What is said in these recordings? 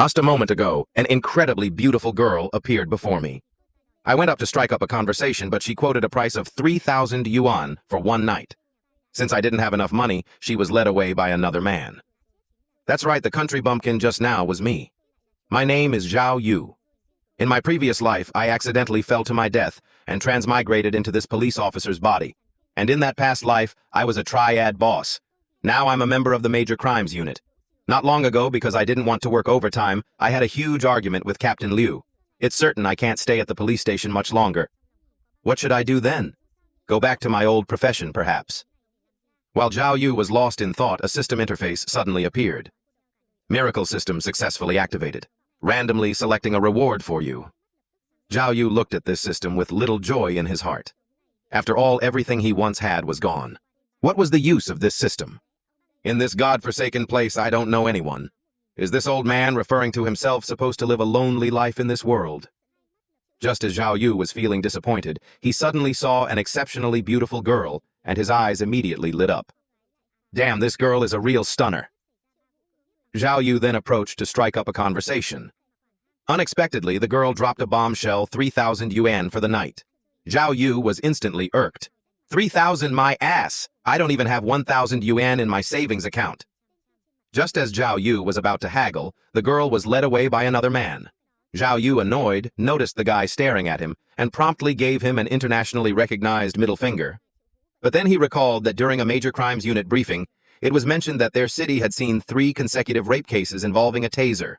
Just a moment ago, an incredibly beautiful girl appeared before me. I went up to strike up a conversation, but she quoted a price of 3,000 yuan for one night. Since I didn't have enough money, she was led away by another man. That's right, the country bumpkin just now was me. My name is Xiao Yu. In my previous life, I accidentally fell to my death and transmigrated into this police officer's body. And in that past life, I was a triad boss. Now I'm a member of the Major Crimes Unit. Not long ago, because I didn't want to work overtime, I had a huge argument with Captain Liu. It's certain I can't stay at the police station much longer. What should I do then? Go back to my old profession, perhaps. While Xiao Yu was lost in thought, a system interface suddenly appeared. Miracle system successfully activated. Randomly selecting a reward for you. Xiao Yu looked at this system with little joy in his heart. After all, everything he once had was gone. What was the use of this system? In this godforsaken place, I don't know anyone. Is this old man, referring to himself, supposed to live a lonely life in this world? Just as Xiao Yu was feeling disappointed, he suddenly saw an exceptionally beautiful girl, and his eyes immediately lit up. Damn, this girl is a real stunner. Xiao Yu then approached to strike up a conversation. Unexpectedly, the girl dropped a bombshell, 3,000 yuan for the night. Xiao Yu was instantly irked. 3,000 my ass! I don't even have 1,000 yuan in my savings account. Just as Xiao Yu was about to haggle, the girl was led away by another man. Xiao Yu, annoyed, noticed the guy staring at him and promptly gave him an internationally recognized middle finger. But then he recalled that during a Major Crimes Unit briefing, it was mentioned that their city had seen 3 consecutive rape cases involving a taser.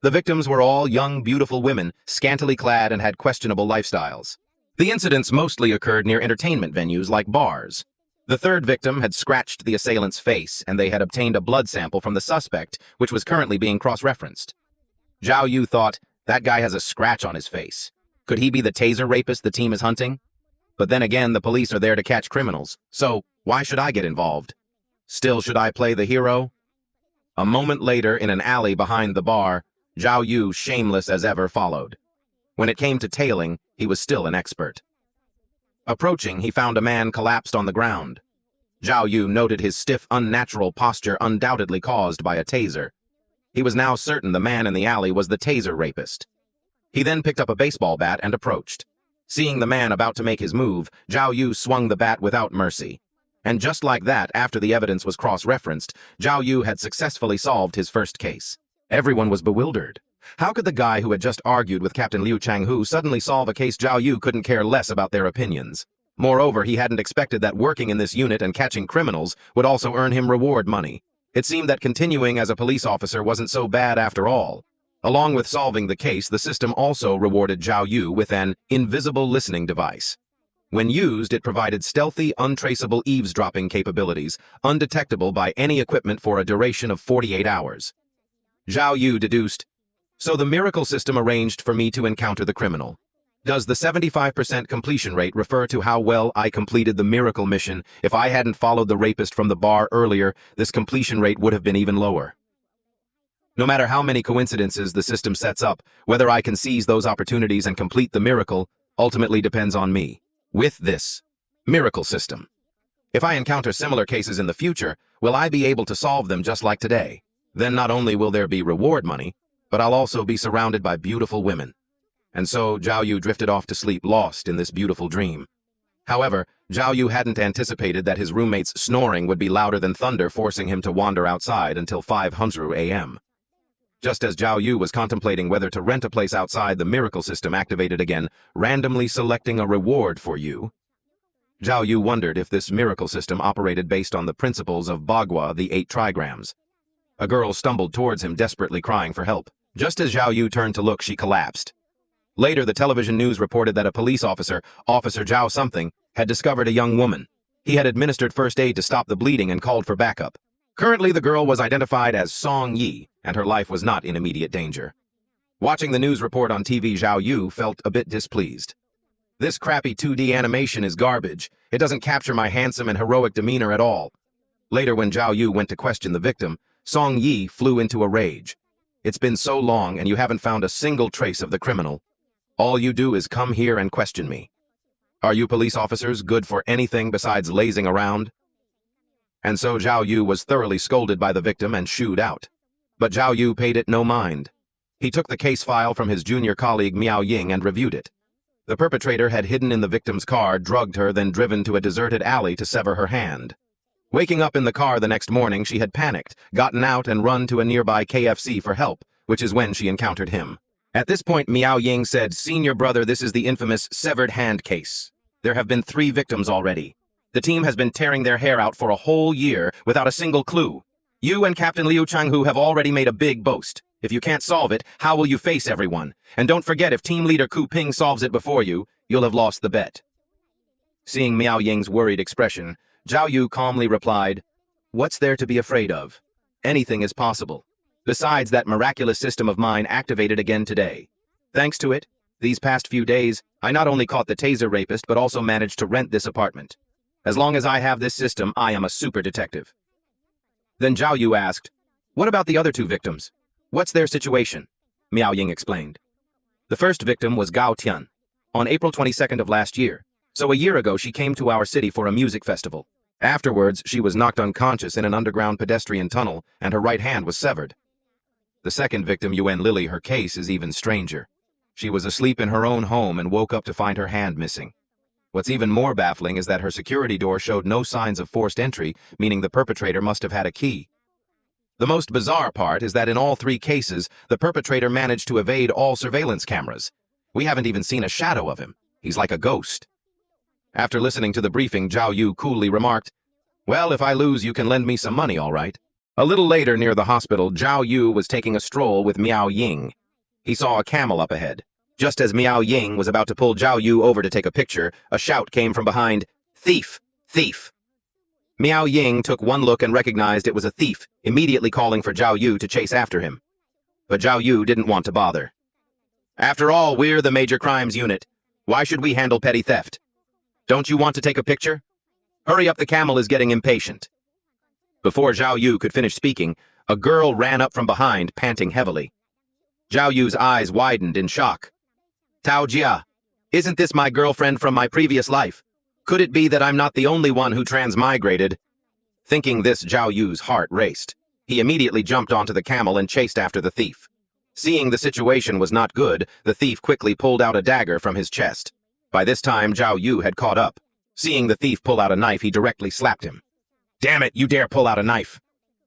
The victims were all young, beautiful women, scantily clad and had questionable lifestyles. The incidents mostly occurred near entertainment venues like bars. The third victim had scratched the assailant's face, and they had obtained a blood sample from the suspect, which was currently being cross-referenced. Xiao Yu thought, that guy has a scratch on his face. Could he be the taser rapist the team is hunting? But then again, the police are there to catch criminals, so why should I get involved? Still, should I play the hero? A moment later, in an alley behind the bar, Xiao Yu, shameless as ever, followed. When it came to tailing, he was still an expert. Approaching, he found a man collapsed on the ground. Xiao Yu noted his stiff, unnatural posture, undoubtedly caused by a taser. He was now certain the man in the alley was the taser rapist. He then picked up a baseball bat and approached. Seeing the man about to make his move, Xiao Yu swung the bat without mercy. And just like that, after the evidence was cross-referenced, Xiao Yu had successfully solved his first case. Everyone was bewildered. How could the guy who had just argued with Captain Liu Changhu suddenly solve a case Xiao Yu couldn't care less about their opinions? Moreover, he hadn't expected that working in this unit and catching criminals would also earn him reward money. It seemed that continuing as a police officer wasn't so bad after all. Along with solving the case, the system also rewarded Xiao Yu with an invisible listening device. When used, it provided stealthy, untraceable eavesdropping capabilities, undetectable by any equipment for a duration of 48 hours. Xiao Yu deduced, so the miracle system arranged for me to encounter the criminal. Does the 75% completion rate refer to how well I completed the miracle mission? If I hadn't followed the rapist from the bar earlier, this completion rate would have been even lower. No matter how many coincidences the system sets up, whether I can seize those opportunities and complete the miracle ultimately depends on me. With this miracle system, if I encounter similar cases in the future, will I be able to solve them just like today? Then not only will there be reward money, but I'll also be surrounded by beautiful women. And so Xiao Yu drifted off to sleep, lost in this beautiful dream. However, Xiao Yu hadn't anticipated that his roommate's snoring would be louder than thunder, forcing him to wander outside until 500 a.m. Just as Xiao Yu was contemplating whether to rent a place outside, the miracle system activated again, randomly selecting a reward for you. Xiao Yu wondered if this miracle system operated based on the principles of Bagua, the 8 trigrams. A girl stumbled towards him, desperately crying for help. Just as Xiao Yu turned to look, she collapsed. Later, the television news reported that a police officer, Officer Zhao something, had discovered a young woman. He had administered first aid to stop the bleeding and called for backup. Currently, the girl was identified as Song Yi, and her life was not in immediate danger. Watching the news report on TV, Xiao Yu felt a bit displeased. This crappy 2D animation is garbage. It doesn't capture my handsome and heroic demeanor at all. Later, when Xiao Yu went to question the victim, Song Yi flew into a rage. It's been so long and you haven't found a single trace of the criminal. All you do is come here and question me. Are you police officers good for anything besides lazing around? And so Xiao Yu was thoroughly scolded by the victim and shooed out. But Xiao Yu paid it no mind. He took the case file from his junior colleague Miao Ying and reviewed it. The perpetrator had hidden in the victim's car, drugged her, then driven to a deserted alley to sever her hand. Waking up in the car the next morning, she had panicked, gotten out and run to a nearby KFC for help, which is when she encountered him. At this point, Miao Ying said, "Senior brother, this is the infamous severed hand case. There have been 3 victims already. The team has been tearing their hair out for a whole year without a single clue. You and Captain Liu Changhu have already made a big boast. If you can't solve it, how will you face everyone? And don't forget, if team leader Ku Ping solves it before you, you'll have lost the bet." Seeing Miao Ying's worried expression, Xiao Yu calmly replied, "What's there to be afraid of? Anything is possible. Besides, that miraculous system of mine activated again today. Thanks to it, these past few days, I not only caught the taser rapist, but also managed to rent this apartment. As long as I have this system, I am a super detective." Then Xiao Yu asked, "What about the other 2 victims? What's their situation?" Miao Ying explained. The first victim was Gao Tian. On April 22nd of last year, so a year ago, she came to our city for a music festival. Afterwards, she was knocked unconscious in an underground pedestrian tunnel, and her right hand was severed. The second victim, Yuan Lily, her case is even stranger. She was asleep in her own home and woke up to find her hand missing. What's even more baffling is that her security door showed no signs of forced entry, meaning the perpetrator must have had a key. The most bizarre part is that in all 3 cases, the perpetrator managed to evade all surveillance cameras. We haven't even seen a shadow of him. He's like a ghost. After listening to the briefing, Xiao Yu coolly remarked, "Well, if I lose, you can lend me some money, all right?" A little later, near the hospital, Xiao Yu was taking a stroll with Miao Ying. He saw a camel up ahead. Just as Miao Ying was about to pull Xiao Yu over to take a picture, a shout came from behind, "Thief! Thief!" Miao Ying took one look and recognized it was a thief, immediately calling for Xiao Yu to chase after him. But Xiao Yu didn't want to bother. "After all, we're the major crimes unit. Why should we handle petty theft? Don't you want to take a picture? Hurry up, the camel is getting impatient." Before Xiao Yu could finish speaking, a girl ran up from behind, panting heavily. Xiao Yu's eyes widened in shock. "Tao Jia, isn't this my girlfriend from my previous life? Could it be that I'm not the only one who transmigrated?" Thinking this, Xiao Yu's heart raced. He immediately jumped onto the camel and chased after the thief. Seeing the situation was not good, the thief quickly pulled out a dagger from his chest. By this time, Xiao Yu had caught up. Seeing the thief pull out a knife, he directly slapped him. "Damn it, you dare pull out a knife!"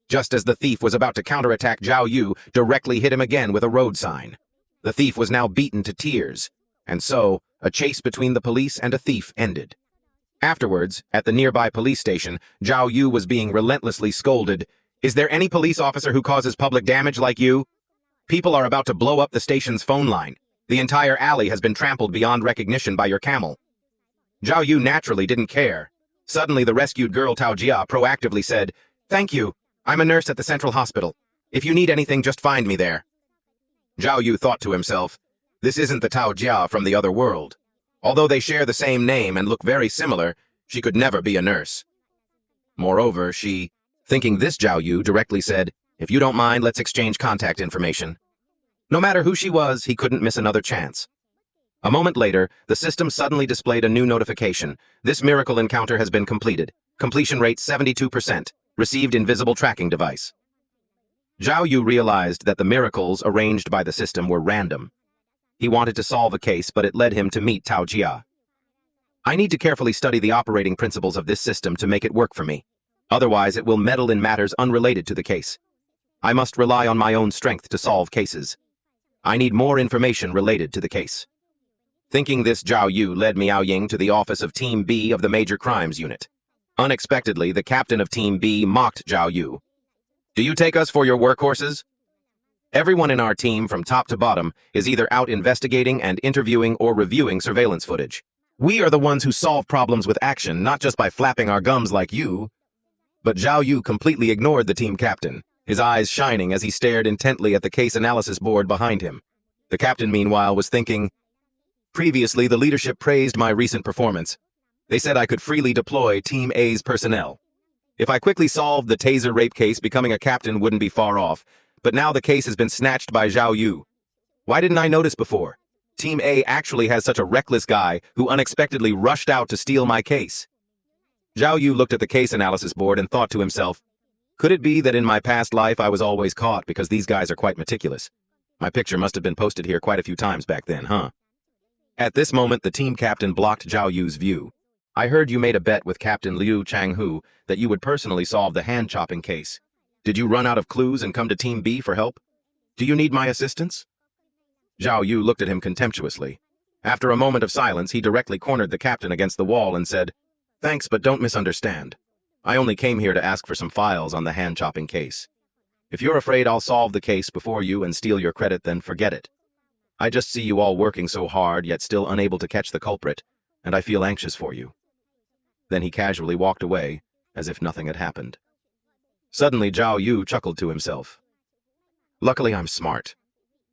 Just as the thief was about to counterattack, Xiao Yu directly hit him again with a road sign. The thief was now beaten to tears, and so a chase between the police and a thief ended. Afterwards, at the nearby police station, Xiao Yu was being relentlessly scolded. "Is there any police officer who causes public damage like you? People are about to blow up the station's phone line. The entire alley has been trampled beyond recognition by your camel." Xiao Yu naturally didn't care. Suddenly, the rescued girl Tao Jia proactively said, "Thank you. I'm a nurse at the Central Hospital. If you need anything, just find me there." Xiao Yu thought to himself, this isn't the Tao Jia from the other world. Although they share the same name and look very similar, she could never be a nurse. Moreover, thinking this, Xiao Yu directly said, "If you don't mind, let's exchange contact information." No matter who she was, he couldn't miss another chance. A moment later, the system suddenly displayed a new notification. "This miracle encounter has been completed. Completion rate 72%. Received invisible tracking device." Xiao Yu realized that the miracles arranged by the system were random. He wanted to solve a case, but it led him to meet Tao Jia. "I need to carefully study the operating principles of this system to make it work for me. Otherwise, it will meddle in matters unrelated to the case. I must rely on my own strength to solve cases. I need more information related to the case." Thinking this, Xiao Yu led Miao Ying to the office of Team B of the Major Crimes Unit. Unexpectedly, the captain of Team B mocked Xiao Yu. "Do you take us for your workhorses? Everyone in our team, from top to bottom, is either out investigating and interviewing or reviewing surveillance footage. We are the ones who solve problems with action, not just by flapping our gums like you." But Xiao Yu completely ignored the team captain, his eyes shining as he stared intently at the case analysis board behind him. The captain, meanwhile, was thinking, "Previously, the leadership praised my recent performance. They said I could freely deploy Team A's personnel. If I quickly solved the taser rape case, becoming a captain wouldn't be far off. But now the case has been snatched by Xiao Yu. Why didn't I notice before? Team A actually has such a reckless guy who unexpectedly rushed out to steal my case." Xiao Yu looked at the case analysis board and thought to himself, could it be that in my past life I was always caught because these guys are quite meticulous? My picture must have been posted here quite a few times back then, huh? At this moment, the team captain blocked Xiao Yu's view. I heard you made a bet with Captain Liu Changhu that you would personally solve the hand-chopping case. Did you run out of clues and come to Team B for help? Do you need my assistance? Xiao Yu looked at him contemptuously. After a moment of silence, he directly cornered the captain against the wall and said, "Thanks, but don't misunderstand. I only came here to ask for some files on the hand-chopping case. If you're afraid I'll solve the case before you and steal your credit, then forget it. I just see you all working so hard, yet still unable to catch the culprit, and I feel anxious for you." Then he casually walked away, as if nothing had happened. Suddenly, Xiao Yu chuckled to himself. Luckily, I'm smart.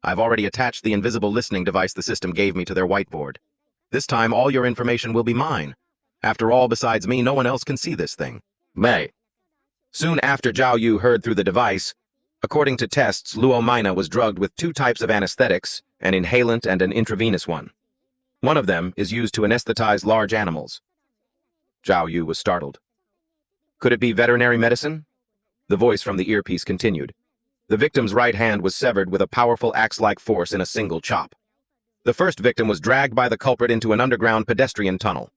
I've already attached the invisible listening device the system gave me to their whiteboard. This time, all your information will be mine. After all, besides me, no one else can see this thing. May. Soon after Xiao Yu heard through the device, according to tests, Luo Mina was drugged with 2 types of anesthetics, an inhalant and an intravenous one. One of them is used to anesthetize large animals. Xiao Yu was startled. Could it be veterinary medicine? The voice from the earpiece continued. The victim's right hand was severed with a powerful axe-like force in a single chop. The first victim was dragged by the culprit into an underground pedestrian tunnel.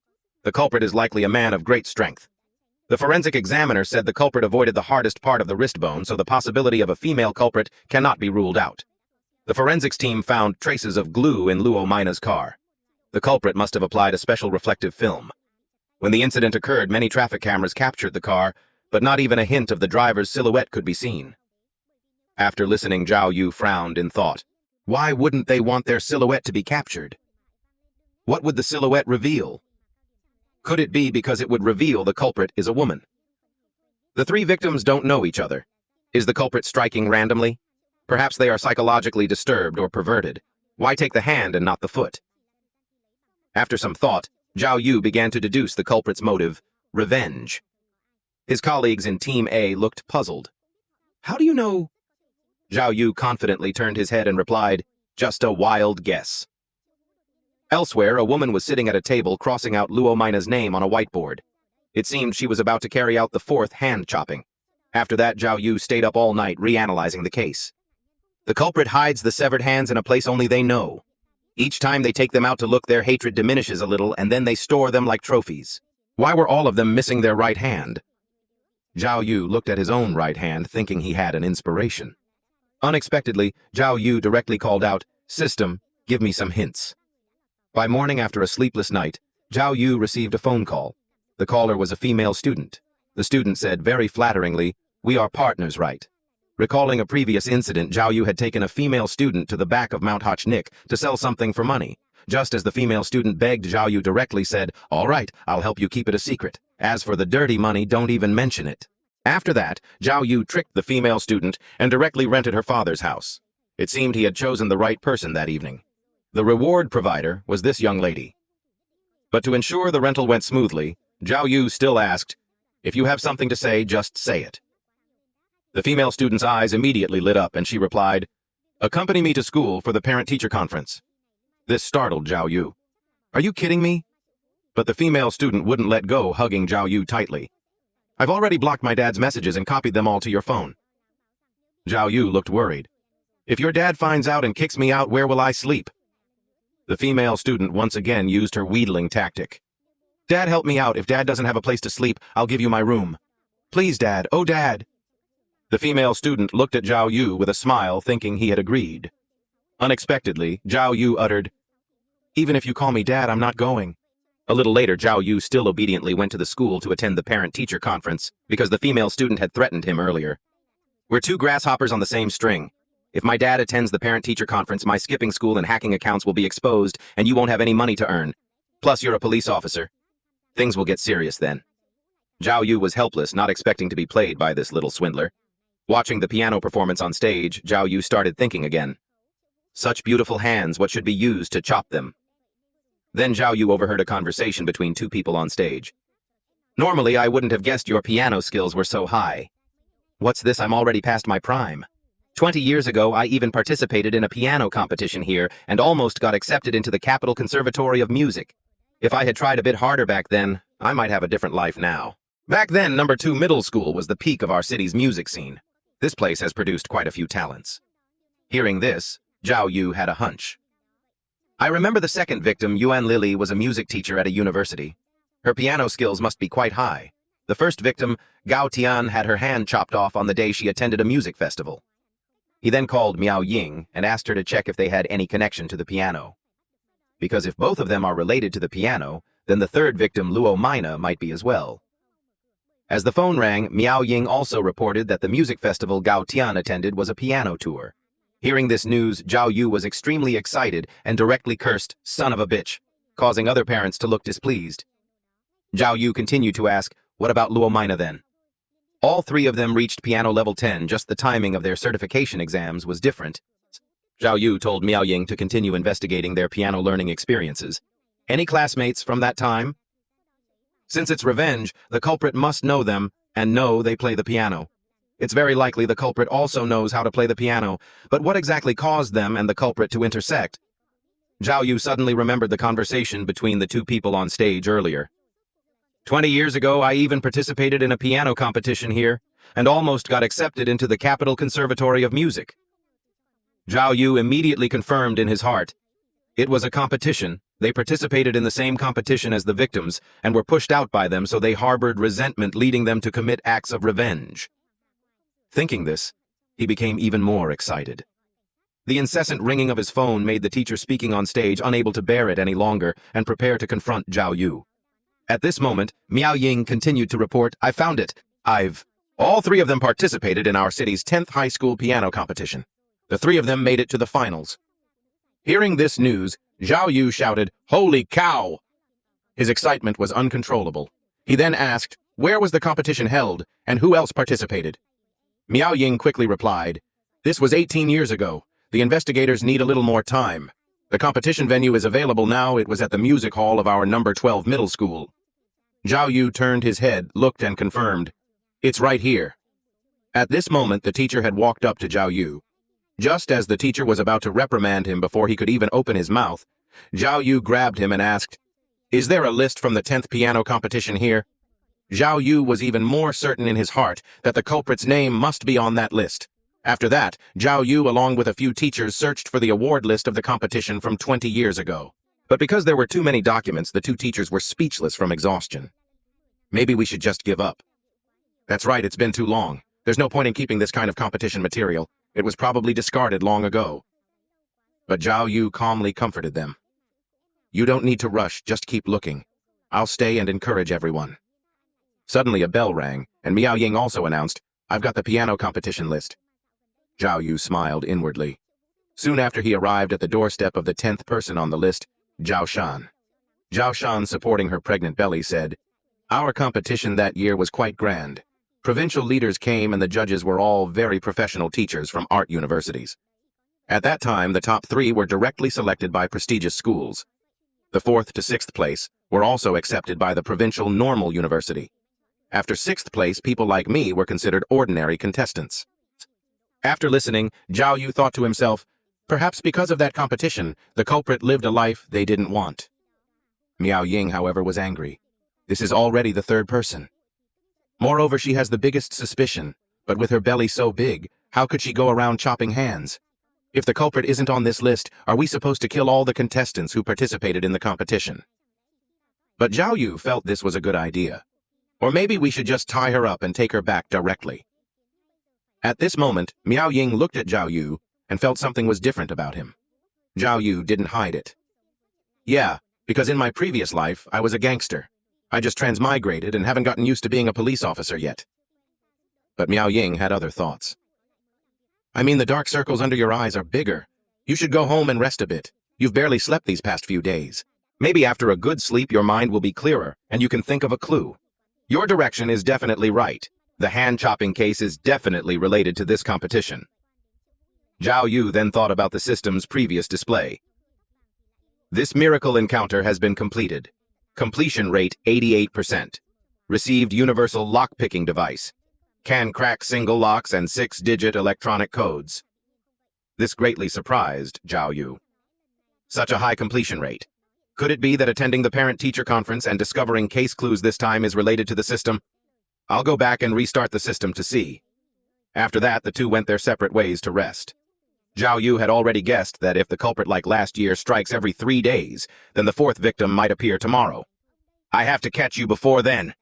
The culprit is likely a man of great strength. The forensic examiner said the culprit avoided the hardest part of the wrist bone, so the possibility of a female culprit cannot be ruled out. The forensics team found traces of glue in Luo Mina's car. The culprit must have applied a special reflective film. When the incident occurred, many traffic cameras captured the car, but not even a hint of the driver's silhouette could be seen. After listening, Xiao Yu frowned in thought. Why wouldn't they want their silhouette to be captured? What would the silhouette reveal? Could it be because it would reveal the culprit is a woman? The 3 victims don't know each other. Is the culprit striking randomly? Perhaps they are psychologically disturbed or perverted. Why take the hand and not the foot? After some thought, Xiao Yu began to deduce the culprit's motive, revenge. His colleagues in Team A looked puzzled. How do you know? Xiao Yu confidently turned his head and replied, just a wild guess. Elsewhere, a woman was sitting at a table crossing out Luo Mina's name on a whiteboard. It seemed she was about to carry out the 4th hand chopping. After that, Xiao Yu stayed up all night reanalyzing the case. The culprit hides the severed hands in a place only they know. Each time they take them out to look, their hatred diminishes a little, and then they store them like trophies. Why were all of them missing their right hand? Xiao Yu looked at his own right hand, thinking he had an inspiration. Unexpectedly, Xiao Yu directly called out, "System, give me some hints." By morning, after a sleepless night, Xiao Yu received a phone call. The caller was a female student. The student said very flatteringly, "We are partners, right?" Recalling a previous incident, Xiao Yu had taken a female student to the back of Mount Hochnick to sell something for money. Just as the female student begged, Xiao Yu directly said, "All right, I'll help you keep it a secret. As for the dirty money, don't even mention it." After that, Xiao Yu tricked the female student and directly rented her father's house. It seemed he had chosen the right person that evening. The reward provider was this young lady. But to ensure the rental went smoothly, Xiao Yu still asked, "If you have something to say, just say it." The female student's eyes immediately lit up and she replied, "Accompany me to school for the parent-teacher conference." This startled Xiao Yu. "Are you kidding me?" But the female student wouldn't let go, hugging Xiao Yu tightly. "I've already blocked my dad's messages and copied them all to your phone." Xiao Yu looked worried. "If your dad finds out and kicks me out, where will I sleep?" The female student once again used her wheedling tactic. "Dad, help me out. If Dad doesn't have a place to sleep, I'll give you my room. Please, Dad. Oh, Dad." The female student looked at Xiao Yu with a smile, thinking he had agreed. Unexpectedly, Xiao Yu uttered, "Even if you call me Dad, I'm not going." A little later, Xiao Yu still obediently went to the school to attend the parent-teacher conference because the female student had threatened him earlier. "We're 2 grasshoppers on the same string. If my dad attends the parent-teacher conference, my skipping school and hacking accounts will be exposed, and you won't have any money to earn. Plus, you're a police officer. Things will get serious then." Xiao Yu was helpless, not expecting to be played by this little swindler. Watching the piano performance on stage, Xiao Yu started thinking again. Such beautiful hands, what should be used to chop them? Then Xiao Yu overheard a conversation between 2 people on stage. "Normally, I wouldn't have guessed your piano skills were so high. What's this? I'm already past my prime. 20 years ago, I even participated in a piano competition here and almost got accepted into the Capital Conservatory of Music. If I had tried a bit harder back then, I might have a different life now." Back then, No. 2 Middle School was the peak of our city's music scene. This place has produced quite a few talents. Hearing this, Xiao Yu had a hunch. I remember the second victim, Yuan Lily, was a music teacher at a university. Her piano skills must be quite high. The first victim, Gao Tian, had her hand chopped off on the day she attended a music festival. He then called Miao Ying and asked her to check if they had any connection to the piano. Because if both of them are related to the piano, then the third victim, Luo Mina, might be as well. As the phone rang, Miao Ying also reported that the music festival Gao Tian attended was a piano tour. Hearing this news, Xiao Yu was extremely excited and directly cursed, "Son of a bitch," causing other parents to look displeased. Xiao Yu continued to ask, "What about Luo Mina then?" All three of them reached piano level 10, just the timing of their certification exams was different. Xiao Yu told Miao Ying to continue investigating their piano learning experiences. Any classmates from that time? Since it's revenge, the culprit must know them and know they play the piano. It's very likely the culprit also knows how to play the piano, but what exactly caused them and the culprit to intersect? Xiao Yu suddenly remembered the conversation between the two people on stage earlier. 20 years ago, I even participated in a piano competition here, and almost got accepted into the Capital Conservatory of Music. Xiao Yu immediately confirmed in his heart. It was a competition. They participated in the same competition as the victims, and were pushed out by them, so they harbored resentment, leading them to commit acts of revenge. Thinking this, he became even more excited. The incessant ringing of his phone made the teacher speaking on stage unable to bear it any longer and prepare to confront Xiao Yu. At this moment, Miao Ying continued to report, "I found it. All three of them participated in our city's 10th high school piano competition. The three of them made it to the finals." Hearing this news, Xiao Yu shouted, "Holy cow!" His excitement was uncontrollable. He then asked, "Where was the competition held, and who else participated?" Miao Ying quickly replied, "This was 18 years ago. The investigators need a little more time. The competition venue is available now. It was at the music hall of our number 12 middle school." Xiao Yu turned his head, looked, and confirmed, "It's right here." At this moment, the teacher had walked up to Xiao Yu. Just as the teacher was about to reprimand him before he could even open his mouth, Xiao Yu grabbed him and asked, "Is there a list from the 10th piano competition here?" Xiao Yu was even more certain in his heart that the culprit's name must be on that list. After that, Xiao Yu, along with a few teachers, searched for the award list of the competition from 20 years ago. But because there were too many documents, the two teachers were speechless from exhaustion. "Maybe we should just give up." "That's right, it's been too long. There's no point in keeping this kind of competition material. It was probably discarded long ago." But Xiao Yu calmly comforted them. "You don't need to rush, just keep looking. I'll stay and encourage everyone." Suddenly a bell rang, and Miao Ying also announced, "I've got the piano competition list." Xiao Yu smiled inwardly. Soon after he arrived at the doorstep of the 10th person on the list, Zhao Shan. Zhao Shan, supporting her pregnant belly, said, "Our competition that year was quite grand. Provincial leaders came and the judges were all very professional teachers from art universities. At that time, the top 3 were directly selected by prestigious schools. The 4th to 6th place were also accepted by the provincial normal university. After 6th place, people like me were considered ordinary contestants." After listening, Xiao Yu thought to himself, perhaps because of that competition, the culprit lived a life they didn't want. Miao Ying, however, was angry. This is already the 3rd person. Moreover, she has the biggest suspicion, but with her belly so big, how could she go around chopping hands? If the culprit isn't on this list, are we supposed to kill all the contestants who participated in the competition? But Xiao Yu felt this was a good idea. Or maybe we should just tie her up and take her back directly. At this moment, Miao Ying looked at Xiao Yu and felt something was different about him. Xiao Yu didn't hide it. "Yeah, because in my previous life, I was a gangster. I just transmigrated and haven't gotten used to being a police officer yet." But Miao Ying had other thoughts. "I mean, the dark circles under your eyes are bigger. You should go home and rest a bit. You've barely slept these past few days. Maybe after a good sleep your mind will be clearer and you can think of a clue. Your direction is definitely right. The hand-chopping case is definitely related to this competition." Xiao Yu then thought about the system's previous display. "This miracle encounter has been completed. Completion rate 88%. Received universal lock-picking device. Can crack single locks and 6-digit electronic codes." This greatly surprised Xiao Yu. Such a high completion rate. Could it be that attending the parent-teacher conference and discovering case clues this time is related to the system? I'll go back and restart the system to see. After that, the two went their separate ways to rest. Xiao Yu had already guessed that if the culprit like last year strikes every 3 days, then the fourth victim might appear tomorrow. I have to catch you before then.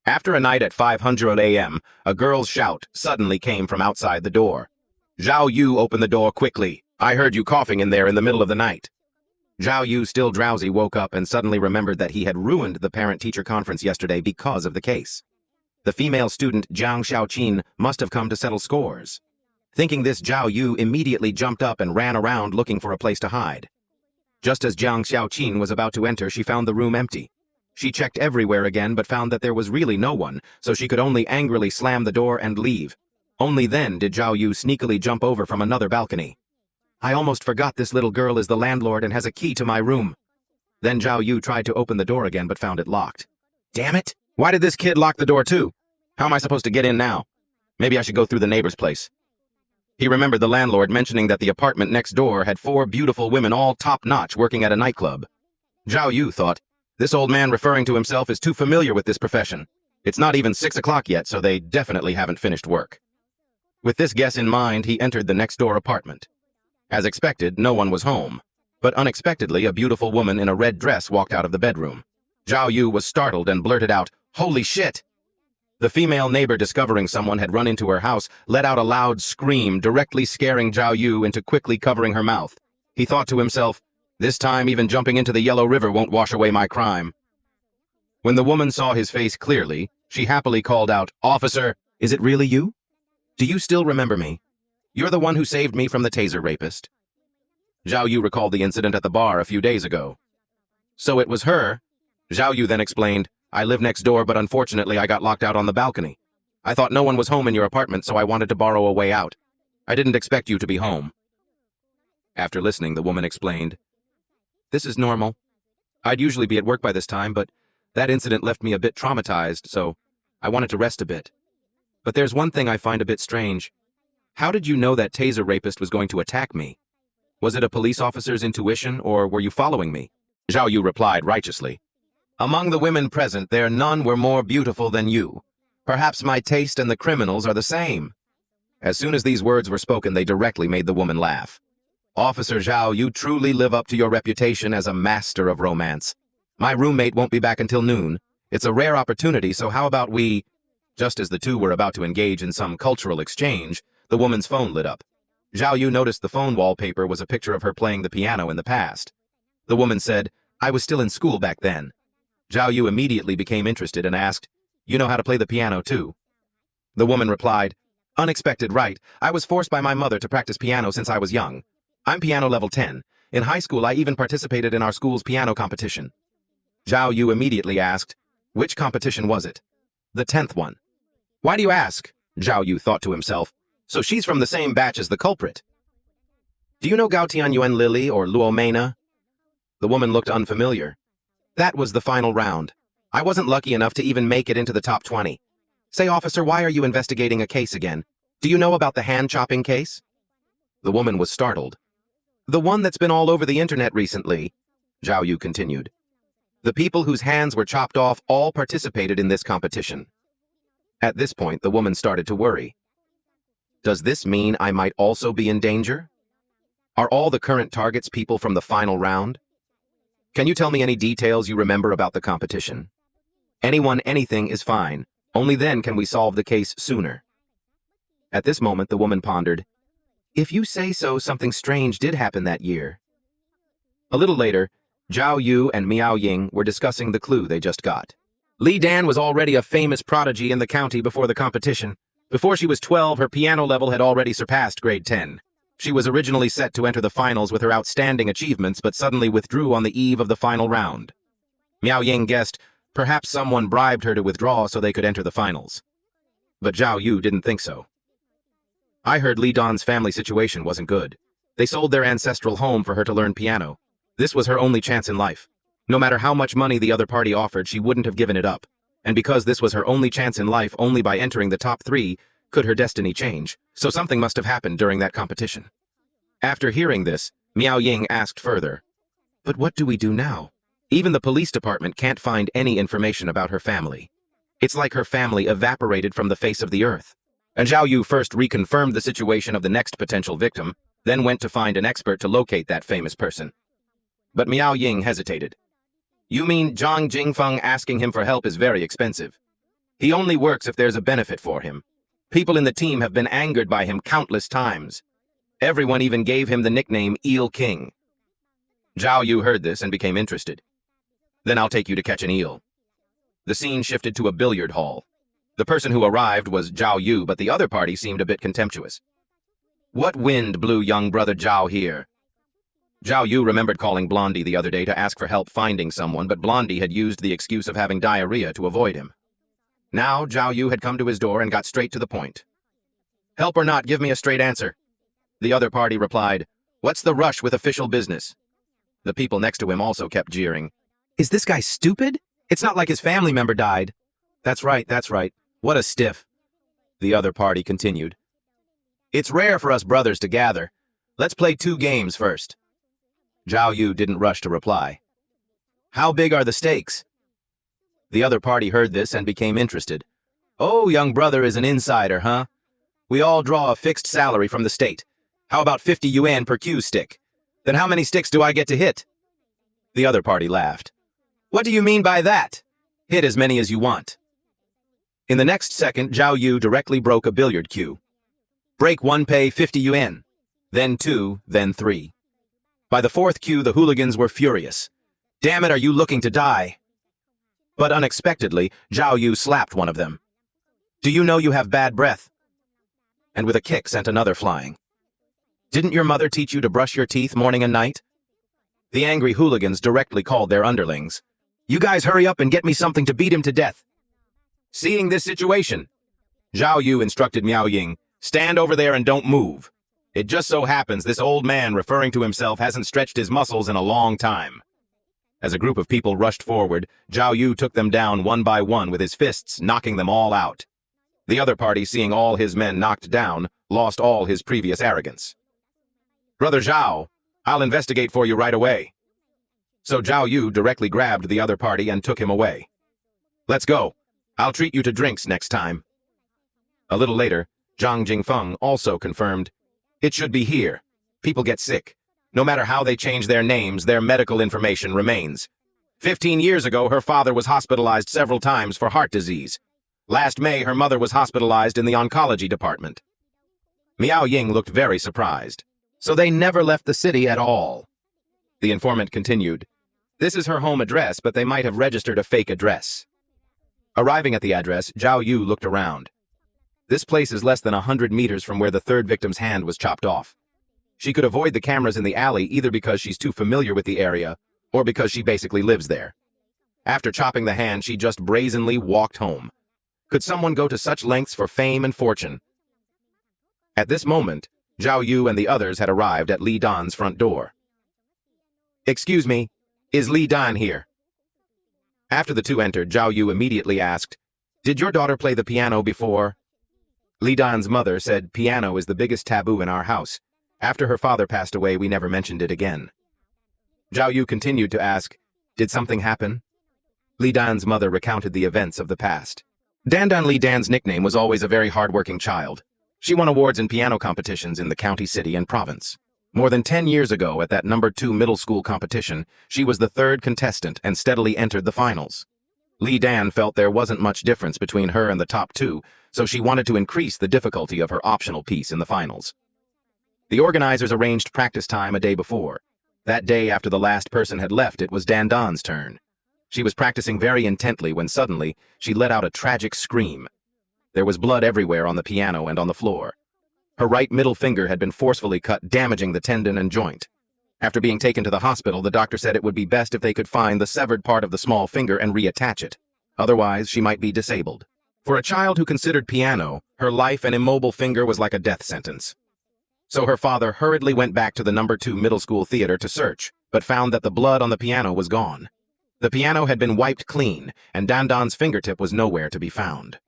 After a night at 500 a.m., a girl's shout suddenly came from outside the door. Xiao Yu opened the door quickly. I heard you coughing in there in the middle of the night. Xiao Yu, still drowsy, woke up and suddenly remembered that he had ruined the parent-teacher conference yesterday because of the case. The female student, Jiang Xiaoqin, must have come to settle scores. Thinking this, Xiao Yu immediately jumped up and ran around looking for a place to hide. Just as Jiang Xiaoqin was about to enter, she found the room empty. She checked everywhere again but found that there was really no one, so she could only angrily slam the door and leave. Only then did Xiao Yu sneakily jump over from another balcony. I almost forgot this little girl is the landlord and has a key to my room. Then Xiao Yu tried to open the door again but found it locked. Damn it! Why did this kid lock the door too? How am I supposed to get in now? Maybe I should go through the neighbor's place. He remembered the landlord mentioning that the apartment next door had 4 beautiful women all top-notch working at a nightclub. Xiao Yu thought, this old man referring to himself is too familiar with this profession. It's not even 6 o'clock yet, so they definitely haven't finished work. With this guess in mind, he entered the next-door apartment. As expected, no one was home. But unexpectedly, a beautiful woman in a red dress walked out of the bedroom. Xiao Yu was startled and blurted out, "Holy shit!" The female neighbor, discovering someone had run into her house, let out a loud scream, directly scaring Xiao Yu into quickly covering her mouth. He thought to himself, this time even jumping into the Yellow River won't wash away my crime. When the woman saw his face clearly, she happily called out, "Officer, is it really you? Do you still remember me? You're the one who saved me from the taser rapist." Xiao Yu recalled the incident at the bar a few days ago. So it was her. Xiao Yu then explained, I live next door, but unfortunately I got locked out on the balcony. I thought no one was home in your apartment, so I wanted to borrow a way out. I didn't expect you to be home. After listening, the woman explained, this is normal. I'd usually be at work by this time, but that incident left me a bit traumatized, so I wanted to rest a bit. But there's one thing I find a bit strange. How did you know that taser rapist was going to attack me? Was it a police officer's intuition, or were you following me? Xiao Yu replied righteously. Among the women present, there none were more beautiful than you. Perhaps my taste and the criminals are the same. As soon as these words were spoken, they directly made the woman laugh. Officer Xiao, you truly live up to your reputation as a master of romance. My roommate won't be back until noon. It's a rare opportunity, so how about we... Just as the two were about to engage in some cultural exchange, the woman's phone lit up. Xiao Yu noticed the phone wallpaper was a picture of her playing the piano in the past. The woman said, I was still in school back then. Xiao Yu immediately became interested and asked, You know how to play the piano too? The woman replied, Unexpected, right? I was forced by my mother to practice piano since I was young. I'm piano level 10. In high school, I even participated in our school's piano competition. Xiao Yu immediately asked, Which competition was it? The 10th one. Why do you ask? Xiao Yu thought to himself. So she's from the same batch as the culprit. Do you know Gao Tianyuan Lily or Luo Mena? The woman looked unfamiliar. That was the final round. I wasn't lucky enough to even make it into the top 20. Say, officer, why are you investigating a case again? Do you know about the hand-chopping case? The woman was startled. The one that's been all over the internet recently, Xiao Yu continued. The people whose hands were chopped off all participated in this competition. At this point, the woman started to worry. Does this mean I might also be in danger? Are all the current targets people from the final round? Can you tell me any details you remember about the competition? Anyone, anything is fine. Only then can we solve the case sooner. At this moment, the woman pondered. If you say so, something strange did happen that year. A little later, Xiao Yu and Miao Ying were discussing the clue they just got. Li Dan was already a famous prodigy in the county before the competition. Before she was 12, her piano level had already surpassed grade 10. She was originally set to enter the finals with her outstanding achievements, but suddenly withdrew on the eve of the final round. Miao Ying guessed perhaps someone bribed her to withdraw so they could enter the finals. But Xiao Yu didn't think so. I heard Li Dan's family situation wasn't good. They sold their ancestral home for her to learn piano. This was her only chance in life. No matter how much money the other party offered, she wouldn't have given it up. And because this was her only chance in life, only by entering the top 3 could her destiny change. So something must have happened during that competition. After hearing this, Miao Ying asked further, But what do we do now? Even the police department can't find any information about her family. It's like her family evaporated from the face of the earth. And Xiao Yu first reconfirmed the situation of the next potential victim, then went to find an expert to locate that famous person. But Miao Ying hesitated. You mean Zhang Jingfeng asking him for help is very expensive. He only works if there's a benefit for him. People in the team have been angered by him countless times. Everyone even gave him the nickname Eel King. Xiao Yu heard this and became interested. Then I'll take you to catch an eel. The scene shifted to a billiard hall. The person who arrived was Xiao Yu, but the other party seemed a bit contemptuous. What wind blew young brother Zhao here? Xiao Yu remembered calling Blondie the other day to ask for help finding someone, but Blondie had used the excuse of having diarrhea to avoid him. Now Xiao Yu had come to his door and got straight to the point. Help or not, give me a straight answer. The other party replied, What's the rush with official business? The people next to him also kept jeering. Is this guy stupid? It's not like his family member died. That's right. What a stiff. The other party continued. It's rare for us brothers to gather. Let's play 2 games first. Xiao Yu didn't rush to reply. How big are the stakes? The other party heard this and became interested. Oh, young brother is an insider, huh? We all draw a fixed salary from the state. How about 50 yuan per cue stick? Then how many sticks do I get to hit? The other party laughed. What do you mean by that? Hit as many as you want. In the next second, Xiao Yu directly broke a billiard cue. Break 1, pay 50 yuan. Then 2, then 3. By the 4th cue, the hooligans were furious. Damn it, are you looking to die? But unexpectedly, Xiao Yu slapped one of them. Do you know you have bad breath? And with a kick sent another flying. Didn't your mother teach you to brush your teeth morning and night? The angry hooligans directly called their underlings. You guys hurry up and get me something to beat him to death. Seeing this situation, Xiao Yu instructed Miao Ying, stand over there and don't move. It just so happens this old man referring to himself hasn't stretched his muscles in a long time. As a group of people rushed forward, Xiao Yu took them down one by one with his fists, knocking them all out. The other party, seeing all his men knocked down, lost all his previous arrogance. Brother Zhao, I'll investigate for you right away. So Xiao Yu directly grabbed the other party and took him away. Let's go. I'll treat you to drinks next time. A little later, Zhang Jingfeng also confirmed, it should be here. People get sick. No matter how they change their names, their medical information remains. 15 years ago, her father was hospitalized several times for heart disease. Last May, her mother was hospitalized in the oncology department. Miao Ying looked very surprised. So they never left the city at all. The informant continued, this is her home address, but they might have registered a fake address. Arriving at the address, Xiao Yu looked around. This place is less than 100 meters from where the 3rd victim's hand was chopped off. She could avoid the cameras in the alley either because she's too familiar with the area or because she basically lives there. After chopping the hand, she just brazenly walked home. Could someone go to such lengths for fame and fortune? At this moment, Xiao Yu and the others had arrived at Li Dan's front door. Excuse me, is Li Dan here? After the two entered, Xiao Yu immediately asked, did your daughter play the piano before? Li Dan's mother said piano is the biggest taboo in our house. After her father passed away, we never mentioned it again. Xiao Yu continued to ask, did something happen? Li Dan's mother recounted the events of the past. Dandan Li Dan's nickname was always a very hardworking child. She won awards in piano competitions in the county, city, and province. More than 10 years ago, at that number 2 middle school competition, she was the 3rd contestant and steadily entered the finals. Li Dan felt there wasn't much difference between her and the top 2, so she wanted to increase the difficulty of her optional piece in the finals. The organizers arranged practice time a day before. That day, after the last person had left, it was Dandan's turn. She was practicing very intently when suddenly she let out a tragic scream. There was blood everywhere on the piano and on the floor. Her right middle finger had been forcefully cut, damaging the tendon and joint. After being taken to the hospital, the doctor said it would be best if they could find the severed part of the small finger and reattach it. Otherwise, she might be disabled. For a child who considered piano, her life and immobile finger was like a death sentence. So her father hurriedly went back to the number 2 middle school theater to search, but found that the blood on the piano was gone. The piano had been wiped clean, and Dandan's fingertip was nowhere to be found.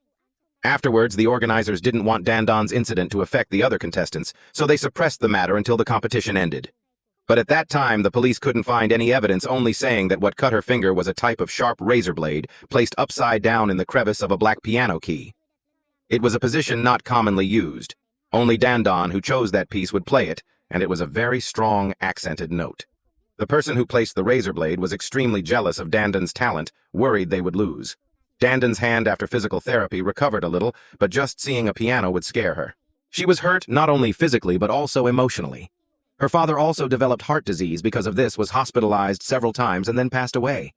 Afterwards, the organizers didn't want Dandan's incident to affect the other contestants, so they suppressed the matter until the competition ended. But at that time, the police couldn't find any evidence, only saying that what cut her finger was a type of sharp razor blade placed upside down in the crevice of a black piano key. It was a position not commonly used. Only Dandan, who chose that piece, would play it, and it was a very strong, accented note. The person who placed the razor blade was extremely jealous of Dandan's talent, worried they would lose. Dandan's hand after physical therapy recovered a little, but just seeing a piano would scare her. She was hurt not only physically but also emotionally. Her father also developed heart disease because of this, was hospitalized several times and then passed away.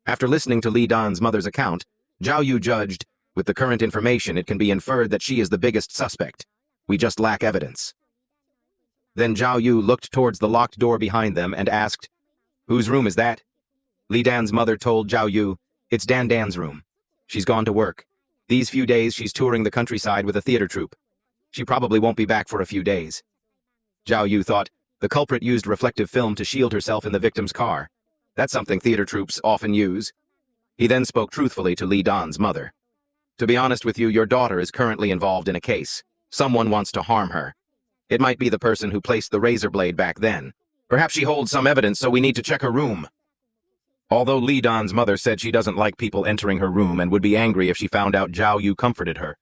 After listening to Li Dan's mother's account, Xiao Yu judged, with the current information it can be inferred that she is the biggest suspect. We just lack evidence. Then Xiao Yu looked towards the locked door behind them and asked, "Whose room is that?" Li Dan's mother told Xiao Yu, "It's Dan's room. She's gone to work. These few days she's touring the countryside with a theater troupe. She probably won't be back for a few days." Xiao Yu thought, the culprit used reflective film to shield herself in the victim's car. That's something theater troupes often use. He then spoke truthfully to Li Dan's mother. "To be honest with you, your daughter is currently involved in a case. Someone wants to harm her. It might be the person who placed the razor blade back then. Perhaps she holds some evidence, so we need to check her room." Although Li Dan's mother said she doesn't like people entering her room and would be angry if she found out Xiao Yu comforted her.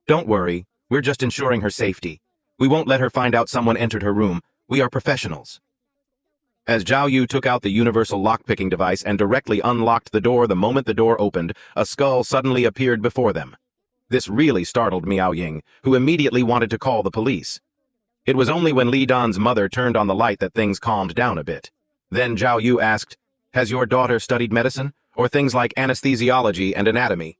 "Don't worry, we're just ensuring her safety. We won't let her find out someone entered her room. We are professionals." As Xiao Yu took out the universal lockpicking device and directly unlocked the door the moment the door opened, a skull suddenly appeared before them. This really startled Miao Ying, who immediately wanted to call the police. It was only when Li Dan's mother turned on the light that things calmed down a bit. Then Xiao Yu asked, "Has your daughter studied medicine, or things like anesthesiology and anatomy?"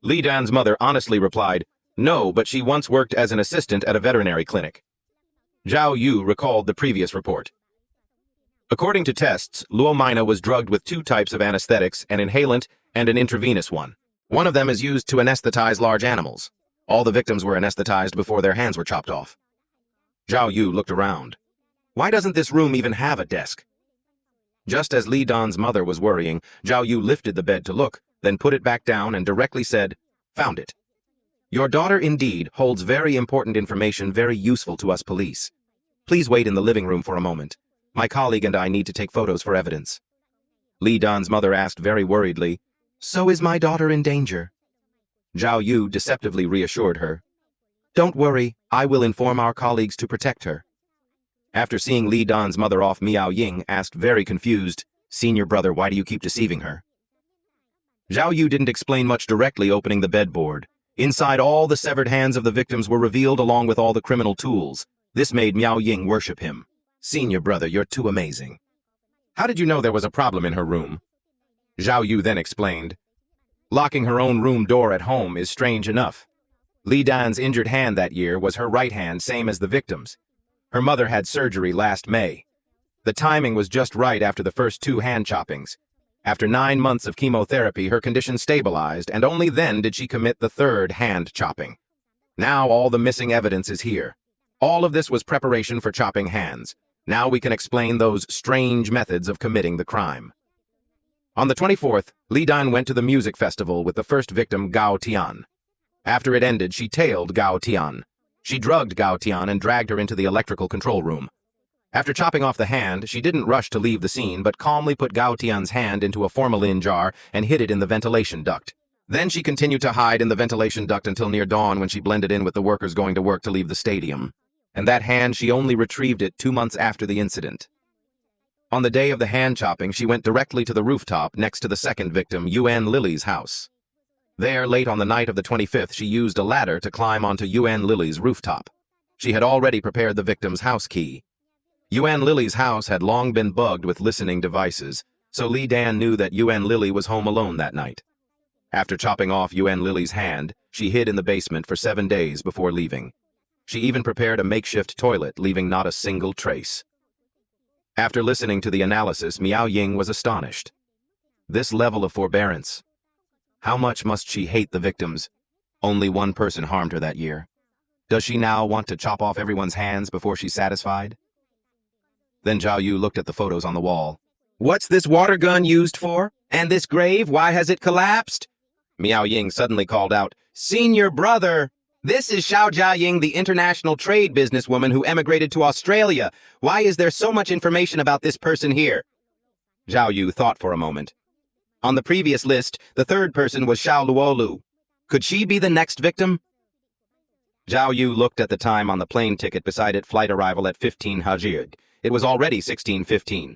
Li Dan's mother honestly replied, "No, but she once worked as an assistant at a veterinary clinic." Xiao Yu recalled the previous report. According to tests, Luo Mina was drugged with two types of anesthetics, an inhalant and an intravenous one. One of them is used to anesthetize large animals. All the victims were anesthetized before their hands were chopped off. Xiao Yu looked around. Why doesn't this room even have a desk? Just as Li Dan's mother was worrying, Xiao Yu lifted the bed to look, then put it back down and directly said, "Found it. Your daughter indeed holds very important information, very useful to us police. Please wait in the living room for a moment. My colleague and I need to take photos for evidence." Li Dan's mother asked very worriedly, "So is my daughter in danger?" Xiao Yu deceptively reassured her, "Don't worry, I will inform our colleagues to protect her." After seeing Li Dan's mother off, Miao Ying asked very confused, "Senior brother, why do you keep deceiving her?" Xiao Yu didn't explain much, directly opening the bedboard. Inside, all the severed hands of the victims were revealed along with all the criminal tools. This made Miao Ying worship him. "Senior brother, you're too amazing. How did you know there was a problem in her room?" Xiao Yu then explained, "Locking her own room door at home is strange enough. Li Dan's injured hand that year was her right hand, same as the victim's. Her mother had surgery last May. The timing was just right after the first two hand choppings. After 9 months of chemotherapy, her condition stabilized, and only then did she commit the third hand chopping. Now all the missing evidence is here. All of this was preparation for chopping hands. Now we can explain those strange methods of committing the crime." On the 24th, Li Dan went to the music festival with the first victim, Gao Tian. After it ended, she tailed Gao Tian. She drugged Gao Tian and dragged her into the electrical control room. After chopping off the hand, she didn't rush to leave the scene, but calmly put Gao Tian's hand into a formalin jar and hid it in the ventilation duct. Then she continued to hide in the ventilation duct until near dawn, when she blended in with the workers going to work to leave the stadium. And that hand, she only retrieved it 2 months after the incident. On the day of the hand chopping, she went directly to the rooftop next to the second victim, Yuan Lily's house. There, late on the night of the 25th, she used a ladder to climb onto Yuan Lily's rooftop. She had already prepared the victim's house key. Yuan Lily's house had long been bugged with listening devices, so Li Dan knew that Yuan Lily was home alone that night. After chopping off Yuan Lily's hand, she hid in the basement for 7 days before leaving. She even prepared a makeshift toilet, leaving not a single trace. After listening to the analysis, Miao Ying was astonished. This level of forbearance. How much must she hate the victims? Only one person harmed her that year. Does she now want to chop off everyone's hands before she's satisfied? Then Xiao Yu looked at the photos on the wall. "What's this water gun used for? And this grave, why has it collapsed?" Miao Ying suddenly called out, "Senior brother! This is Xiao Jiaying, the international trade businesswoman who emigrated to Australia. Why is there so much information about this person here?" Xiao Yu thought for a moment. On the previous list, the third person was Xiao Luolu. Could she be the next victim? Xiao Yu looked at the time on the plane ticket beside it, flight arrival at 15 Hajid. It was already 16:15.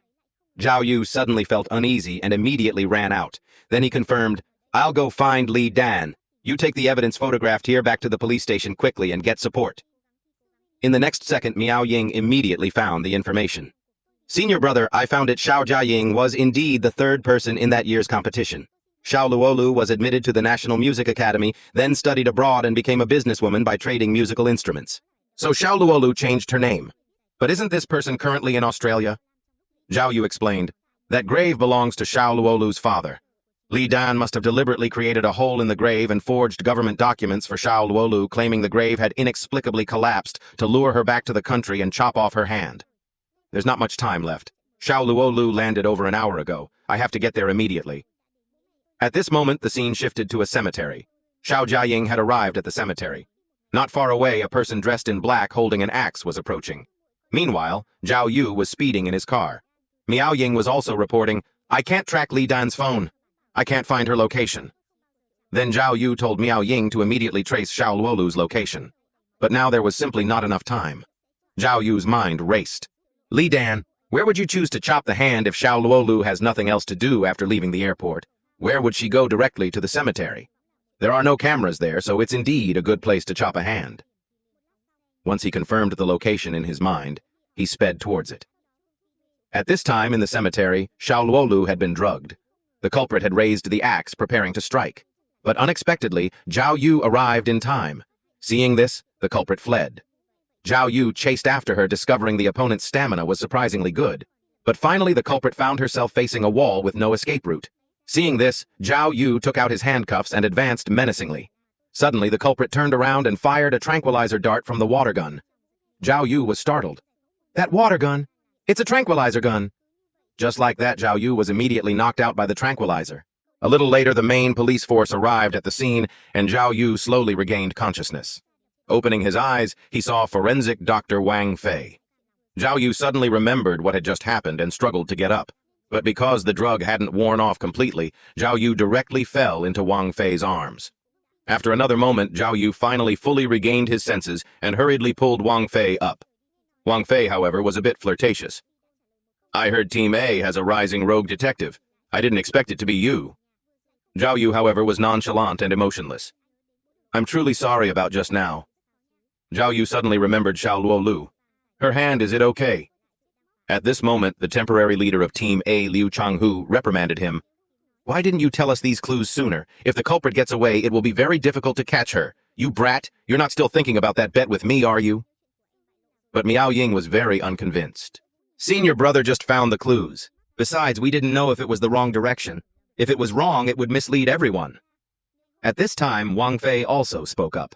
Xiao Yu suddenly felt uneasy and immediately ran out. Then he confirmed, "I'll go find Li Dan. You take the evidence photographed here back to the police station quickly and get support." In the next second, Miao Ying immediately found the information. "Senior brother, I found it. Xiao Jiaying was indeed the third person in that year's competition. Xiao Luolu was admitted to the National Music Academy, then studied abroad and became a businesswoman by trading musical instruments. So Xiao Luolu changed her name. But isn't this person currently in Australia?" Xiao Yu explained, "That grave belongs to Xiao Luolu's father. Li Dan must have deliberately created a hole in the grave and forged government documents for Xiao Luolu, claiming the grave had inexplicably collapsed to lure her back to the country and chop off her hand. There's not much time left. Xiao Luolu landed over an hour ago. I have to get there immediately." At this moment, the scene shifted to a cemetery. Xiao Jiaying had arrived at the cemetery. Not far away, a person dressed in black holding an axe was approaching. Meanwhile, Xiao Yu was speeding in his car. Miao Ying was also reporting, "I can't track Li Dan's phone. I can't find her location." Then Xiao Yu told Miao Ying to immediately trace Xiao Luolu's location. But now there was simply not enough time. Xiao Yu's mind raced. "Li Dan, where would you choose to chop the hand if Xiao Luolu has nothing else to do after leaving the airport? Where would she go directly to the cemetery? There are no cameras there, so it's indeed a good place to chop a hand." Once he confirmed the location in his mind, he sped towards it. At this time in the cemetery, Xiao Luolu had been drugged. The culprit had raised the axe, preparing to strike. But unexpectedly, Xiao Yu arrived in time. Seeing this, the culprit fled. Xiao Yu chased after her, discovering the opponent's stamina was surprisingly good. But finally, the culprit found herself facing a wall with no escape route. Seeing this, Xiao Yu took out his handcuffs and advanced menacingly. Suddenly, the culprit turned around and fired a tranquilizer dart from the water gun. Xiao Yu was startled. "That water gun? It's a tranquilizer gun." Just like that, Xiao Yu was immediately knocked out by the tranquilizer. A little later, the main police force arrived at the scene, and Xiao Yu slowly regained consciousness. Opening his eyes, he saw forensic Dr. Wang Fei. Xiao Yu suddenly remembered what had just happened and struggled to get up. But because the drug hadn't worn off completely, Xiao Yu directly fell into Wang Fei's arms. After another moment, Xiao Yu finally fully regained his senses and hurriedly pulled Wang Fei up. Wang Fei, however, was a bit flirtatious. "I heard Team A has a rising rogue detective. I didn't expect it to be you." Xiao Yu, however, was nonchalant and emotionless. "I'm truly sorry about just now." Xiao Yu suddenly remembered Xiao Luolu. "Her hand, is it okay?" At this moment, the temporary leader of Team A, Liu Changhu, reprimanded him. "Why didn't you tell us these clues sooner? If the culprit gets away, it will be very difficult to catch her. You brat, you're not still thinking about that bet with me, are you?" But Miao Ying was very unconvinced. "Senior brother just found the clues. Besides, we didn't know if it was the wrong direction. If it was wrong, it would mislead everyone." At this time, Wang Fei also spoke up.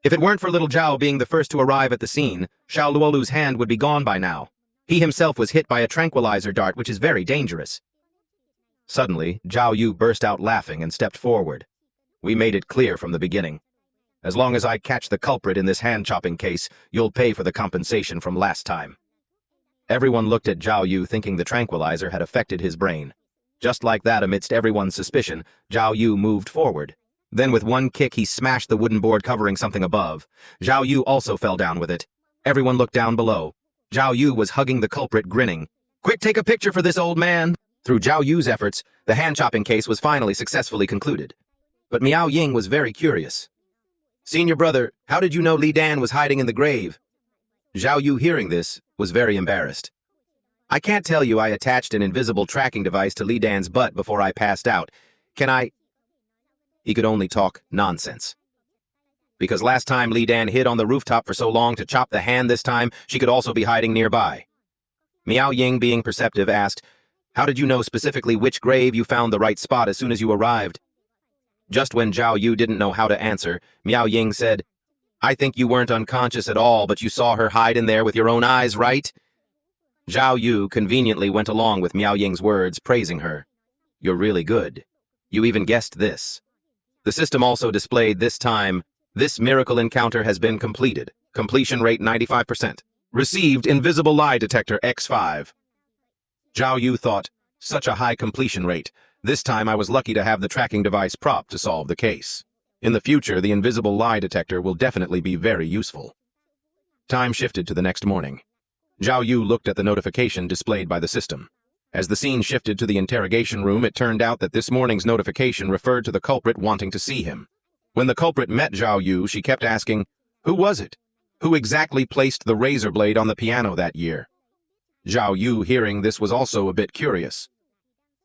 "If it weren't for little Zhao being the first to arrive at the scene, Xiao Luolu's hand would be gone by now. He himself was hit by a tranquilizer dart, which is very dangerous." Suddenly, Xiao Yu burst out laughing and stepped forward. "We made it clear from the beginning. As long as I catch the culprit in this hand-chopping case, you'll pay for the compensation from last time." Everyone looked at Xiao Yu, thinking the tranquilizer had affected his brain. Just like that, amidst everyone's suspicion, Xiao Yu moved forward. Then with one kick, he smashed the wooden board covering something above. Xiao Yu also fell down with it. Everyone looked down below. Xiao Yu was hugging the culprit, grinning. "Quick, take a picture for this old man!" Through Xiao Yu's efforts, the hand-chopping case was finally successfully concluded. But Miao Ying was very curious. "Senior brother, how did you know Li Dan was hiding in the grave?" Xiao Yu, hearing this, was very embarrassed. "I can't tell you. I attached an invisible tracking device to Li Dan's butt before I passed out. Can I—" He could only talk nonsense. Because last time Li Dan hid on the rooftop for so long to chop the hand, this time she could also be hiding nearby. Miao Ying, being perceptive, asked, "How did you know specifically which grave? You found the right spot as soon as you arrived?" Just when Xiao Yu didn't know how to answer, Miao Ying said, "I think you weren't unconscious at all, but you saw her hide in there with your own eyes, right?" Xiao Yu conveniently went along with Miao Ying's words, praising her. "You're really good. You even guessed this." The system also displayed this time, "This miracle encounter has been completed. Completion rate 95%. Received invisible lie detector X5. Xiao Yu thought, "Such a high completion rate. This time I was lucky to have the tracking device prop to solve the case." In the future, the invisible lie detector will definitely be very useful. Time shifted to the next morning. Xiao Yu looked at the notification displayed by the system. As the scene shifted to the interrogation room, it turned out that this morning's notification referred to the culprit wanting to see him. When the culprit met Xiao Yu, she kept asking, "Who was it? Who exactly placed the razor blade on the piano that year?" Xiao Yu, hearing this, was also a bit curious.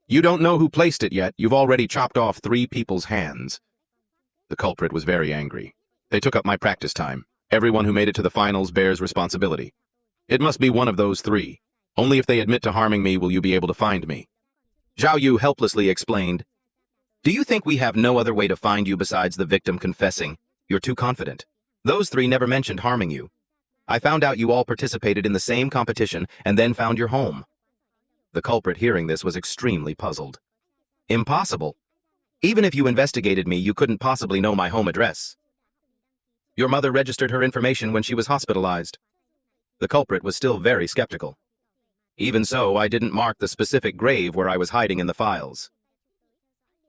"You don't know who placed it yet. You've already chopped off 3 people's hands." The culprit was very angry. "They took up my practice time. Everyone who made it to the finals bears responsibility. It must be one of those 3. Only if they admit to harming me will you be able to find me." Xiao Yu helplessly explained, "Do you think we have no other way to find you besides the victim confessing? You're too confident. Those 3 never mentioned harming you. I found out you all participated in the same competition and then found your home." The culprit, hearing this, was extremely puzzled. "Impossible. Even if you investigated me, you couldn't possibly know my home address. Your mother registered her information when she was hospitalized." The culprit was still very skeptical. "Even so, I didn't mark the specific grave where I was hiding in the files."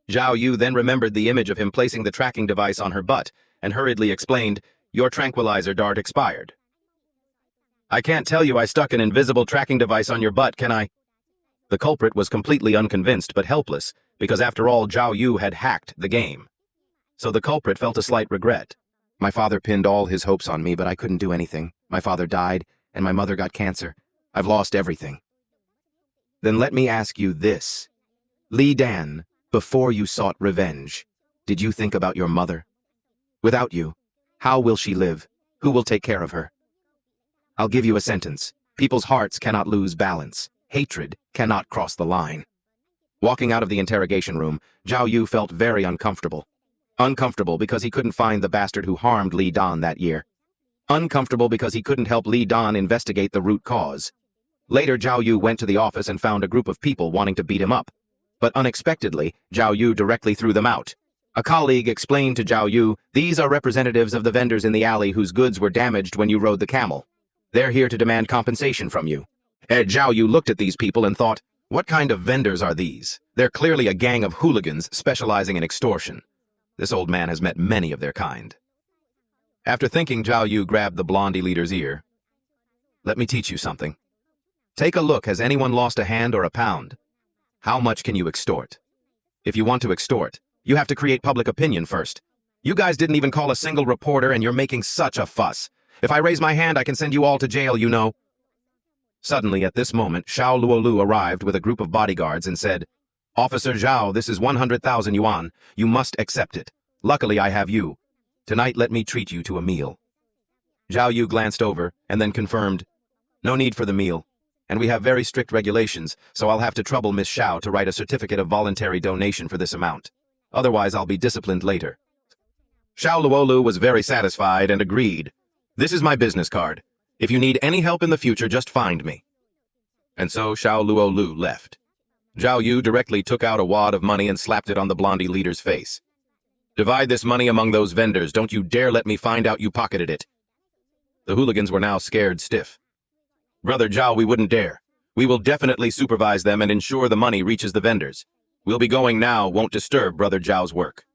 Xiao Yu then remembered the image of him placing the tracking device on her butt and hurriedly explained, "Your tranquilizer dart expired." "I can't tell you I stuck an invisible tracking device on your butt, can I?" The culprit was completely unconvinced but helpless, because after all, Xiao Yu had hacked the game. So the culprit felt a slight regret. "My father pinned all his hopes on me, but I couldn't do anything. My father died, and my mother got cancer. I've lost everything." "Then let me ask you this. Li Dan, before you sought revenge, did you think about your mother? Without you, how will she live? Who will take care of her? I'll give you a sentence. People's hearts cannot lose balance. Hatred cannot cross the line." Walking out of the interrogation room, Xiao Yu felt very uncomfortable. Uncomfortable because he couldn't find the bastard who harmed Li Dan that year. Uncomfortable because he couldn't help Li Dan investigate the root cause. Later, Xiao Yu went to the office and found a group of people wanting to beat him up. But unexpectedly, Xiao Yu directly threw them out. A colleague explained to Xiao Yu, "These are representatives of the vendors in the alley whose goods were damaged when you rode the camel. They're here to demand compensation from you." Xiao Yu looked at these people and thought, what kind of vendors are these? They're clearly a gang of hooligans specializing in extortion. This old man has met many of their kind. After thinking, Xiao Yu grabbed the blondie leader's ear. "Let me teach you something. Take a look. Has anyone lost a hand or a pound? How much can you extort? If you want to extort, you have to create public opinion first. You guys didn't even call a single reporter and you're making such a fuss. If I raise my hand, I can send you all to jail, you know." Suddenly, at this moment, Xiao Luolu arrived with a group of bodyguards and said, "Officer Zhao, this is 100,000 yuan. You must accept it. Luckily, I have you. Tonight, let me treat you to a meal." Xiao Yu glanced over and then confirmed, "No need for the meal. And we have very strict regulations, so I'll have to trouble Miss Xiao to write a certificate of voluntary donation for this amount. Otherwise, I'll be disciplined later." Xiao Luolu was very satisfied and agreed. "This is my business card. If you need any help in the future, just find me." And so Xiao Luolu left. Xiao Yu directly took out a wad of money and slapped it on the blondie leader's face. "Divide this money among those vendors. Don't you dare let me find out you pocketed it." The hooligans were now scared stiff. "Brother Zhao, we wouldn't dare. We will definitely supervise them and ensure the money reaches the vendors. We'll be going now, won't disturb Brother Zhao's work."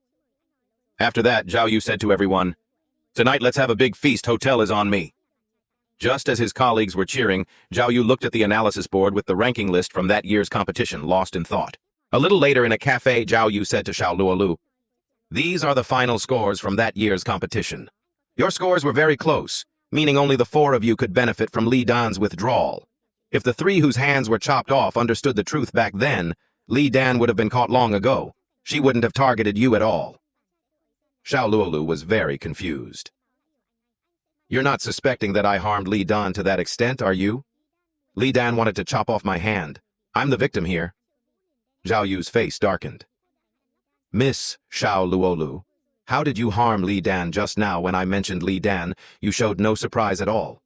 After that, Xiao Yu said to everyone, "Tonight let's have a big feast. Hotel is on me." Just as his colleagues were cheering, Xiao Yu looked at the analysis board with the ranking list from that year's competition, lost in thought. A little later in a cafe, Xiao Yu said to Xiao Luolu, "These are the final scores from that year's competition. Your scores were very close, meaning only the 4 of you could benefit from Li Dan's withdrawal. If the 3 whose hands were chopped off understood the truth back then, Li Dan would have been caught long ago. She wouldn't have targeted you at all." Xiao Luolu was very confused. "You're not suspecting that I harmed Li Dan to that extent, are you? Li Dan wanted to chop off my hand. I'm the victim here." Xiao Yu's face darkened. "Miss Xiao Luolu, how did you harm Li Dan just now? When I mentioned Li Dan, you showed no surprise at all.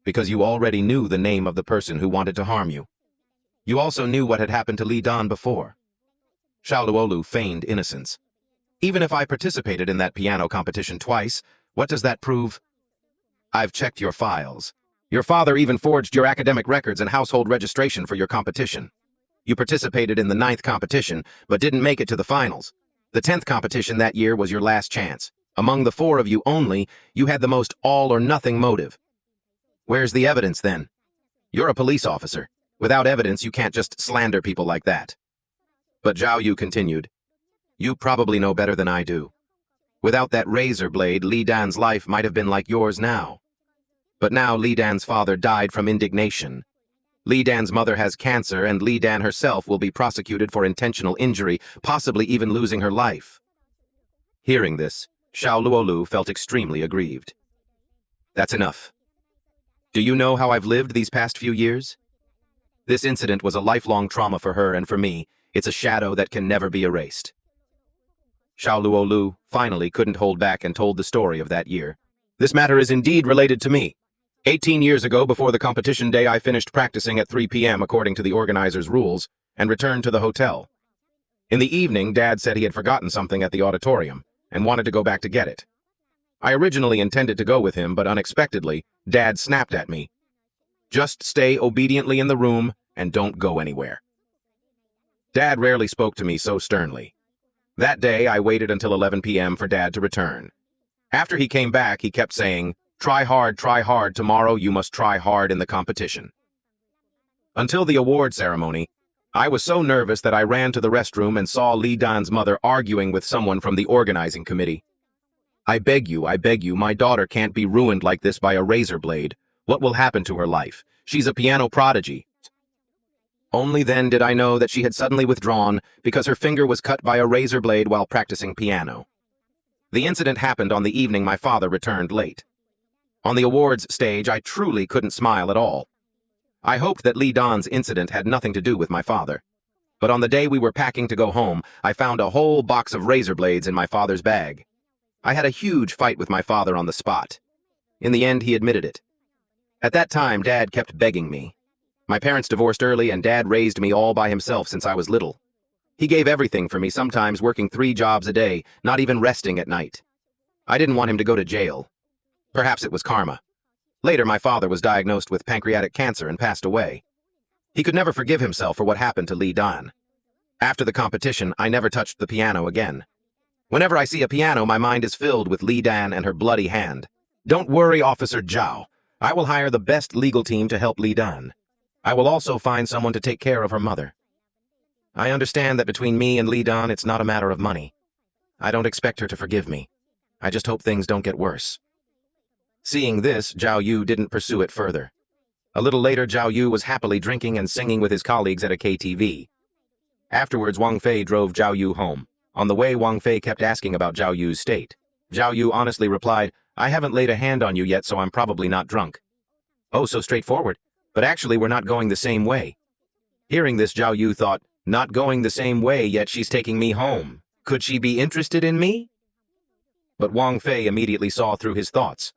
Because you already knew the name of the person who wanted to harm you. You also knew what had happened to Li Dan before." Xiao Luolu feigned innocence. "Even if I participated in that piano competition twice, what does that prove? I've checked your files. Your father even forged your academic records and household registration for your competition. You participated in the 9th competition, but didn't make it to the finals. The 10th competition that year was your last chance. Among the 4 of you only, you had the most all-or-nothing motive. Where's the evidence, then? You're a police officer. Without evidence, you can't just slander people like that. But Xiao Yu continued, you probably know better than I do. Without that razor blade, Li Dan's life might have been like yours now. But now Li Dan's father died from indignation. Li Dan's mother has cancer, and Li Dan herself will be prosecuted for intentional injury, possibly even losing her life. Hearing this, Xiao Luolu felt extremely aggrieved. That's enough. Do you know how I've lived these past few years? This incident was a lifelong trauma for her, and for me, it's a shadow that can never be erased. Xiao Luolu finally couldn't hold back and told the story of that year. This matter is indeed related to me. 18 years ago, before the competition day, I finished practicing at 3 p.m. according to the organizer's rules, and returned to the hotel. In the evening, Dad said he had forgotten something at the auditorium, and wanted to go back to get it. I originally intended to go with him, but unexpectedly, Dad snapped at me. Just stay obediently in the room, and don't go anywhere. Dad rarely spoke to me so sternly. That day, I waited until 11 p.m. for Dad to return. After he came back, he kept saying, try hard, tomorrow you must try hard in the competition. Until the award ceremony, I was so nervous that I ran to the restroom and saw Li Dan's mother arguing with someone from the organizing committee. I beg you, my daughter can't be ruined like this by a razor blade. What will happen to her life? She's a piano prodigy. Only then did I know that she had suddenly withdrawn because her finger was cut by a razor blade while practicing piano. The incident happened on the evening my father returned late. On the awards stage, I truly couldn't smile at all. I hoped that Li Dan's incident had nothing to do with my father. But on the day we were packing to go home, I found a whole box of razor blades in my father's bag. I had a huge fight with my father on the spot. In the end, he admitted it. At that time, Dad kept begging me. My parents divorced early, and Dad raised me all by himself since I was little. He gave everything for me, sometimes working 3 jobs a day, not even resting at night. I didn't want him to go to jail. Perhaps it was karma. Later, my father was diagnosed with pancreatic cancer and passed away. He could never forgive himself for what happened to Li Dan. After the competition, I never touched the piano again. Whenever I see a piano, my mind is filled with Li Dan and her bloody hand. Don't worry, Officer Zhao. I will hire the best legal team to help Li Dan. I will also find someone to take care of her mother. I understand that between me and Li Dan, it's not a matter of money. I don't expect her to forgive me. I just hope things don't get worse. Seeing this, Xiao Yu didn't pursue it further. A little later, Xiao Yu was happily drinking and singing with his colleagues at a KTV. Afterwards, Wang Fei drove Xiao Yu home. On the way, Wang Fei kept asking about Xiao Yu's state. Xiao Yu honestly replied, I haven't laid a hand on you yet, so I'm probably not drunk. Oh, so straightforward. But actually, we're not going the same way. Hearing this, Xiao Yu thought, not going the same way, yet she's taking me home. Could she be interested in me? But Wang Fei immediately saw through his thoughts.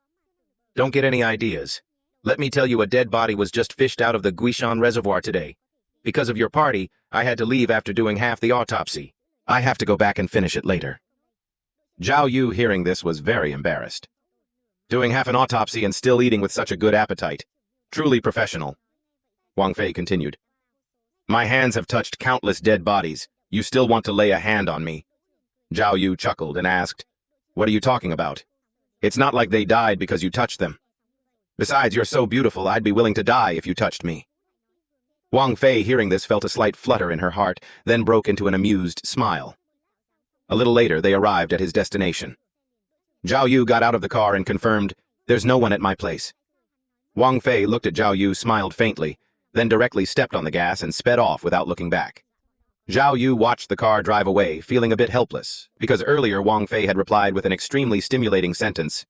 Don't get any ideas. Let me tell you, a dead body was just fished out of the Guishan Reservoir today. Because of your party, I had to leave after doing half the autopsy. I have to go back and finish it later. Xiao Yu, hearing this, was very embarrassed. Doing half an autopsy and still eating with such a good appetite. Truly professional. Wang Fei continued. My hands have touched countless dead bodies. You still want to lay a hand on me? Xiao Yu chuckled and asked, what are you talking about? It's not like they died because you touched them. Besides, you're so beautiful, I'd be willing to die if you touched me. Wang Fei, hearing this, felt a slight flutter in her heart, then broke into an amused smile. A little later, they arrived at his destination. Xiao Yu got out of the car and confirmed, there's no one at my place. Wang Fei looked at Xiao Yu, smiled faintly, then directly stepped on the gas and sped off without looking back. Xiao Yu watched the car drive away, feeling a bit helpless, because earlier Wang Fei had replied with an extremely stimulating sentence,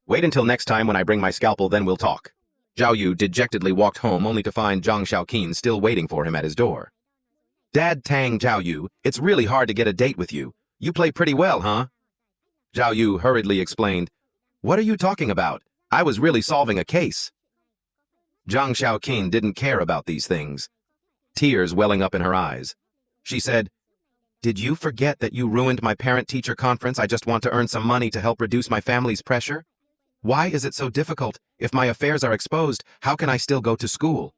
wait until next time when I bring my scalpel, then we'll talk. Xiao Yu dejectedly walked home only to find Zhang Xiaoqin still waiting for him at his door. Dad Tang Xiao Yu, it's really hard to get a date with you. You play pretty well, huh? Xiao Yu hurriedly explained, what are you talking about? I was really solving a case. Zhang Xiaoqin didn't care about these things, tears welling up in her eyes. She said, did you forget that you ruined my parent-teacher conference? I just want to earn some money to help reduce my family's pressure. Why is it so difficult? If my affairs are exposed, how can I still go to school?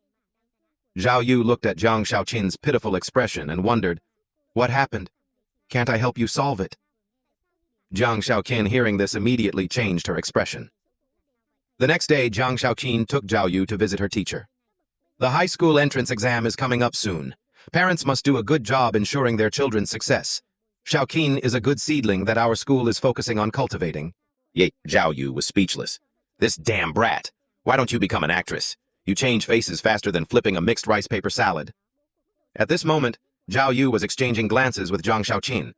Xiao Yu looked at Zhang Xiaoqin's pitiful expression and wondered, what happened? Can't I help you solve it? Jiang Shaoqin, hearing this, immediately changed her expression. The next day, Jiang Shaoqin took Xiao Yu to visit her teacher. The high school entrance exam is coming up soon. Parents must do a good job ensuring their children's success. Shaoqin is a good seedling that our school is focusing on cultivating. Xiao Yu was speechless. This damn brat. Why don't you become an actress? You change faces faster than flipping a mixed rice paper salad. At this moment, Xiao Yu was exchanging glances with Jiang Shaoqin.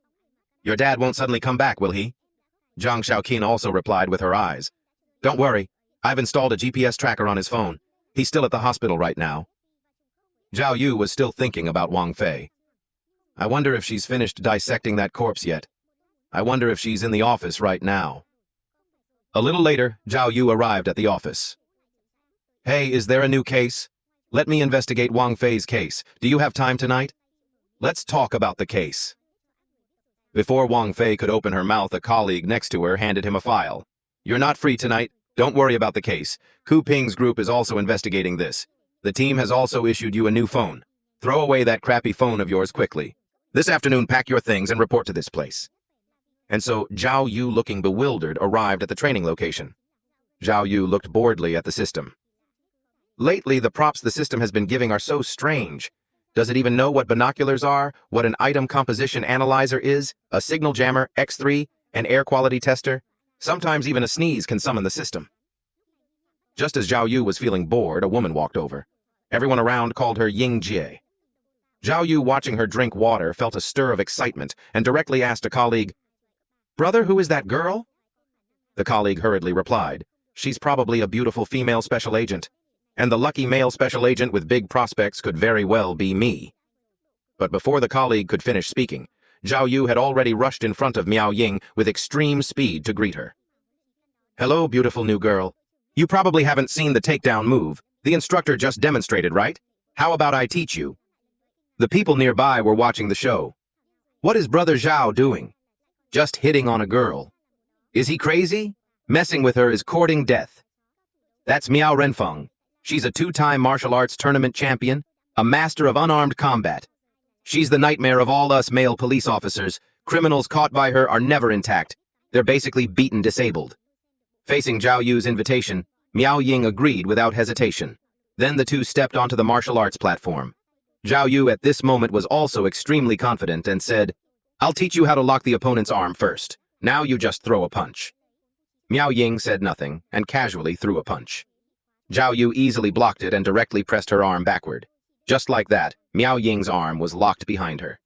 Your dad won't suddenly come back, will he? Jiang Shaoqin also replied with her eyes. Don't worry, I've installed a GPS tracker on his phone. He's still at the hospital right now. Xiao Yu was still thinking about Wang Fei. I wonder if she's finished dissecting that corpse yet. I wonder if she's in the office right now. A little later, Xiao Yu arrived at the office. Hey, is there a new case? Let me investigate Wang Fei's case. Do you have time tonight? Let's talk about the case. Before Wang Fei could open her mouth, a colleague next to her handed him a file. You're not free tonight. Don't worry about the case. Ku Ping's group is also investigating this. The team has also issued you a new phone. Throw away that crappy phone of yours quickly. This afternoon, pack your things and report to this place. And so, Xiao Yu, looking bewildered, arrived at the training location. Xiao Yu looked boredly at the system. Lately, the props the system has been giving are so strange. Does it even know what binoculars are, what an item composition analyzer is, a signal jammer, X3, an air quality tester? Sometimes even a sneeze can summon the system. Just as Xiao Yu was feeling bored, a woman walked over. Everyone around called her Ying Jie. Xiao Yu, watching her drink water, felt a stir of excitement and directly asked a colleague, Brother, who is that girl? The colleague hurriedly replied, She's probably a beautiful female special agent. And the lucky male special agent with big prospects could very well be me. But before the colleague could finish speaking, Xiao Yu had already rushed in front of Miao Ying with extreme speed to greet her. Hello, beautiful new girl. You probably haven't seen the takedown move. The instructor just demonstrated, right? How about I teach you? The people nearby were watching the show. What is Brother Zhao doing? Just hitting on a girl. Is he crazy? Messing with her is courting death. That's Miao Renfeng. She's a 2-time martial arts tournament champion, a master of unarmed combat. She's the nightmare of all us male police officers. Criminals caught by her are never intact. They're basically beaten disabled. Facing Zhao Yu's invitation, Miao Ying agreed without hesitation. Then the two stepped onto the martial arts platform. Zhao Yu at this moment was also extremely confident and said, I'll teach you how to lock the opponent's arm first. Now you just throw a punch. Miao Ying said nothing and casually threw a punch. Zhao Yu easily blocked it and directly pressed her arm backward. Just like that, Miao Ying's arm was locked behind her.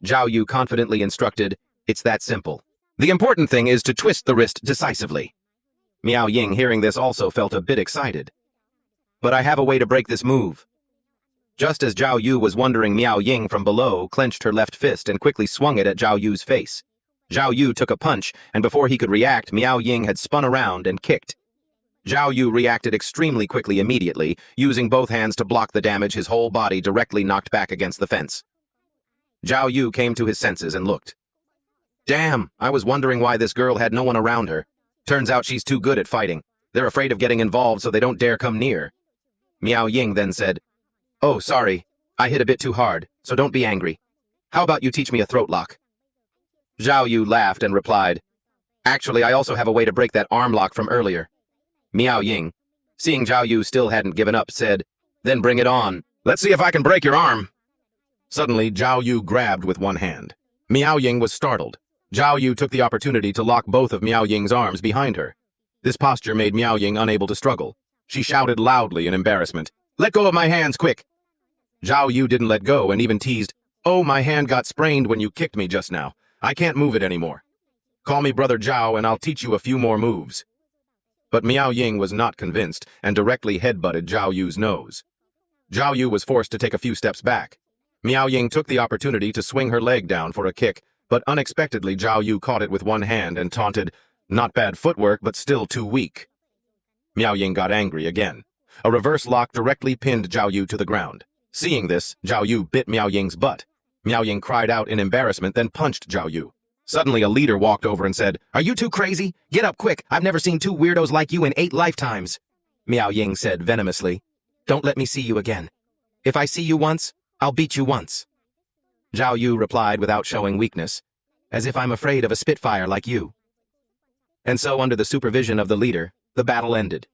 Zhao Yu confidently instructed, It's that simple. The important thing is to twist the wrist decisively. Miao Ying, hearing this, also felt a bit excited. But I have a way to break this move. Just as Zhao Yu was wondering, Miao Ying from below clenched her left fist and quickly swung it at Zhao Yu's face. Zhao Yu took a punch, and before he could react, Miao Ying had spun around and kicked. Zhao Yu reacted extremely quickly immediately, using both hands to block the damage his whole body directly knocked back against the fence. Zhao Yu came to his senses and looked. Damn, I was wondering why this girl had no one around her. Turns out she's too good at fighting. They're afraid of getting involved, so they don't dare come near. Miao Ying then said, Oh, sorry, I hit a bit too hard, so don't be angry. How about you teach me a throat lock? Zhao Yu laughed and replied, Actually, I also have a way to break that arm lock from earlier. Miao Ying, seeing Zhao Yu still hadn't given up, said, Then bring it on. Let's see if I can break your arm. Suddenly, Zhao Yu grabbed with one hand. Miao Ying was startled. Zhao Yu took the opportunity to lock both of Miao Ying's arms behind her. This posture made Miao Ying unable to struggle. She shouted loudly in embarrassment, Let go of my hands, quick! Zhao Yu didn't let go and even teased, Oh, my hand got sprained when you kicked me just now. I can't move it anymore. Call me Brother Zhao and I'll teach you a few more moves. But Miao Ying was not convinced and directly headbutted Zhao Yu's nose. Zhao Yu was forced to take a few steps back. Miao Ying took the opportunity to swing her leg down for a kick, but unexpectedly Zhao Yu caught it with one hand and taunted, Not bad footwork, but still too weak. Miao Ying got angry again. A reverse lock directly pinned Zhao Yu to the ground. Seeing this, Zhao Yu bit Miao Ying's butt. Miao Ying cried out in embarrassment, then punched Zhao Yu. Suddenly, a leader walked over and said, Are you two crazy? Get up quick! I've never seen two weirdos like you in 8 lifetimes. Miao Ying said venomously, Don't let me see you again. If I see you once, I'll beat you once. Zhao Yu replied without showing weakness, as if I'm afraid of a spitfire like you." And so, under the supervision of the leader, the battle ended.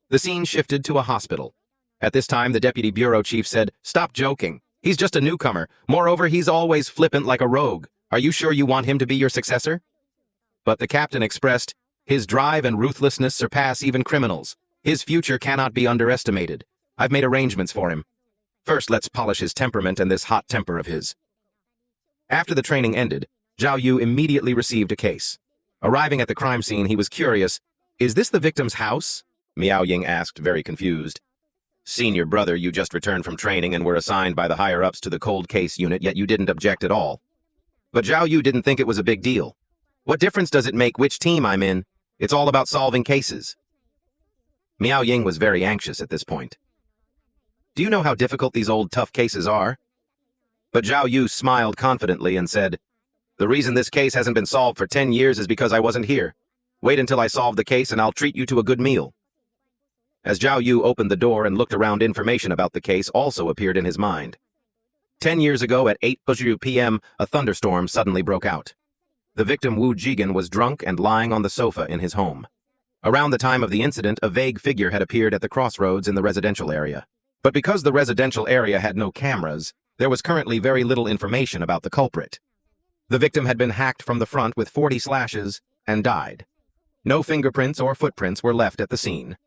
The scene shifted to a hospital. At this time, the deputy bureau chief said, "Stop joking. He's just a newcomer. Moreover, he's always flippant like a rogue. Are you sure you want him to be your successor?" But the captain expressed, "His drive and ruthlessness surpass even criminals. His future cannot be underestimated. I've made arrangements for him. First, let's polish his temperament and this hot temper of his." After the training ended, Xiao Yu immediately received a case. Arriving at the crime scene, he was curious. "Is this the victim's house?" Miao Ying asked, very confused. "Senior brother, you just returned from training and were assigned by the higher-ups to the cold case unit, yet you didn't object at all." But Xiao Yu didn't think it was a big deal. "What difference does it make which team I'm in? It's all about solving cases." Miao Ying was very anxious at this point. "Do you know how difficult these old tough cases are?" But Xiao Yu smiled confidently and said, "The reason this case hasn't been solved for 10 years is because I wasn't here. Wait until I solve the case and I'll treat you to a good meal." As Xiao Yu opened the door and looked around, information about the case also appeared in his mind. 10 years ago at 8 p.m., a thunderstorm suddenly broke out. The victim Wu Jigen was drunk and lying on the sofa in his home. Around the time of the incident, a vague figure had appeared at the crossroads in the residential area. But because the residential area had no cameras, there was currently very little information about the culprit. The victim had been hacked from the front with 40 slashes and died. No fingerprints or footprints were left at the scene.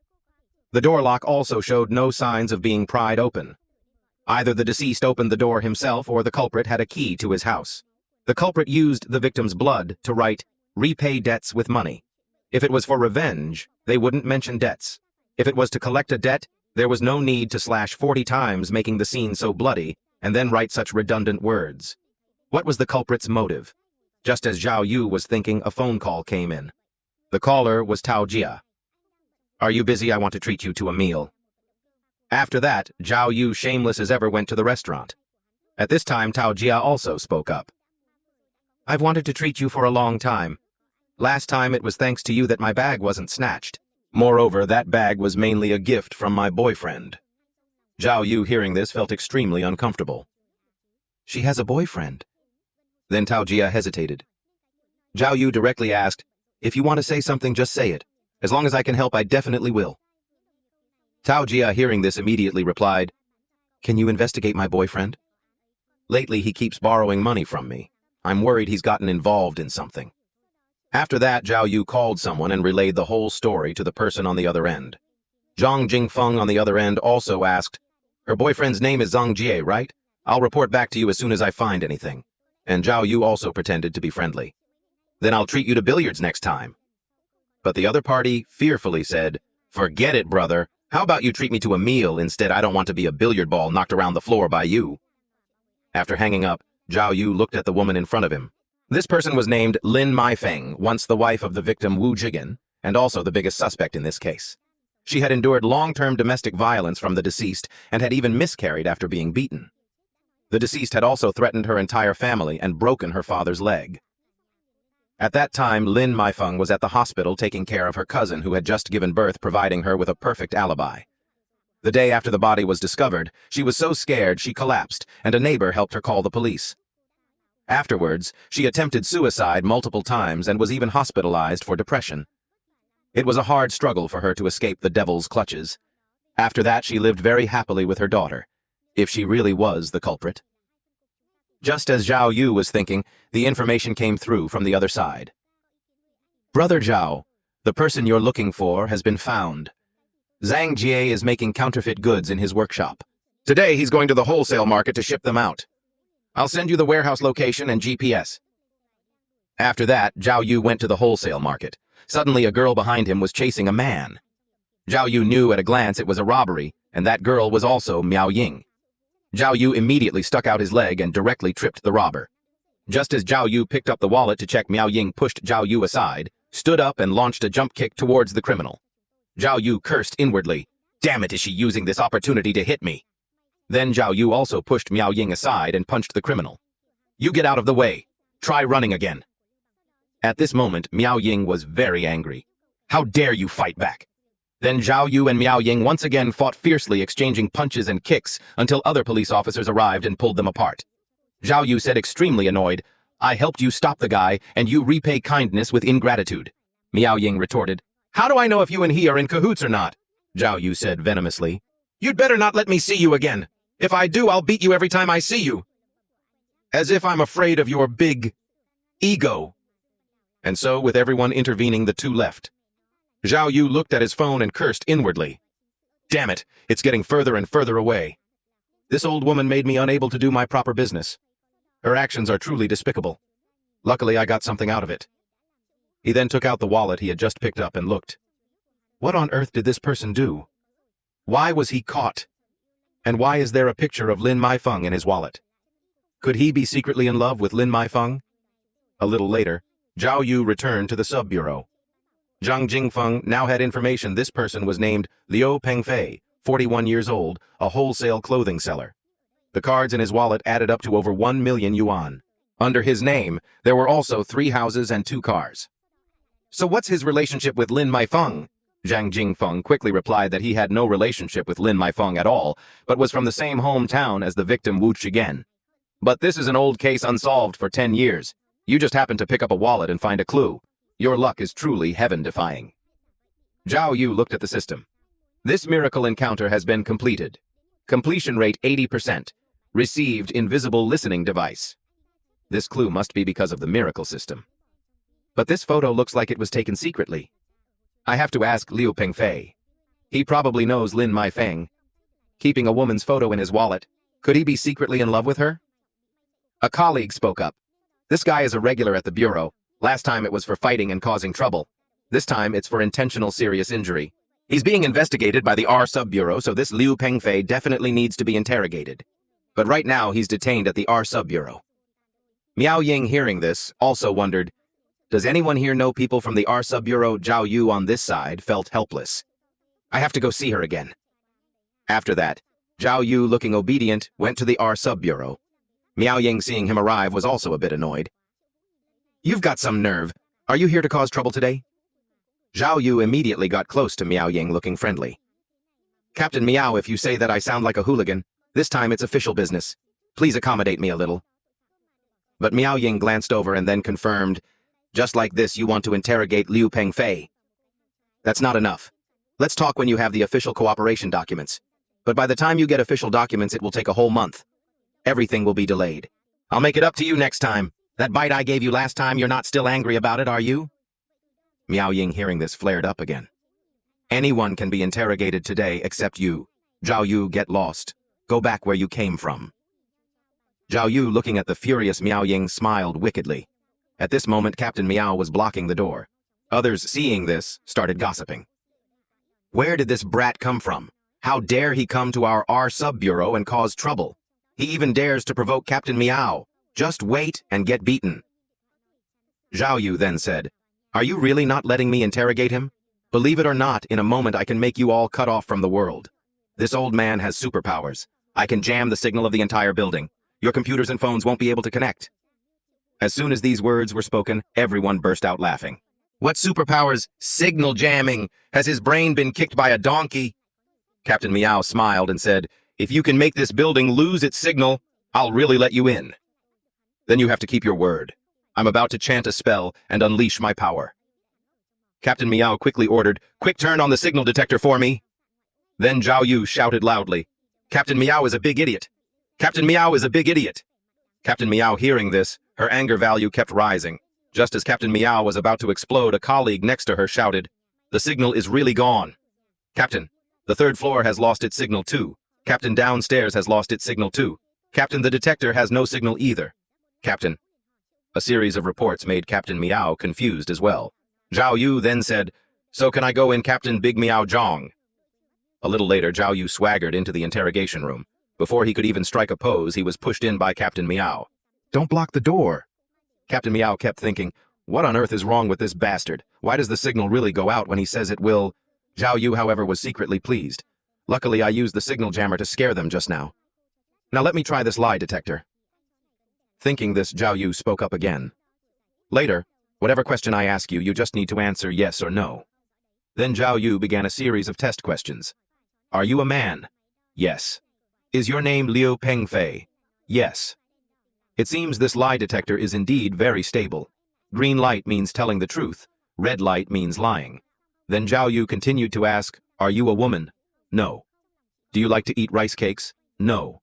The door lock also showed no signs of being pried open. Either the deceased opened the door himself or the culprit had a key to his house. The culprit used the victim's blood to write, "Repay debts with money." If it was for revenge, they wouldn't mention debts. If it was to collect a debt, there was no need to slash 40 times, making the scene so bloody, and then write such redundant words. What was the culprit's motive? Just as Xiao Yu was thinking, a phone call came in. The caller was Tao Jia. "Are you busy? I want to treat you to a meal." After that, Xiao Yu, shameless as ever, went to the restaurant. At this time, Tao Jia also spoke up. "I've wanted to treat you for a long time. Last time it was thanks to you that my bag wasn't snatched. Moreover, that bag was mainly a gift from my boyfriend." Xiao Yu, hearing this, felt extremely uncomfortable. "She has a boyfriend?" Then Tao Jia hesitated. Xiao Yu directly asked, "If you want to say something, just say it. As long as I can help, I definitely will." Tao Jia, hearing this, immediately replied, "Can you investigate my boyfriend? Lately, he keeps borrowing money from me. I'm worried he's gotten involved in something." After that, Xiao Yu called someone and relayed the whole story to the person on the other end. Zhang Jingfeng on the other end also asked, "Her boyfriend's name is Zhang Jie, right? I'll report back to you as soon as I find anything." And Xiao Yu also pretended to be friendly. "Then I'll treat you to billiards next time." But the other party fearfully said, "Forget it, brother. How about you treat me to a meal instead? I don't want to be a billiard ball knocked around the floor by you." After hanging up, Xiao Yu looked at the woman in front of him. This person was named Lin Maifeng, once the wife of the victim Wu Jigen, and also the biggest suspect in this case. She had endured long-term domestic violence from the deceased and had even miscarried after being beaten. The deceased had also threatened her entire family and broken her father's leg. At that time, Lin Maifeng was at the hospital taking care of her cousin who had just given birth, providing her with a perfect alibi. The day after the body was discovered, she was so scared she collapsed, and a neighbor helped her call the police. Afterwards, she attempted suicide multiple times and was even hospitalized for depression. It was a hard struggle for her to escape the devil's clutches. After that, she lived very happily with her daughter, if she really was the culprit. Just as Xiao Yu was thinking, the information came through from the other side. "Brother Zhao, the person you're looking for has been found. Zhang Jie is making counterfeit goods in his workshop. Today, he's going to the wholesale market to ship them out. I'll send you the warehouse location and GPS." After that, Xiao Yu went to the wholesale market. Suddenly, a girl behind him was chasing a man. Xiao Yu knew at a glance it was a robbery, and that girl was also Miao Ying. Xiao Yu immediately stuck out his leg and directly tripped the robber. Just as Xiao Yu picked up the wallet to check, Miao Ying pushed Xiao Yu aside, stood up and launched a jump kick towards the criminal. Xiao Yu cursed inwardly, "Damn it, is she using this opportunity to hit me?" Then Xiao Yu also pushed Miao Ying aside and punched the criminal. "You get out of the way. Try running again." At this moment, Miao Ying was very angry. "How dare you fight back?" Then Xiao Yu and Miao Ying once again fought fiercely, exchanging punches and kicks until other police officers arrived and pulled them apart. Xiao Yu said, extremely annoyed, I helped you stop the guy, and you repay kindness with ingratitude. Miao Ying retorted. How do I know if you and he are in cahoots or not? Xiao Yu said venomously. You'd better not let me see you again. If I do, I'll beat you every time I see you. As if I'm afraid of your big ego. And so, with everyone intervening, the two left. Xiao Yu looked at his phone and cursed inwardly. Damn it, it's getting further and further away. This old woman made me unable to do my proper business. Her actions are truly despicable. Luckily, I got something out of it. He then took out the wallet he had just picked up and looked. What on earth did this person do? Why was he caught? And why is there a picture of Lin Maifeng in his wallet? Could he be secretly in love with Lin Maifeng? A little later, Xiao Yu returned to the sub-bureau. Zhang Jingfeng now had information this person was named Liu Pengfei, 41 years old, a wholesale clothing seller. The cards in his wallet added up to over 1 million yuan. Under his name, there were also 3 houses and 2 cars. So what's his relationship with Lin Maifeng? Zhang Jingfeng quickly replied that he had no relationship with Lin Maifeng at all, but was from the same hometown as the victim Wu Shigen. But this is an old case unsolved for 10 years. You just happened to pick up a wallet and find a clue. Your luck is truly heaven-defying. Xiao Yu looked at the system. This miracle encounter has been completed. Completion rate 80%. Received invisible listening device. This clue must be because of the miracle system. But this photo looks like it was taken secretly. I have to ask Liu Pengfei. He probably knows Lin Maifeng. Keeping a woman's photo in his wallet, could he be secretly in love with her? A colleague spoke up. This guy is a regular at the bureau. Last time it was for fighting and causing trouble. This time it's for intentional serious injury. He's being investigated by the R sub-bureau, so this Liu Pengfei definitely needs to be interrogated. But right now he's detained at the R sub-bureau. Miao Ying, hearing this, also wondered, does anyone here know people from the R sub-bureau? Xiao Yu on this side felt helpless. I have to go see her again. After that, Xiao Yu, looking obedient, went to the R sub-bureau. Miao Ying, seeing him arrive, was also a bit annoyed. You've got some nerve. Are you here to cause trouble today? Xiao Yu immediately got close to Miao Ying, looking friendly. Captain Miao, if you say that I sound like a hooligan, this time it's official business. Please accommodate me a little. But Miao Ying glanced over and then confirmed, just like this you want to interrogate Liu Pengfei. That's not enough. Let's talk when you have the official cooperation documents. But by the time you get official documents, it will take a whole month. Everything will be delayed. I'll make it up to you next time. That bite I gave you last time, you're not still angry about it, are you? Miao Ying, hearing this, flared up again. Anyone can be interrogated today except you. Xiao Yu, get lost. Go back where you came from. Xiao Yu, looking at the furious Miao Ying, smiled wickedly. At this moment, Captain Miao was blocking the door. Others, seeing this, started gossiping. Where did this brat come from? How dare he come to our R sub-bureau and cause trouble? He even dares to provoke Captain Miao. Just wait and get beaten. Xiao Yu then said, Are you really not letting me interrogate him? Believe it or not, in a moment I can make you all cut off from the world. This old man has superpowers. I can jam the signal of the entire building. Your computers and phones won't be able to connect. As soon as these words were spoken, everyone burst out laughing. What superpowers? Signal jamming. Has his brain been kicked by a donkey? Captain Miao smiled and said, If you can make this building lose its signal, I'll really let you in. Then you have to keep your word. I'm about to chant a spell and unleash my power. Captain Miao quickly ordered, Quick turn on the signal detector for me. Then Xiao Yu shouted loudly, Captain Miao is a big idiot. Captain Miao is a big idiot. Captain Miao, hearing this, her anger value kept rising. Just as Captain Miao was about to explode, a colleague next to her shouted, The signal is really gone. Captain, the 3rd floor has lost its signal too. Captain, downstairs has lost its signal too. Captain, the detector has no signal either. Captain. A series of reports made Captain Miao confused as well. Xiao Yu then said, So can I go in, Captain Big Miao Zhong? A little later, Xiao Yu swaggered into the interrogation room. Before he could even strike a pose, he was pushed in by Captain Miao. Don't block the door. Captain Miao kept thinking, What on earth is wrong with this bastard? Why does the signal really go out when he says it will? Xiao Yu, however, was secretly pleased. Luckily, I used the signal jammer to scare them just now. Now let me try this lie detector. Thinking this, Xiao Yu spoke up again. Later, whatever question I ask you, you just need to answer yes or no. Then Xiao Yu began a series of test questions. Are you a man? Yes. Is your name Liu Pengfei? Yes. It seems this lie detector is indeed very stable. Green light means telling the truth. Red light means lying. Then Xiao Yu continued to ask, "Are you a woman?" "No." "Do you like to eat rice cakes?" "No."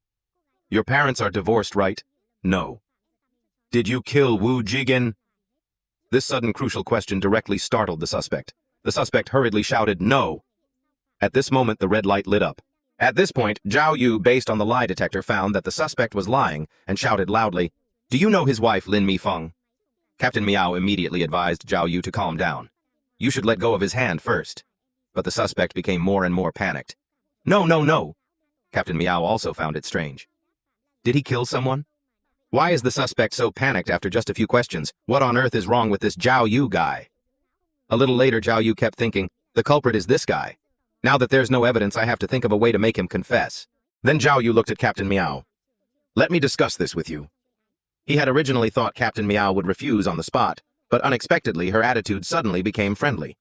"Your parents are divorced, right?" "No." "Did you kill Wu Jigen?" This sudden crucial question directly startled the suspect. The suspect hurriedly shouted, "No." At this moment, the red light lit up. At this point, Xiao Yu, based on the lie detector, found that the suspect was lying and shouted loudly, "Do you know his wife, Lin Mi-feng?" Captain Miao immediately advised Xiao Yu to calm down. "You should let go of his hand first." But the suspect became more and more panicked. "No, no, no." Captain Miao also found it strange. Did he kill someone? Why is the suspect so panicked after just a few questions? What on earth is wrong with this Xiao Yu guy? A little later, Xiao Yu kept thinking, the culprit is this guy. Now that there's no evidence, I have to think of a way to make him confess. Then Xiao Yu looked at Captain Miao. "Let me discuss this with you." He had originally thought Captain Miao would refuse on the spot, but unexpectedly her attitude suddenly became friendly.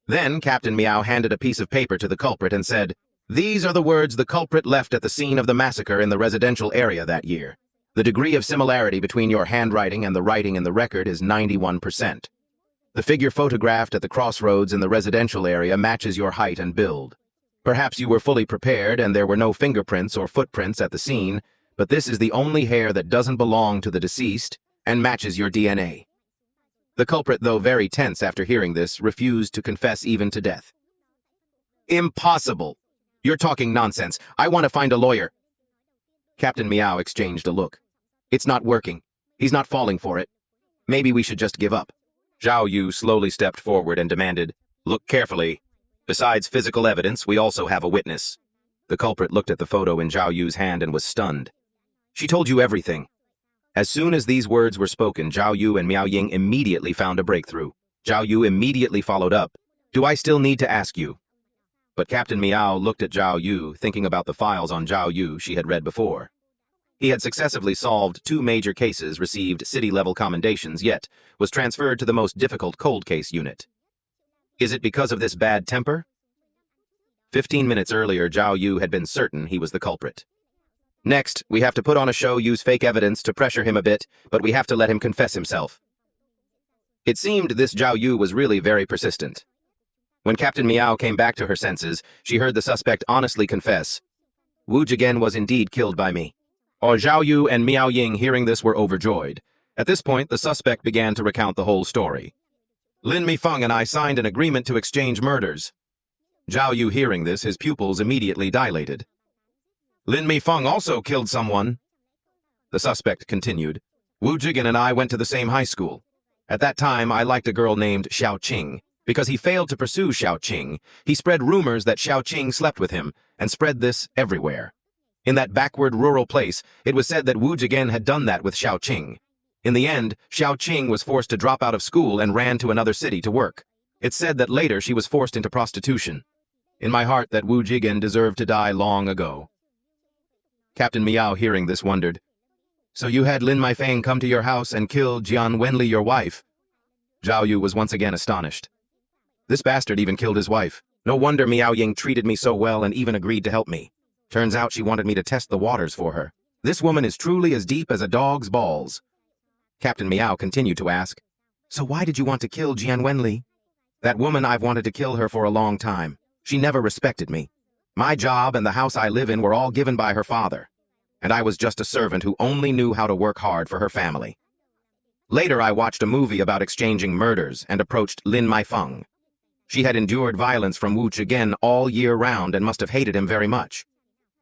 Then Captain Miao handed a piece of paper to the culprit and said, "These are the words the culprit left at the scene of the massacre in the residential area that year. The degree of similarity between your handwriting and the writing in the record is 91%. The figure photographed at the crossroads in the residential area matches your height and build. Perhaps you were fully prepared and there were no fingerprints or footprints at the scene, but this is the only hair that doesn't belong to the deceased and matches your DNA." The culprit, though very tense after hearing this, refused to confess even to death. "Impossible! You're talking nonsense. I want to find a lawyer." Captain Miao exchanged a look. "It's not working. He's not falling for it. Maybe we should just give up." Xiao Yu slowly stepped forward and demanded, "Look carefully. Besides physical evidence, we also have a witness." The culprit looked at the photo in Xiao Yu's hand and was stunned. "She told you everything." As soon as these words were spoken, Xiao Yu and Miao Ying immediately found a breakthrough. Xiao Yu immediately followed up, "Do I still need to ask you?" But Captain Miao looked at Xiao Yu, thinking about the files on Xiao Yu she had read before. He had successively solved 2 major cases, received city-level commendations, yet was transferred to the most difficult cold case unit. Is it because of this bad temper? 15 minutes earlier, Xiao Yu had been certain he was the culprit. "Next, we have to put on a show, use fake evidence to pressure him a bit, but we have to let him confess himself." It seemed this Xiao Yu was really very persistent. When Captain Miao came back to her senses, she heard the suspect honestly confess, "Wu Jigen was indeed killed by me." Xiao Yu and Miao Ying, hearing this, were overjoyed. At this point, the suspect began to recount the whole story. "Lin Mi-feng and I signed an agreement to exchange murders." Xiao Yu, hearing this, his pupils immediately dilated. "Lin Mi-feng also killed someone." The suspect continued, "Wu Jigen and I went to the same high school. At that time, I liked a girl named Xiao Qing. Because he failed to pursue Xiao Qing, he spread rumors that Xiao Qing slept with him, and spread this everywhere. In that backward rural place, it was said that Wu Jigen had done that with Xiao Qing. In the end, Xiao Qing was forced to drop out of school and ran to another city to work. It's said that later she was forced into prostitution. In my heart, that Wu Jigen deserved to die long ago." Captain Miao, hearing this, wondered, "So you had Lin Mi-feng come to your house and kill Jian Wenli, your wife?" Xiao Yu was once again astonished. "This bastard even killed his wife. No wonder Miao Ying treated me so well and even agreed to help me. Turns out she wanted me to test the waters for her. This woman is truly as deep as a dog's balls." Captain Miao continued to ask, "So why did you want to kill Jian Wenli?" "That woman, I've wanted to kill her for a long time. She never respected me. My job and the house I live in were all given by her father, and I was just a servant who only knew how to work hard for her family. Later, I watched a movie about exchanging murders and approached Lin Mi-feng. She had endured violence from Wu Jigen all year round and must have hated him very much.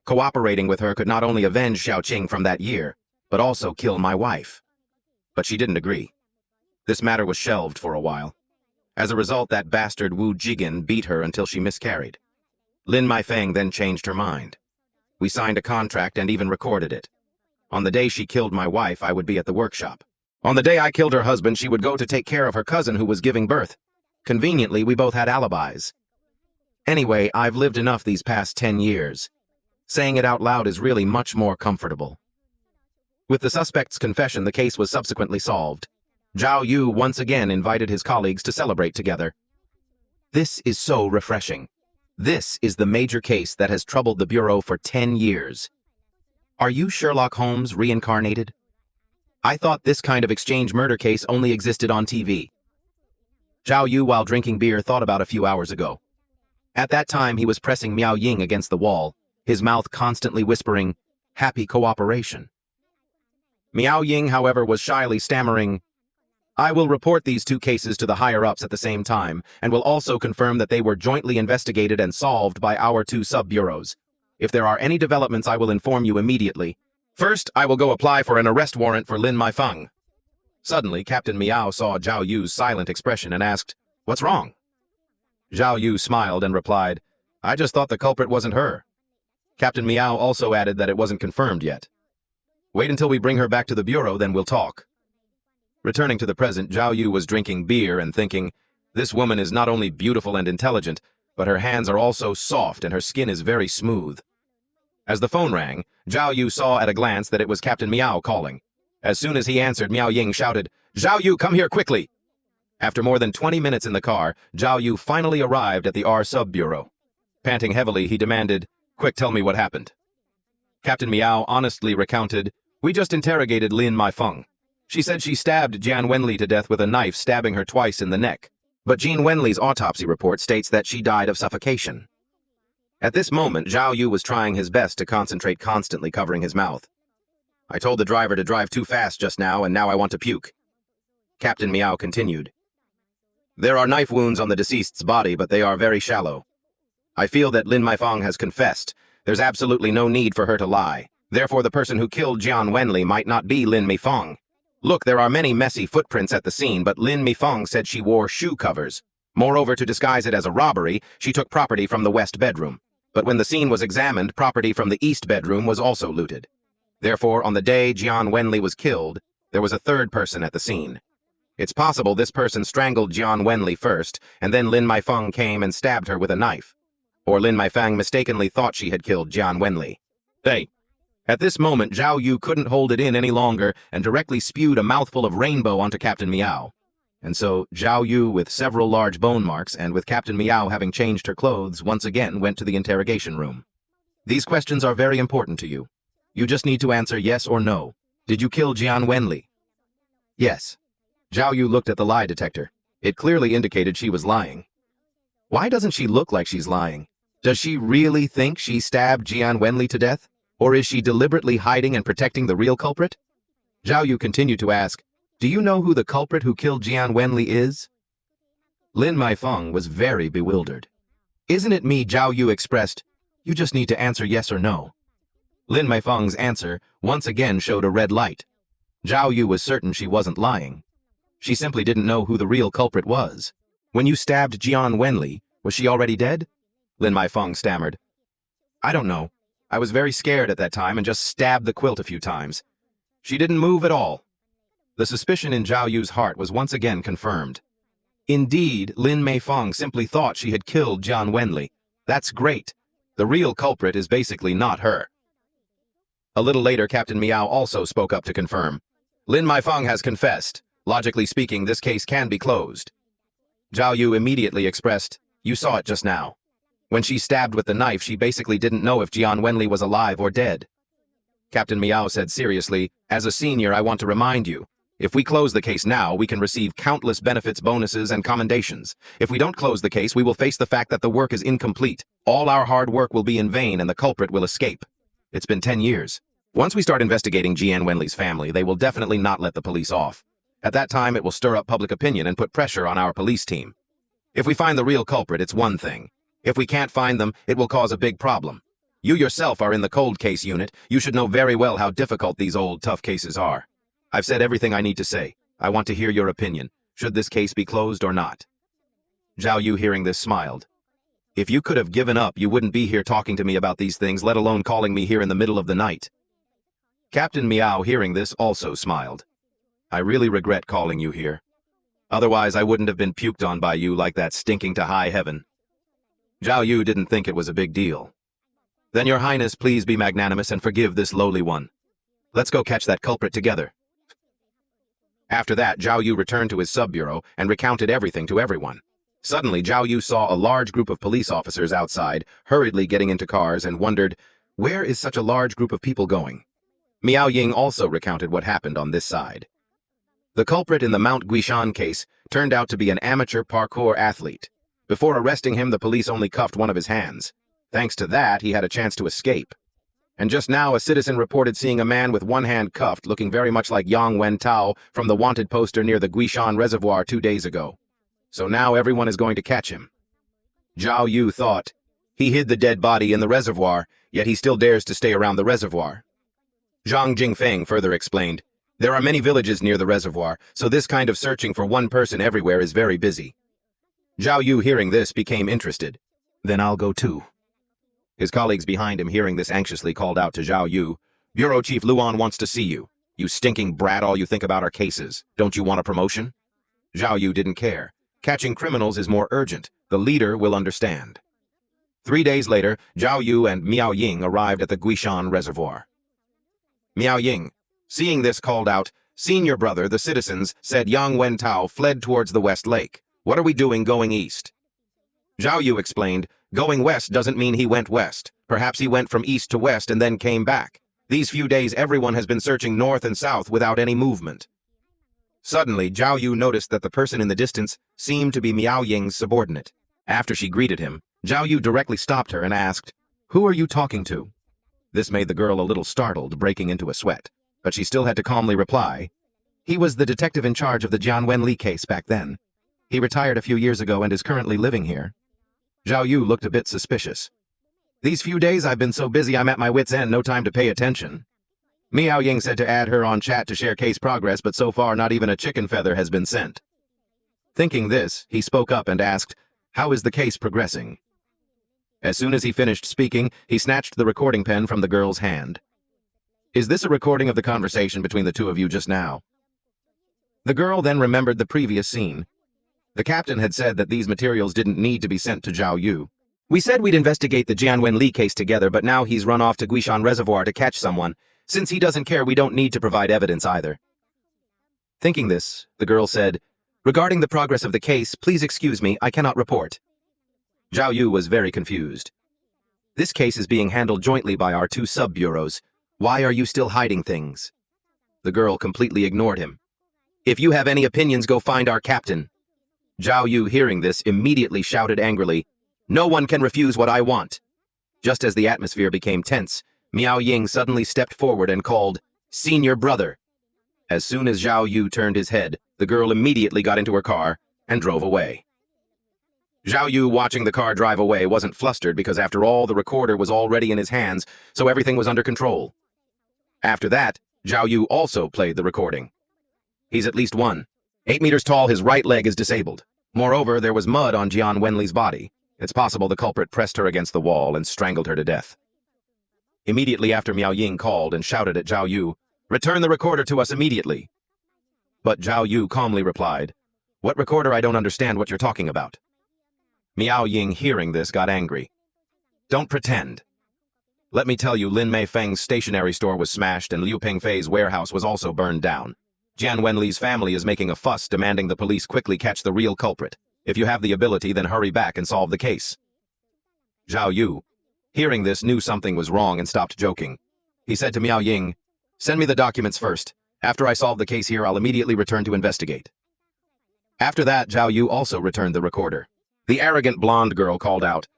Cooperating with her could not only avenge Xiao Qing from that year, but also kill my wife. But she didn't agree. This matter was shelved for a while. As a result, that bastard Wu Jigen beat her until she miscarried. Lin Mi-feng then changed her mind. We signed a contract and even recorded it. On the day she killed my wife, I would be at the workshop. On the day I killed her husband, she would go to take care of her cousin who was giving birth. Conveniently, we both had alibis. Anyway, I've lived enough these past 10 years. Saying it out loud is really much more comfortable." With the suspect's confession, the case was subsequently solved. Xiao Yu once again invited his colleagues to celebrate together. "This is so refreshing. This is the major case that has troubled the Bureau for 10 years. Are you Sherlock Holmes reincarnated?" I thought this kind of exchange murder case only existed on TV. Xiao Yu, while drinking beer, thought about a few hours ago. At that time, he was pressing Miao Ying against the wall, his mouth constantly whispering, "Happy cooperation." Miao Ying, however, was shyly stammering, "I will report these two cases to the higher-ups at the same time, and will also confirm that they were jointly investigated and solved by our two sub-bureaus. If there are any developments, I will inform you immediately. First, I will go apply for an arrest warrant for Lin Maifeng." Suddenly, Captain Miao saw Xiao Yu's silent expression and asked, "What's wrong?" Xiao Yu smiled and replied, "I just thought the culprit wasn't her." Captain Miao also added that it wasn't confirmed yet. "Wait until we bring her back to the bureau, then we'll talk." Returning to the present, Xiao Yu was drinking beer and thinking, "This woman is not only beautiful and intelligent, but her hands are also soft and her skin is very smooth." As the phone rang, Xiao Yu saw at a glance that it was Captain Miao calling. As soon as he answered, Miao Ying shouted, "Xiao Yu, come here quickly!" After more than 20 minutes in the car, Xiao Yu finally arrived at the R sub-bureau. Panting heavily, he demanded, "Quick, tell me what happened." Captain Miao honestly recounted, "We just interrogated Lin Maifeng. She said she stabbed Jian Wenli to death with a knife, stabbing her twice in the neck. But Jian Wenli's autopsy report states that she died of suffocation." At this moment, Xiao Yu was trying his best to concentrate, constantly covering his mouth. "I told the driver to drive too fast just now, and now I want to puke." Captain Miao continued, "There are knife wounds on the deceased's body, but they are very shallow. I feel that Lin Maifeng has confessed. There's absolutely no need for her to lie. Therefore, the person who killed Jian Wenli might not be Lin Maifeng. Look, there are many messy footprints at the scene, but Lin Maifeng said she wore shoe covers. Moreover, to disguise it as a robbery, she took property from the west bedroom. But when the scene was examined, property from the east bedroom was also looted. Therefore, on the day Jian Wenli was killed, there was a third person at the scene. It's possible this person strangled Jian Wenli first, and then Lin Maifeng came and stabbed her with a knife. Or Lin Maifeng mistakenly thought she had killed Jian Wenli." Hey! At this moment, Xiao Yu couldn't hold it in any longer and directly spewed a mouthful of rainbow onto Captain Miao. And so, Xiao Yu, with several large bone marks and with Captain Miao having changed her clothes, once again went to the interrogation room. "These questions are very important to you. You just need to answer yes or no. Did you kill Jian Wenli?" "Yes." Xiao Yu looked at the lie detector. It clearly indicated she was lying. Why doesn't she look like she's lying? Does she really think she stabbed Jian Wenli to death? Or is she deliberately hiding and protecting the real culprit? Xiao Yu continued to ask, "Do you know who the culprit who killed Jian Wenli is?" Lin Maifeng was very bewildered. "Isn't it me?" Xiao Yu expressed. "You just need to answer yes or no." Lin Maifeng's answer once again showed a red light. Xiao Yu was certain she wasn't lying. She simply didn't know who the real culprit was. "When you stabbed Jian Wenli, was she already dead?" Lin Maifeng stammered. "I don't know. I was very scared at that time and just stabbed the quilt a few times. She didn't move at all." The suspicion in Xiao Yu's heart was once again confirmed. Indeed, Lin Maifeng simply thought she had killed Jian Wenli. That's great. The real culprit is basically not her. A little later, Captain Miao also spoke up to confirm. "Lin Maifeng has confessed. Logically speaking, this case can be closed." Xiao Yu immediately expressed, "You saw it just now. When she stabbed with the knife, she basically didn't know if Jian Wenli was alive or dead." Captain Miao said seriously, "As a senior, I want to remind you, if we close the case now, we can receive countless benefits, bonuses, and commendations. If we don't close the case, we will face the fact that the work is incomplete. All our hard work will be in vain and the culprit will escape. It's been 10 years. Once we start investigating Jian Wenli's family, they will definitely not let the police off. At that time, it will stir up public opinion and put pressure on our police team. If we find the real culprit, it's one thing. If we can't find them, it will cause a big problem. You yourself are in the cold case unit. You should know very well how difficult these old, tough cases are. I've said everything I need to say. I want to hear your opinion. Should this case be closed or not?" Xiao Yu, hearing this, smiled. "If you could have given up, you wouldn't be here talking to me about these things, let alone calling me here in the middle of the night." Captain Miao, hearing this, also smiled. "I really regret calling you here. Otherwise, I wouldn't have been puked on by you like that, stinking to high heaven." Xiao Yu didn't think it was a big deal. "Then, Your Highness, please be magnanimous and forgive this lowly one. Let's go catch that culprit together." After that, Xiao Yu returned to his sub-bureau and recounted everything to everyone. Suddenly, Xiao Yu saw a large group of police officers outside, hurriedly getting into cars, and wondered, where is such a large group of people going? Miao Ying also recounted what happened on this side. The culprit in the Mount Guishan case turned out to be an amateur parkour athlete. Before arresting him, the police only cuffed one of his hands. Thanks to that, he had a chance to escape. And just now, a citizen reported seeing a man with one hand cuffed looking very much like Yang Wen-tao from the wanted poster near the Guishan Reservoir 2 days ago. So now everyone is going to catch him. Xiao Yu thought. He hid the dead body in the reservoir, yet he still dares to stay around the reservoir. Zhang Jingfeng further explained, there are many villages near the reservoir, so this kind of searching for one person everywhere is very busy. Xiao Yu, hearing this, became interested. Then I'll go too. His colleagues behind him, hearing this, anxiously called out to Xiao Yu, Bureau Chief Luan wants to see you. You stinking brat, all you think about are cases. Don't you want a promotion? Xiao Yu didn't care. Catching criminals is more urgent. The leader will understand. 3 days later, Xiao Yu and Miao Ying arrived at the Guishan Reservoir. Miao Ying, seeing this, called out, Senior brother, the citizens said Yang Wen-tao fled towards the West Lake. What are we doing going east? Xiao Yu explained, going west doesn't mean he went west. Perhaps he went from east to west and then came back. These few days everyone has been searching north and south without any movement. Suddenly, Xiao Yu noticed that the person in the distance seemed to be Miao Ying's subordinate. After she greeted him, Xiao Yu directly stopped her and asked, Who are you talking to? This made the girl a little startled, breaking into a sweat. But she still had to calmly reply, He was the detective in charge of the Jian Wenli case back then. He retired a few years ago and is currently living here. Xiao Yu looked a bit suspicious. These few days I've been so busy I'm at my wit's end, no time to pay attention. Miao Ying said to add her on chat to share case progress, but so far not even a chicken feather has been sent. Thinking this, he spoke up and asked, How is the case progressing? As soon as he finished speaking, he snatched the recording pen from the girl's hand. Is this a recording of the conversation between the two of you just now? The girl then remembered the previous scene. The captain had said that these materials didn't need to be sent to Xiao Yu. We said we'd investigate the Jian Wenli case together, but now he's run off to Guishan Reservoir to catch someone. Since he doesn't care, we don't need to provide evidence either. Thinking this, the girl said, Regarding the progress of the case, please excuse me, I cannot report. Xiao Yu was very confused. This case is being handled jointly by our 2 sub-bureaus. Why are you still hiding things? The girl completely ignored him. If you have any opinions, go find our captain. Xiao Yu, hearing this, immediately shouted angrily, No one can refuse what I want. Just as the atmosphere became tense, Miao Ying suddenly stepped forward and called, Senior brother. As soon as Xiao Yu turned his head, the girl immediately got into her car and drove away. Xiao Yu, watching the car drive away, wasn't flustered because after all, the recorder was already in his hands, so everything was under control. After that, Xiao Yu also played the recording. He's at least 8 meters tall, his right leg is disabled. Moreover, there was mud on Jian Wenli's body. It's possible the culprit pressed her against the wall and strangled her to death. Immediately after, Miao Ying called and shouted at Xiao Yu, Return the recorder to us immediately. But Xiao Yu calmly replied, What recorder? I don't understand what you're talking about. Miao Ying, hearing this, got angry. Don't pretend. Let me tell you, Lin Mei Feng's stationery store was smashed and Liu Pengfei's warehouse was also burned down. Jian Wenli's family is making a fuss, demanding the police quickly catch the real culprit. If you have the ability, then hurry back and solve the case. Xiao Yu, hearing this, knew something was wrong and stopped joking. He said to Miao Ying, Send me the documents first. After I solve the case here, I'll immediately return to investigate. After that, Xiao Yu also returned the recorder. The arrogant blonde girl called out,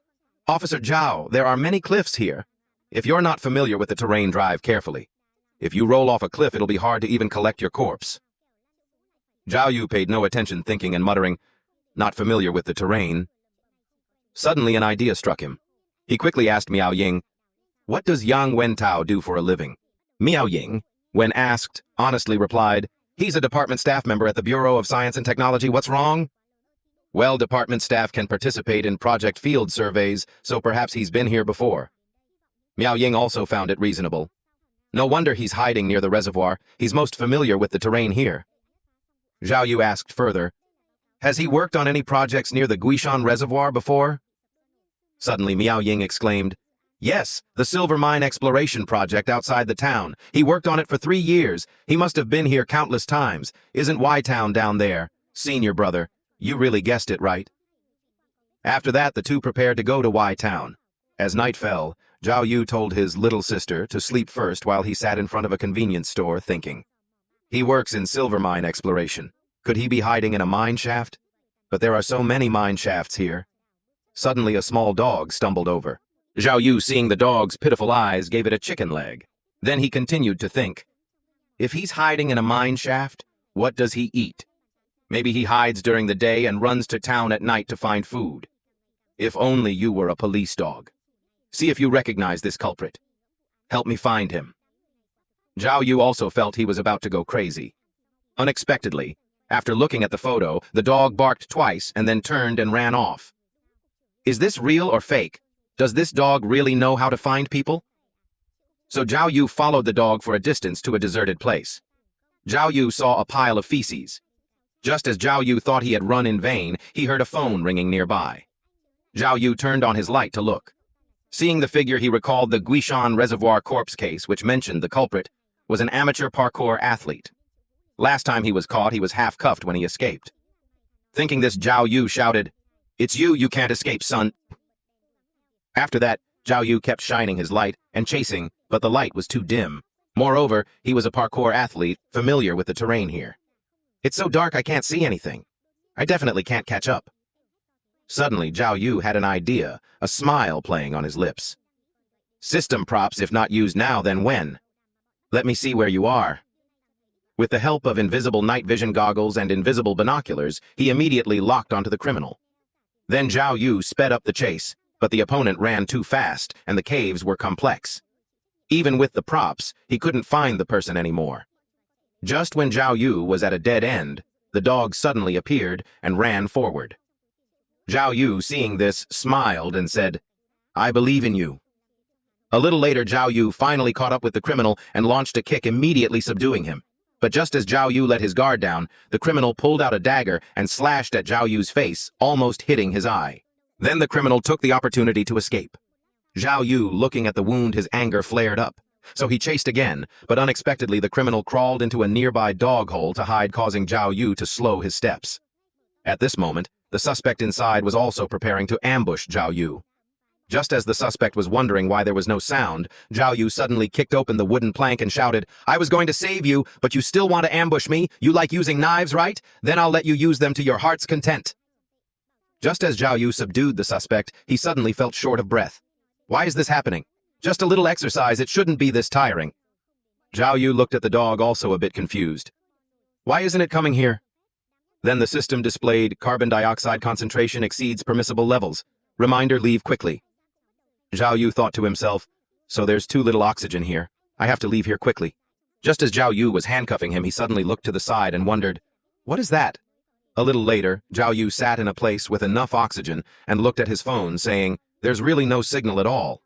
Officer Zhao, there are many cliffs here. If you're not familiar with the terrain, drive carefully. If you roll off a cliff, it'll be hard to even collect your corpse. Xiao Yu paid no attention, thinking and muttering, Not familiar with the terrain. Suddenly an idea struck him. He quickly asked Miao Ying, What does Yang Wen-tao do for a living? Miao Ying, when asked, honestly replied, He's a department staff member at the Bureau of Science and Technology. What's wrong? Well, department staff can participate in project field surveys, so perhaps he's been here before. Miao Ying also found it reasonable. No wonder he's hiding near the reservoir. He's most familiar with the terrain here. Xiao Yu asked further, Has he worked on any projects near the Guishan Reservoir before? Suddenly Miao Ying exclaimed, Yes, the silver mine exploration project outside the town. He worked on it for 3 years. He must have been here countless times. Isn't Y-Town down there? Senior brother, you really guessed it right. After that, the two prepared to go to Y-Town. As night fell, Xiao Yu told his little sister to sleep first while he sat in front of a convenience store thinking. He works in silver mine exploration. Could he be hiding in a mine shaft? But there are so many mine shafts here. Suddenly a small dog stumbled over. Xiao Yu, seeing the dog's pitiful eyes, gave it a chicken leg. Then he continued to think. If he's hiding in a mine shaft, what does he eat? Maybe he hides during the day and runs to town at night to find food. If only you were a police dog. See if you recognize this culprit. Help me find him. Xiao Yu also felt he was about to go crazy. Unexpectedly, after looking at the photo, the dog barked twice and then turned and ran off. Is this real or fake? Does this dog really know how to find people? So Xiao Yu followed the dog for a distance to a deserted place. Xiao Yu saw a pile of feces. Just as Xiao Yu thought he had run in vain, he heard a phone ringing nearby. Xiao Yu turned on his light to look. Seeing the figure, he recalled the Guishan Reservoir corpse case, which mentioned the culprit was an amateur parkour athlete. Last time he was caught, he was half-cuffed when he escaped. Thinking this, Xiao Yu shouted, "It's you can't escape, son." After that, Xiao Yu kept shining his light and chasing, but the light was too dim. Moreover, he was a parkour athlete, familiar with the terrain here. It's so dark I can't see anything. I definitely can't catch up. Suddenly, Xiao Yu had an idea, a smile playing on his lips. System props, if not used now, then when? Let me see where you are. With the help of invisible night vision goggles and invisible binoculars, he immediately locked onto the criminal. Then Xiao Yu sped up the chase, but the opponent ran too fast, and the caves were complex. Even with the props, he couldn't find the person anymore. Just when Xiao Yu was at a dead end, the dog suddenly appeared and ran forward. Xiao Yu, seeing this, smiled and said, "I believe in you." A little later, Xiao Yu finally caught up with the criminal and launched a kick, immediately subduing him. But just as Xiao Yu let his guard down, the criminal pulled out a dagger and slashed at Xiao Yu's face, almost hitting his eye. Then the criminal took the opportunity to escape. Xiao Yu, looking at the wound, his anger flared up. So he chased again, but unexpectedly the criminal crawled into a nearby dog hole to hide, causing Xiao Yu to slow his steps. At this moment, the suspect inside was also preparing to ambush Xiao Yu. Just as the suspect was wondering why there was no sound, Xiao Yu suddenly kicked open the wooden plank and shouted, "I was going to save you, but you still want to ambush me? You like using knives, right? Then I'll let you use them to your heart's content." Just as Xiao Yu subdued the suspect, he suddenly felt short of breath. Why is this happening? Just a little exercise, it shouldn't be this tiring. Xiao Yu looked at the dog, also a bit confused. Why isn't it coming here? Then the system displayed carbon dioxide concentration exceeds permissible levels. Reminder, leave quickly. Xiao Yu thought to himself, so there's too little oxygen here. I have to leave here quickly. Just as Xiao Yu was handcuffing him, he suddenly looked to the side and wondered, what is that? A little later, Xiao Yu sat in a place with enough oxygen and looked at his phone, saying, there's really no signal at all.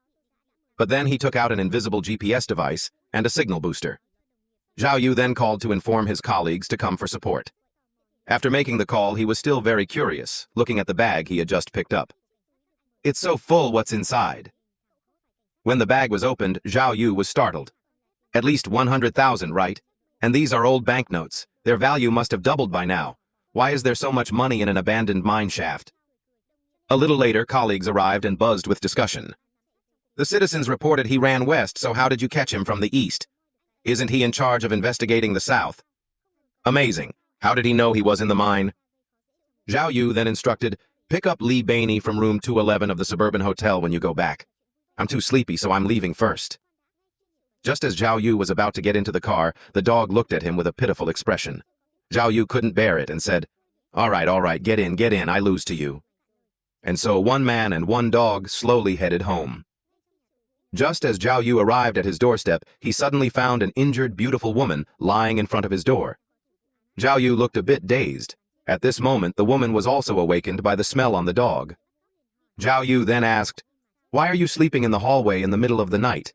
But then he took out an invisible GPS device and a signal booster. Xiao Yu then called to inform his colleagues to come for support. After making the call, he was still very curious, looking at the bag he had just picked up. It's so full, what's inside? When the bag was opened, Xiao Yu was startled. At least 100,000, right? And these are old banknotes. Their value must have doubled by now. Why is there so much money in an abandoned mine shaft? A little later, colleagues arrived and buzzed with discussion. The citizens reported he ran west, so how did you catch him from the east? Isn't he in charge of investigating the south? Amazing. How did he know he was in the mine? Xiao Yu then instructed, pick up Li Bainey from room 211 of the suburban hotel when you go back. I'm too sleepy, so I'm leaving first. Just as Xiao Yu was about to get into the car, the dog looked at him with a pitiful expression. Xiao Yu couldn't bear it and said, all right, get in, I lose to you. And so one man and one dog slowly headed home. Just as Xiao Yu arrived at his doorstep, he suddenly found an injured, beautiful woman lying in front of his door. Xiao Yu looked a bit dazed. At this moment, the woman was also awakened by the smell on the dog. Xiao Yu then asked, why are you sleeping in the hallway in the middle of the night?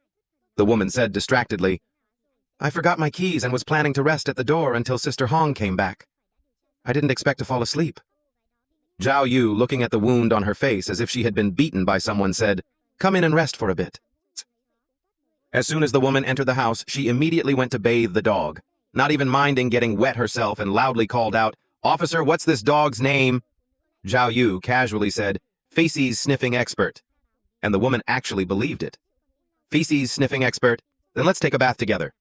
The woman said distractedly, I forgot my keys and was planning to rest at the door until Sister Hong came back. I didn't expect to fall asleep. Xiao Yu, looking at the wound on her face as if she had been beaten by someone, said, come in and rest for a bit. As soon as the woman entered the house, she immediately went to bathe the dog, not even minding getting wet herself, and loudly called out, Officer, what's this dog's name? Xiao Yu casually said, Feces sniffing expert. And the woman actually believed it. Feces sniffing expert. Then let's take a bath together.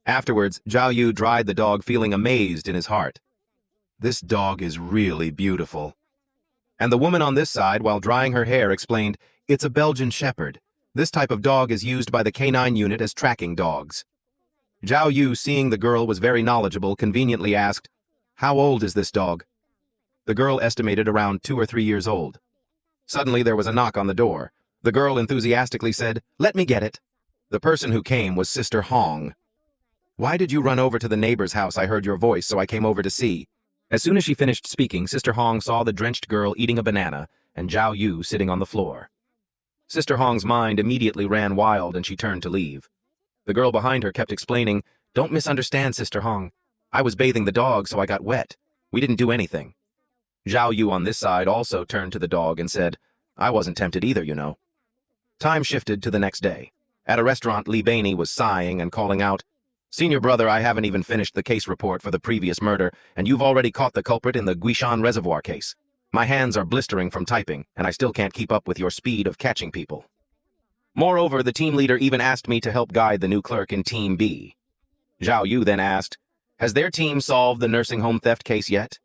Afterwards, Xiao Yu dried the dog, feeling amazed in his heart. This dog is really beautiful. And the woman on this side, while drying her hair, explained, it's a Belgian Shepherd. This type of dog is used by the canine unit as tracking dogs. Xiao Yu, seeing the girl was very knowledgeable, conveniently asked, how old is this dog? The girl estimated around 2 or 3 years old. Suddenly there was a knock on the door. The girl enthusiastically said, let me get it. The person who came was Sister Hong. Why did you run over to the neighbor's house? I heard your voice, so I came over to see. As soon as she finished speaking, Sister Hong saw the drenched girl eating a banana and Xiao Yu sitting on the floor. Sister Hong's mind immediately ran wild and she turned to leave. The girl behind her kept explaining, don't misunderstand, Sister Hong. I was bathing the dog, so I got wet. We didn't do anything. Xiao Yu on this side also turned to the dog and said, I wasn't tempted either, you know. Time shifted to the next day. At a restaurant, Li Bainey was sighing and calling out, Senior brother, I haven't even finished the case report for the previous murder, and you've already caught the culprit in the Guishan Reservoir case. My hands are blistering from typing, and I still can't keep up with your speed of catching people. Moreover, the team leader even asked me to help guide the new clerk in Team B. Xiao Yu then asked, has their team solved the nursing home theft case yet?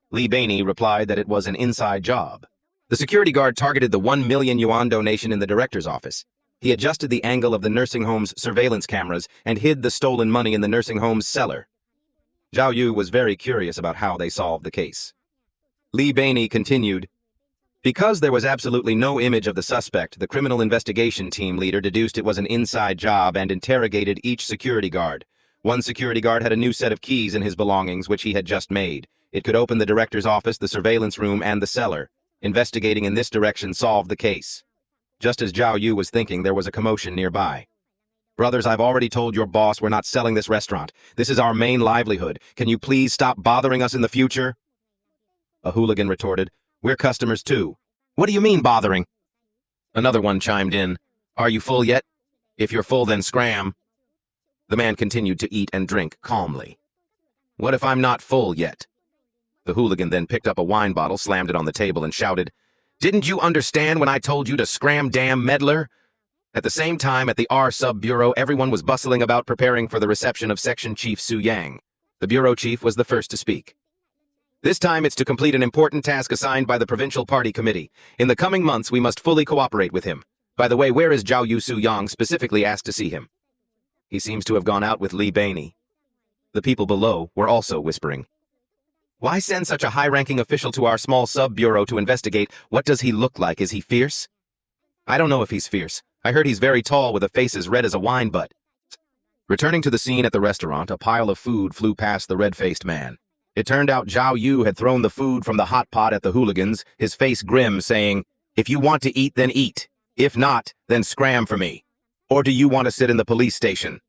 Li Bainey replied that it was an inside job. The security guard targeted the 1 million yuan donation in the director's office. He adjusted the angle of the nursing home's surveillance cameras and hid the stolen money in the nursing home's cellar. Xiao Yu was very curious about how they solved the case. Li Bainey continued, because there was absolutely no image of the suspect, the criminal investigation team leader deduced it was an inside job and interrogated each security guard. One security guard had a new set of keys in his belongings, which he had just made. It could open the director's office, the surveillance room, and the cellar. Investigating in this direction solved the case. Just as Xiao Yu was thinking, there was a commotion nearby. Brothers, I've already told your boss we're not selling this restaurant. This is our main livelihood. Can you please stop bothering us in the future? A hooligan retorted, we're customers too. What do you mean bothering? Another one chimed in, are you full yet? If you're full, then scram. The man continued to eat and drink calmly. What if I'm not full yet? The hooligan then picked up a wine bottle, slammed it on the table, and shouted, didn't you understand when I told you to scram, damn meddler? At the same time, at the R Sub-Bureau, everyone was bustling about preparing for the reception of Section Chief Su Yang. The bureau chief was the first to speak. This time it's to complete an important task assigned by the Provincial Party Committee. In the coming months, we must fully cooperate with him. By the way, where is Xiao Yu Su Yang specifically asked to see him? He seems to have gone out with Li Bainey. The people below were also whispering. Why send such a high-ranking official to our small sub-bureau to investigate? What does he look like? Is he fierce? I don't know if he's fierce. I heard he's very tall with a face as red as a wine butt. Returning to the scene at the restaurant, a pile of food flew past the red-faced man. It turned out Xiao Yu had thrown the food from the hot pot at the hooligans, his face grim, saying, if you want to eat, then eat. If not, then scram for me. Or do you want to sit in the police station?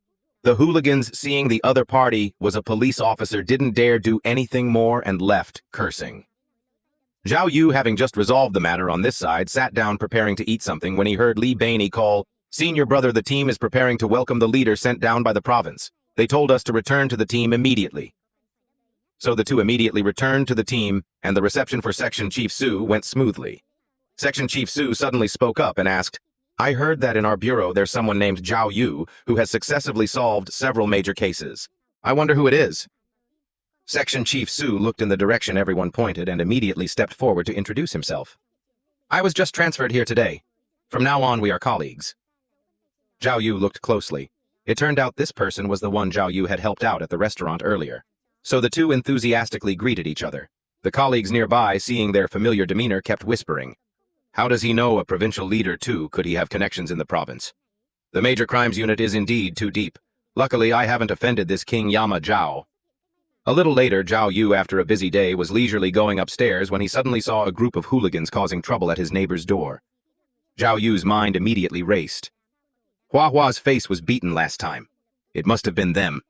The hooligans, seeing the other party was a police officer, didn't dare do anything more and left, cursing. Xiao Yu, having just resolved the matter on this side, sat down preparing to eat something when he heard Li Bainey call, Senior brother, the team is preparing to welcome the leader sent down by the province. They told us to return to the team immediately. So the two immediately returned to the team, and the reception for Section Chief Su went smoothly. Section Chief Su suddenly spoke up and asked, I heard that in our bureau there's someone named Xiao Yu who has successfully solved several major cases. I wonder who it is. Section Chief Su looked in the direction everyone pointed and immediately stepped forward to introduce himself. I was just transferred here today. From now on, we are colleagues. Xiao Yu looked closely. It turned out this person was the one Xiao Yu had helped out at the restaurant earlier. So the two enthusiastically greeted each other. The colleagues nearby, seeing their familiar demeanor, kept whispering. How does he know a provincial leader, too? Could he have connections in the province? The major crimes unit is indeed too deep. Luckily, I haven't offended this King Yama Zhao. A little later, Xiao Yu, after a busy day, was leisurely going upstairs when he suddenly saw a group of hooligans causing trouble at his neighbor's door. Xiao Yu's mind immediately raced. Hua Hua's face was beaten last time. It must have been them.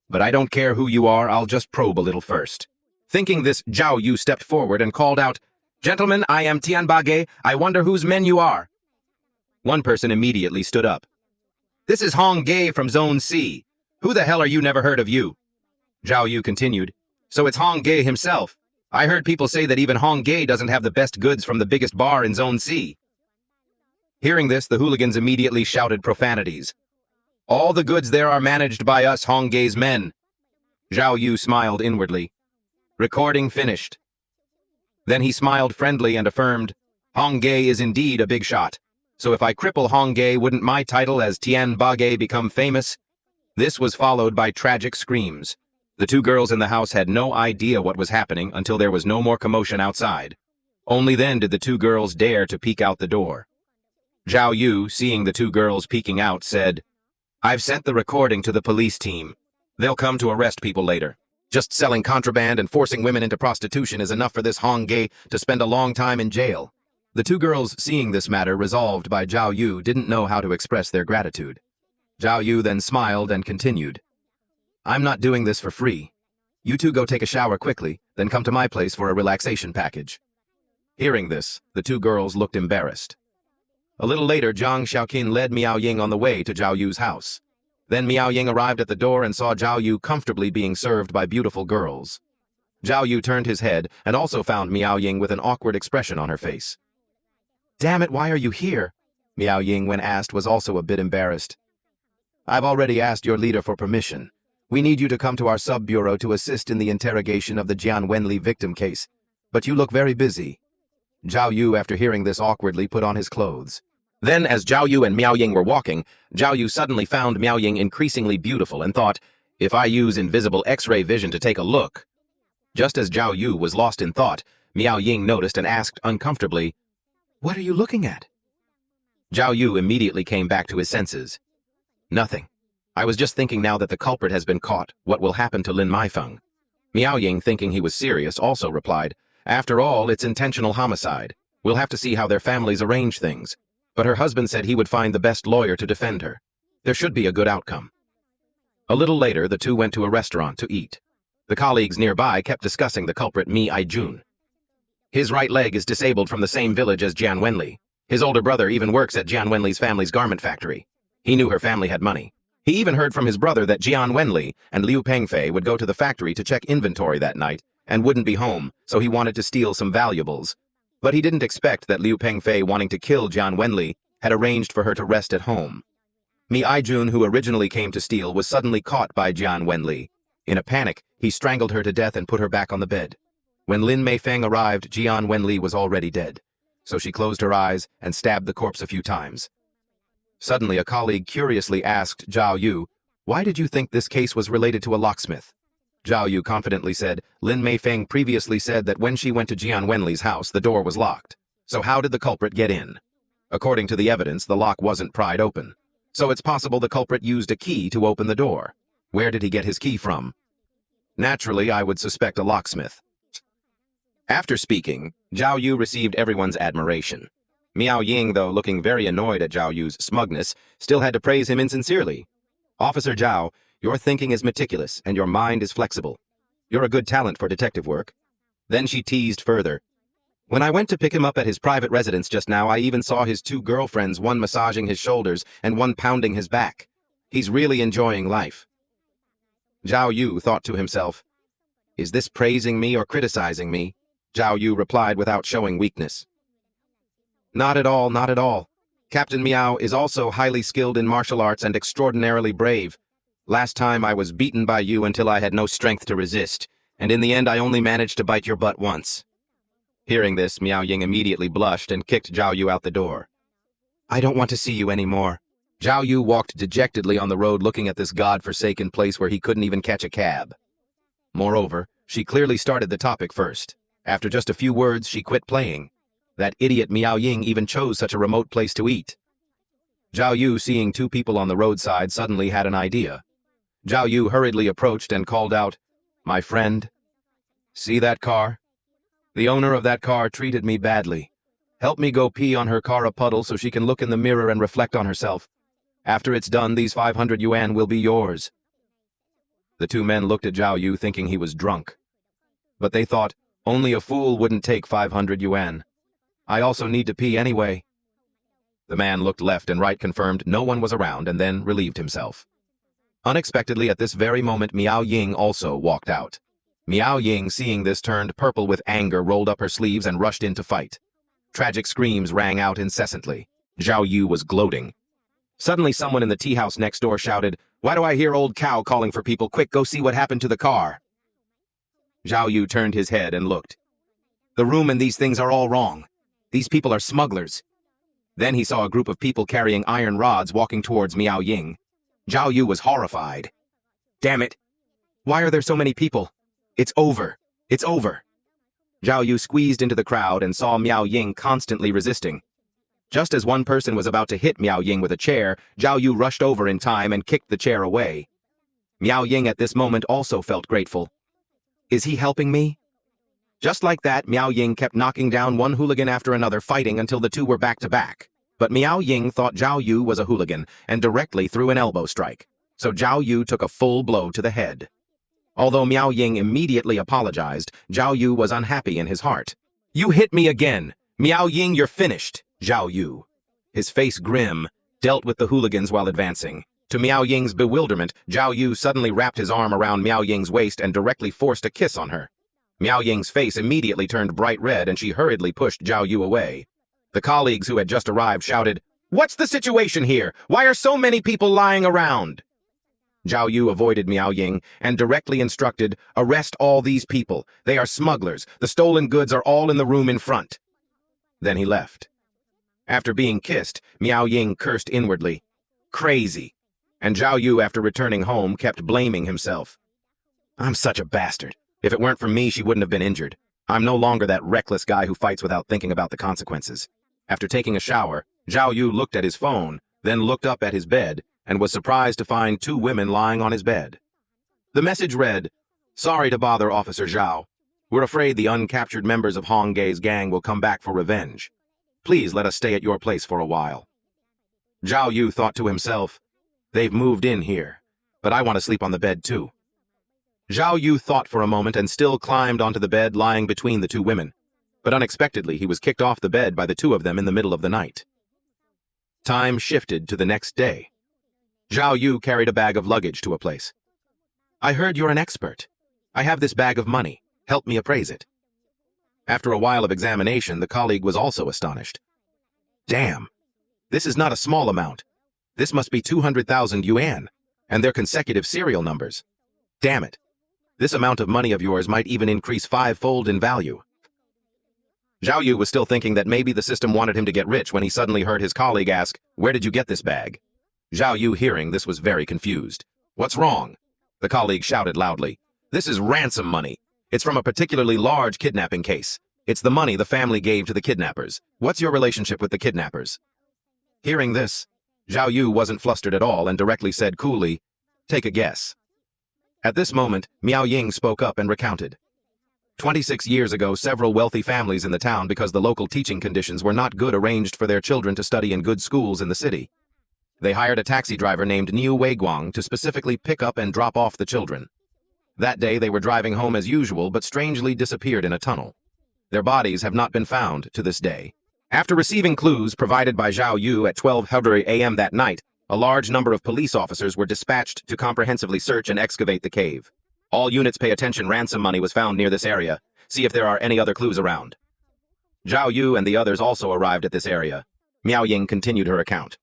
But I don't care who you are, I'll just probe a little first. Thinking this, Xiao Yu stepped forward and called out, Gentlemen, I am Tianbage. I wonder whose men you are. One person immediately stood up. This is Hong Ge from Zone C. Who the hell are you? Never heard of you? Xiao Yu continued. So it's Hong Ge himself. I heard people say that even Hong Ge doesn't have the best goods from the biggest bar in Zone C. Hearing this, the hooligans immediately shouted profanities. All the goods there are managed by us Honggae's men. Xiao Yu smiled inwardly. Recording finished. Then he smiled friendly and affirmed, Honggae is indeed a big shot. So if I cripple Honggae, wouldn't my title as Tian Bagay become famous? This was followed by tragic screams. The two girls in the house had no idea what was happening until there was no more commotion outside. Only then did the two girls dare to peek out the door. Xiao Yu, seeing the two girls peeking out, said, I've sent the recording to the police team. They'll come to arrest people later. Just selling contraband and forcing women into prostitution is enough for this Honggae to spend a long time in jail. The two girls, seeing this matter resolved by Xiao Yu, didn't know how to express their gratitude. Xiao Yu then smiled and continued, I'm not doing this for free. You two go take a shower quickly, then come to my place for a relaxation package. Hearing this, the two girls looked embarrassed. A little later, Zhang Xiaoqin led Miao Ying on the way to Zhao Yu's house. Then Miao Ying arrived at the door and saw Zhao Yu comfortably being served by beautiful girls. Zhao Yu turned his head and also found Miao Ying with an awkward expression on her face. Damn it, why are you here? Miao Ying, when asked, was also a bit embarrassed. I've already asked your leader for permission. We need you to come to our sub-bureau to assist in the interrogation of the Jian Wenli victim case. But you look very busy. Zhao Yu, after hearing this, awkwardly put on his clothes. Then, as Zhao Yu and Miao Ying were walking, Zhao Yu suddenly found Miao Ying increasingly beautiful and thought, if I use invisible X-ray vision to take a look. Just as Zhao Yu was lost in thought, Miao Ying noticed and asked uncomfortably, What are you looking at? Zhao Yu immediately came back to his senses. Nothing. I was just thinking now that the culprit has been caught, what will happen to Lin Maifeng? Miao Ying, thinking he was serious, also replied, After all, it's intentional homicide. We'll have to see how their families arrange things. But her husband said he would find the best lawyer to defend her. There should be a good outcome. A little later, the two went to a restaurant to eat. The colleagues nearby kept discussing the culprit Mi Aijun. His right leg is disabled from the same village as Jian Wenli. His older brother even works at Jian Wenli's family's garment factory. He knew her family had money. He even heard from his brother that Jian Wenli and Liu Pengfei would go to the factory to check inventory that night and wouldn't be home, so he wanted to steal some valuables. But he didn't expect that Liu Pengfei, wanting to kill Jian Wenli, had arranged for her to rest at home. Mi Aijun, who originally came to steal, was suddenly caught by Jian Wenli. In a panic, he strangled her to death and put her back on the bed. When Lin Maifeng arrived, Jian Wenli was already dead. So she closed her eyes and stabbed the corpse a few times. Suddenly, a colleague curiously asked Zhao Yu, Why did you think this case was related to a locksmith? Zhao Yu confidently said, Lin Maifeng previously said that when she went to Jian Wenli's house, the door was locked. So how did the culprit get in? According to the evidence, the lock wasn't pried open. So it's possible the culprit used a key to open the door. Where did he get his key from? Naturally, I would suspect a locksmith. After speaking, Zhao Yu received everyone's admiration. Miao Ying, though looking very annoyed at Zhao Yu's smugness, still had to praise him insincerely. Officer Zhao, your thinking is meticulous and your mind is flexible. You're a good talent for detective work. Then she teased further. When I went to pick him up at his private residence just now, I even saw his two girlfriends, one massaging his shoulders and one pounding his back. He's really enjoying life. Zhao Yu thought to himself, Is this praising me or criticizing me? Zhao Yu replied without showing weakness. Not at all, not at all. Captain Miao is also highly skilled in martial arts and extraordinarily brave. Last time I was beaten by you until I had no strength to resist, and in the end I only managed to bite your butt once. Hearing this, Miao Ying immediately blushed and kicked Zhao Yu out the door. I don't want to see you anymore. Zhao Yu walked dejectedly on the road looking at this god-forsaken place where he couldn't even catch a cab. Moreover, she clearly started the topic first. After just a few words, she quit playing. That idiot Miao Ying even chose such a remote place to eat. Zhao Yu, seeing two people on the roadside, suddenly had an idea. Zhao Yu hurriedly approached and called out, My friend, see that car? The owner of that car treated me badly. Help me go pee on her car a puddle so she can look in the mirror and reflect on herself. After it's done, these 500 yuan will be yours. The two men looked at Zhao Yu thinking he was drunk. But they thought, only a fool wouldn't take 500 yuan. I also need to pee anyway. The man looked left and right, confirmed no one was around, and then relieved himself. Unexpectedly, at this very moment, Miao Ying also walked out. Miao Ying, seeing this, turned purple with anger, rolled up her sleeves, and rushed in to fight. Tragic screams rang out incessantly. Xiao Yu was gloating. Suddenly someone in the tea house next door shouted, "Why do I hear old cow calling for people? Quick, go see what happened to the car." Xiao Yu turned his head and looked. "The room and these things are all wrong. These people are smugglers." Then he saw a group of people carrying iron rods walking towards Miao Ying. Xiao Yu was horrified. "Damn it! Why are there so many people? It's over! It's over!" Xiao Yu squeezed into the crowd and saw Miao Ying constantly resisting. Just as one person was about to hit Miao Ying with a chair, Xiao Yu rushed over in time and kicked the chair away. Miao Ying at this moment also felt grateful. Is he helping me? Just like that, Miao Ying kept knocking down one hooligan after another, fighting until the two were back to back. But Miao Ying thought Xiao Yu was a hooligan and directly threw an elbow strike, so Xiao Yu took a full blow to the head. Although Miao Ying immediately apologized, Xiao Yu was unhappy in his heart. "You hit me again! Miao Ying, you're finished!" Xiao Yu, his face grim, dealt with the hooligans while advancing. To Miao Ying's bewilderment, Xiao Yu suddenly wrapped his arm around Miao Ying's waist and directly forced a kiss on her. Miao Ying's face immediately turned bright red and she hurriedly pushed Xiao Yu away. The colleagues who had just arrived shouted, "What's the situation here? Why are so many people lying around?" Xiao Yu avoided Miao Ying and directly instructed, "Arrest all these people. They are smugglers. The stolen goods are all in the room in front." Then he left. After being kissed, Miao Ying cursed inwardly. Crazy. And Xiao Yu, after returning home, kept blaming himself. "I'm such a bastard. If it weren't for me, she wouldn't have been injured. I'm no longer that reckless guy who fights without thinking about the consequences." After taking a shower, Xiao Yu looked at his phone, then looked up at his bed, and was surprised to find two women lying on his bed. The message read, "Sorry to bother, Officer Zhao. We're afraid the uncaptured members of Hong Gei's gang will come back for revenge. Please let us stay at your place for a while." Xiao Yu thought to himself, "They've moved in here, but I want to sleep on the bed too." Xiao Yu thought for a moment and still climbed onto the bed lying between the two women. But unexpectedly, he was kicked off the bed by the two of them in the middle of the night. Time shifted to the next day. Xiao Yu carried a bag of luggage to a place. "I heard you're an expert. I have this bag of money. Help me appraise it." After a while of examination, the colleague was also astonished. "Damn! This is not a small amount. This must be 200,000 yuan, and they're consecutive serial numbers. Damn it! This amount of money of yours might even increase 5-fold in value." Xiao Yu was still thinking that maybe the system wanted him to get rich when he suddenly heard his colleague ask, "Where did you get this bag?" Xiao Yu, hearing this, was very confused. "What's wrong?" The colleague shouted loudly. "This is ransom money. It's from a particularly large kidnapping case. It's the money the family gave to the kidnappers. What's your relationship with the kidnappers?" Hearing this, Xiao Yu wasn't flustered at all and directly said coolly, "Take a guess." At this moment, Miao Ying spoke up and recounted. 26 years ago, several wealthy families in the town, because the local teaching conditions were not good, arranged for their children to study in good schools in the city. They hired a taxi driver named Niu Weiguang to specifically pick up and drop off the children. That day they were driving home as usual, but strangely disappeared in a tunnel. Their bodies have not been found to this day. After receiving clues provided by Xiao Yu at 12:00 a.m. that night, a large number of police officers were dispatched to comprehensively search and excavate the cave. All units pay attention. Ransom money was found near this area. See if there are any other clues around. Xiao Yu and the others also arrived at this area. Miao Ying continued her account.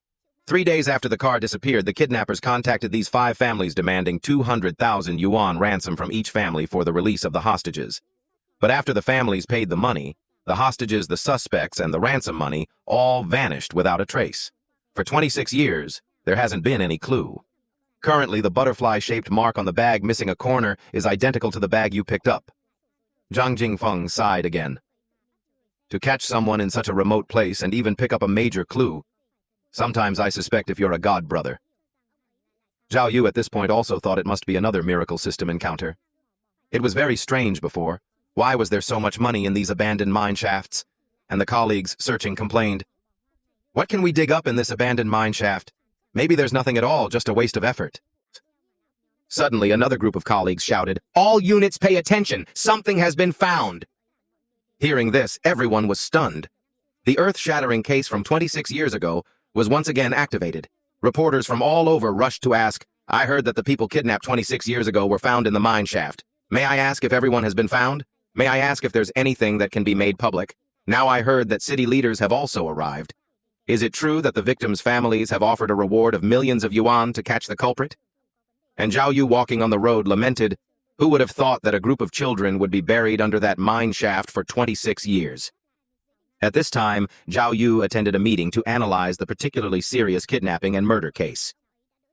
3 days after the car disappeared, the kidnappers contacted these 5 families demanding 200,000 yuan ransom from each family for the release of the hostages. But after the families paid the money, the hostages, the suspects, and the ransom money all vanished without a trace. For 26 years, there hasn't been any clue. Currently, the butterfly-shaped mark on the bag missing a corner is identical to the bag you picked up. Zhang Jingfeng sighed again. To catch someone in such a remote place and even pick up a major clue, sometimes I suspect if you're a god brother. Xiao Yu at this point also thought it must be another miracle system encounter. It was very strange before. Why was there so much money in these abandoned mine shafts? And the colleagues searching complained, "What can we dig up in this abandoned mine shaft? Maybe there's nothing at all, just a waste of effort." Suddenly, another group of colleagues shouted, "All units pay attention! Something has been found!" Hearing this, everyone was stunned. The earth-shattering case from 26 years ago was once again activated. Reporters from all over rushed to ask, "I heard that the people kidnapped 26 years ago were found in the mine shaft. May I ask if everyone has been found? May I ask if there's anything that can be made public? Now I heard that city leaders have also arrived." Is it true that the victims' families have offered a reward of millions of yuan to catch the culprit? And Xiao Yu, walking on the road, lamented, "Who would have thought that a group of children would be buried under that mine shaft for 26 years? At this time, Xiao Yu attended a meeting to analyze the particularly serious kidnapping and murder case.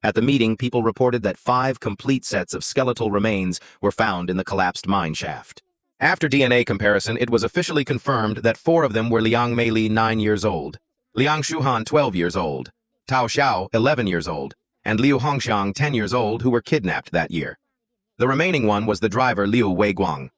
At the meeting, people reported that 5 complete sets of skeletal remains were found in the collapsed mine shaft. After DNA comparison, it was officially confirmed that 4 of them were Liang Meili, 9 years old, Liang Shuhan, 12 years old, Tao Xiao, 11 years old, and Liu Hongxiang, 10 years old, who were kidnapped that year. The remaining one was the driver Liu Weiguang.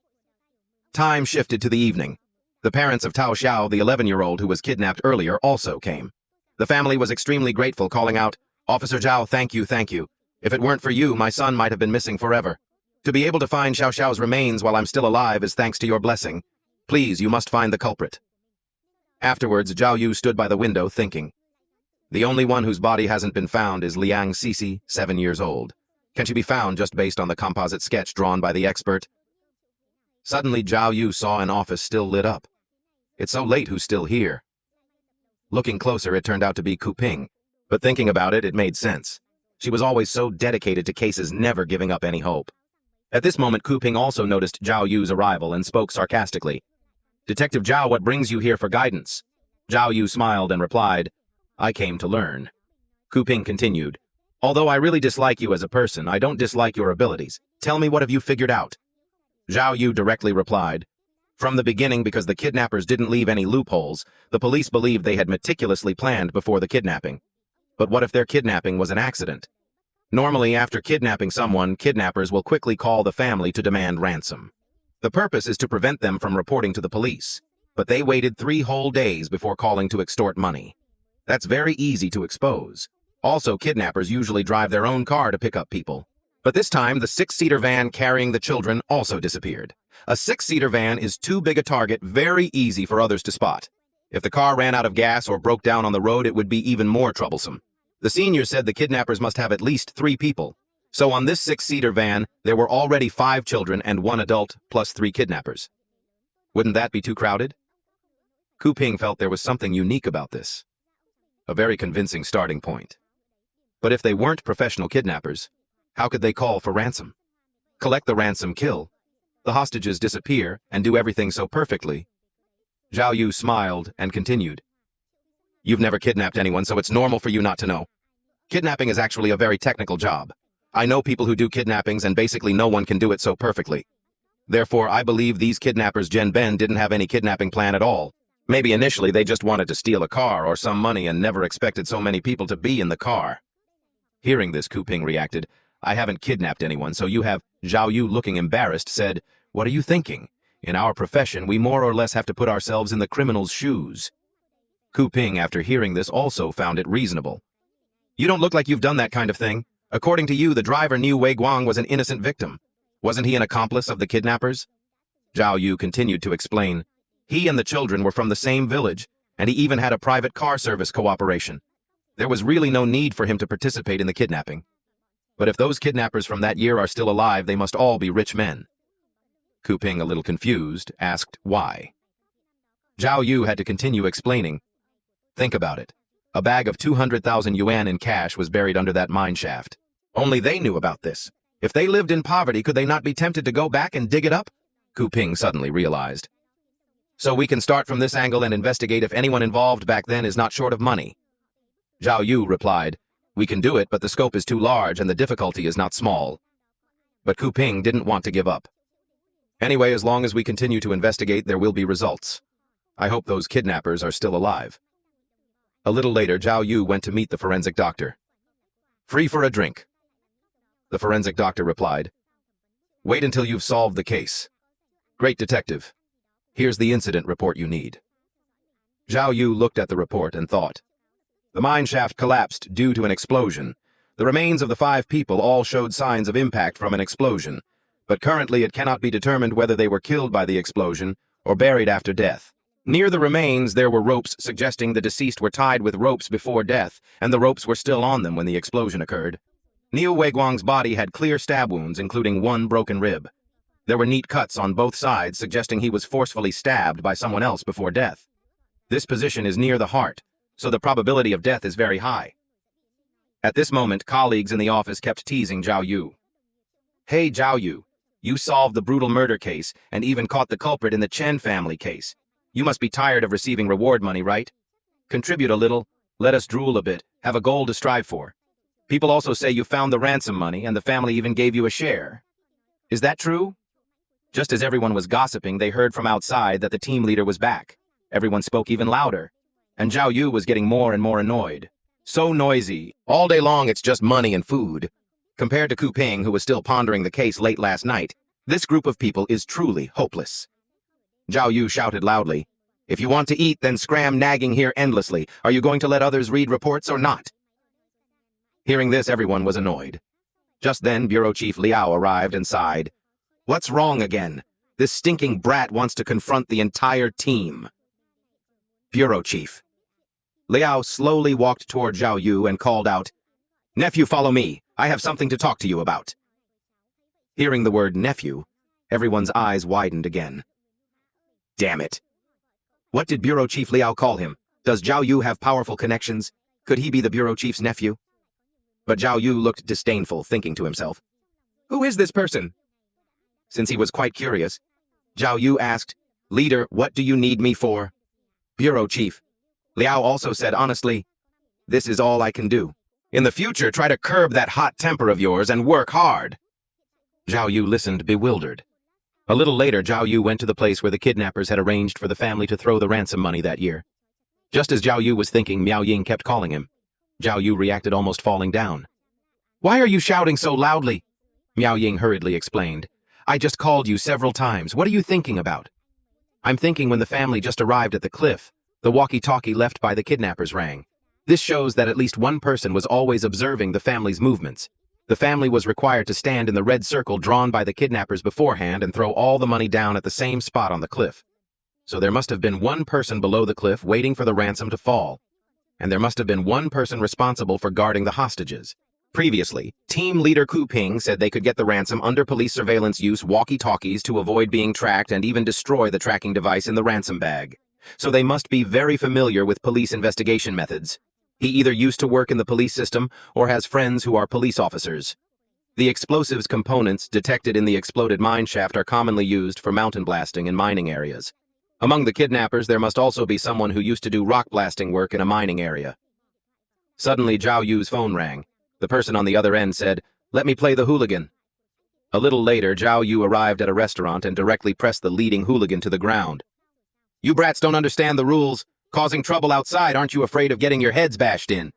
Time shifted to the evening. The parents of Tao Xiao, the 11-year-old who was kidnapped earlier, also came. The family was extremely grateful, calling out, "Officer Zhao, thank you, thank you. If it weren't for you, my son might have been missing forever. To be able to find Xiao Xiao's remains while I'm still alive is thanks to your blessing. Please, you must find the culprit." Afterwards, Xiao Yu stood by the window thinking. The only one whose body hasn't been found is Liang Sisi, 7 years old. Can she be found just based on the composite sketch drawn by the expert? Suddenly, Xiao Yu saw an office still lit up. It's so late, who's still here? Looking closer, it turned out to be Ku Ping, but thinking about it, it made sense. She was always so dedicated to cases, never giving up any hope. At this moment, Ku Ping also noticed Xiao Yu's arrival and spoke sarcastically. "Detective Zhao, what brings you here for guidance?" Xiao Yu smiled and replied, "I came to learn." Ku Ping continued, "Although I really dislike you as a person, I don't dislike your abilities. Tell me, what have you figured out?" Xiao Yu directly replied, "From the beginning, because the kidnappers didn't leave any loopholes, the police believed they had meticulously planned before the kidnapping. But what if their kidnapping was an accident? Normally, after kidnapping someone, kidnappers will quickly call the family to demand ransom. The purpose is to prevent them from reporting to the police, but they waited 3 whole days before calling to extort money. That's very easy to expose. Also, kidnappers usually drive their own car to pick up people. But this time, the 6-seater van carrying the children also disappeared. A 6-seater van is too big a target, very easy for others to spot. If the car ran out of gas or broke down on the road, it would be even more troublesome. The senior said the kidnappers must have at least 3 people. So on this 6-seater van, there were already 5 children and 1 adult, plus 3 kidnappers. Wouldn't that be too crowded? Ku Ping felt there was something unique about this. A very convincing starting point. But if they weren't professional kidnappers, how could they call for ransom? Collect the ransom, kill. The hostages disappear and do everything so perfectly. Xiao Yu smiled and continued. "You've never kidnapped anyone, so it's normal for you not to know. Kidnapping is actually a very technical job. I know people who do kidnappings, and basically no one can do it so perfectly. Therefore, I believe these kidnappers Jen Ben didn't have any kidnapping plan at all. Maybe initially they just wanted to steal a car or some money and never expected so many people to be in the car." Hearing this, Ku Ping reacted, "I haven't kidnapped anyone, so you have." Xiao Yu, looking embarrassed, said, "What are you thinking? In our profession, we more or less have to put ourselves in the criminal's shoes." Ku Ping, after hearing this, also found it reasonable. "You don't look like you've done that kind of thing. According to you, the driver Liu Weiguang was an innocent victim. Wasn't he an accomplice of the kidnappers?" Xiao Yu continued to explain. "He and the children were from the same village, and he even had a private car service cooperation. There was really no need for him to participate in the kidnapping. But if those kidnappers from that year are still alive, they must all be rich men." Ku Ping, a little confused, asked why. Xiao Yu had to continue explaining. "Think about it. A bag of 200,000 yuan in cash was buried under that mine shaft. Only they knew about this. If they lived in poverty, could they not be tempted to go back and dig it up?" Ku Ping suddenly realized. "So we can start from this angle and investigate if anyone involved back then is not short of money." Xiao Yu replied, "We can do it, but the scope is too large and the difficulty is not small." But Ku Ping didn't want to give up. "Anyway, as long as we continue to investigate, there will be results. I hope those kidnappers are still alive." A little later, Xiao Yu went to meet the forensic doctor. "Free for a drink." The forensic doctor replied, "Wait until you've solved the case. Great detective. Here's the incident report you need." Xiao Yu looked at the report and thought. The mine shaft collapsed due to an explosion. The remains of the 5 people all showed signs of impact from an explosion, but currently it cannot be determined whether they were killed by the explosion or buried after death. Near the remains, there were ropes suggesting the deceased were tied with ropes before death, and the ropes were still on them when the explosion occurred. Liu Weiguang's body had clear stab wounds, including 1 broken rib. There were neat cuts on both sides, suggesting he was forcefully stabbed by someone else before death. This position is near the heart, so the probability of death is very high. At this moment, colleagues in the office kept teasing Xiao Yu. Hey Xiao Yu, you solved the brutal murder case and even caught the culprit in the Chen family case. You must be tired of receiving reward money, right? Contribute a little, let us drool a bit, have a goal to strive for. People also say you found the ransom money and the family even gave you a share. Is that true? Just as everyone was gossiping, they heard from outside that the team leader was back. Everyone spoke even louder, and Xiao Yu was getting more and more annoyed. So noisy. All day long it's just money and food. Compared to Ku Ping, who was still pondering the case late last night, this group of people is truly hopeless. Xiao Yu shouted loudly, "If you want to eat, then scram nagging here endlessly. Are you going to let others read reports or not?" Hearing this, everyone was annoyed. Just then, Bureau Chief Liao arrived and sighed. "What's wrong again? This stinking brat wants to confront the entire team." Bureau Chief. Liao slowly walked toward Xiao Yu and called out, "Nephew, follow me. I have something to talk to you about." Hearing the word nephew, everyone's eyes widened again. Damn it. What did Bureau Chief Liao call him? Does Xiao Yu have powerful connections? Could he be the Bureau Chief's nephew? But Xiao Yu looked disdainful, thinking to himself, "Who is this person?" Since he was quite curious, Xiao Yu asked, "Leader, what do you need me for?" Bureau Chief. Liao also said honestly, "This is all I can do. In the future, try to curb that hot temper of yours and work hard." Xiao Yu listened, bewildered. A little later, Xiao Yu went to the place where the kidnappers had arranged for the family to throw the ransom money that year. Just as Xiao Yu was thinking, Miao Ying kept calling him. Xiao Yu reacted, almost falling down. "Why are you shouting so loudly?" Miao Ying hurriedly explained. "I just called you several times. What are you thinking about?" "I'm thinking when the family just arrived at the cliff, the walkie-talkie left by the kidnappers rang. This shows that at least one person was always observing the family's movements. The family was required to stand in the red circle drawn by the kidnappers beforehand and throw all the money down at the same spot on the cliff. So there must have been one person below the cliff waiting for the ransom to fall. And there must have been one person responsible for guarding the hostages. Previously, team leader Ku Ping said they could get the ransom under police surveillance, use walkie-talkies to avoid being tracked and even destroy the tracking device in the ransom bag. So they must be very familiar with police investigation methods. He either used to work in the police system or has friends who are police officers. The explosives components detected in the exploded mine shaft are commonly used for mountain blasting in mining areas. Among the kidnappers, there must also be someone who used to do rock blasting work in a mining area." Suddenly, Xiao Yu's phone rang. The person on the other end said, "Let me play the hooligan." A little later, Xiao Yu arrived at a restaurant and directly pressed the leading hooligan to the ground. "You brats don't understand the rules. Causing trouble outside, aren't you afraid of getting your heads bashed in?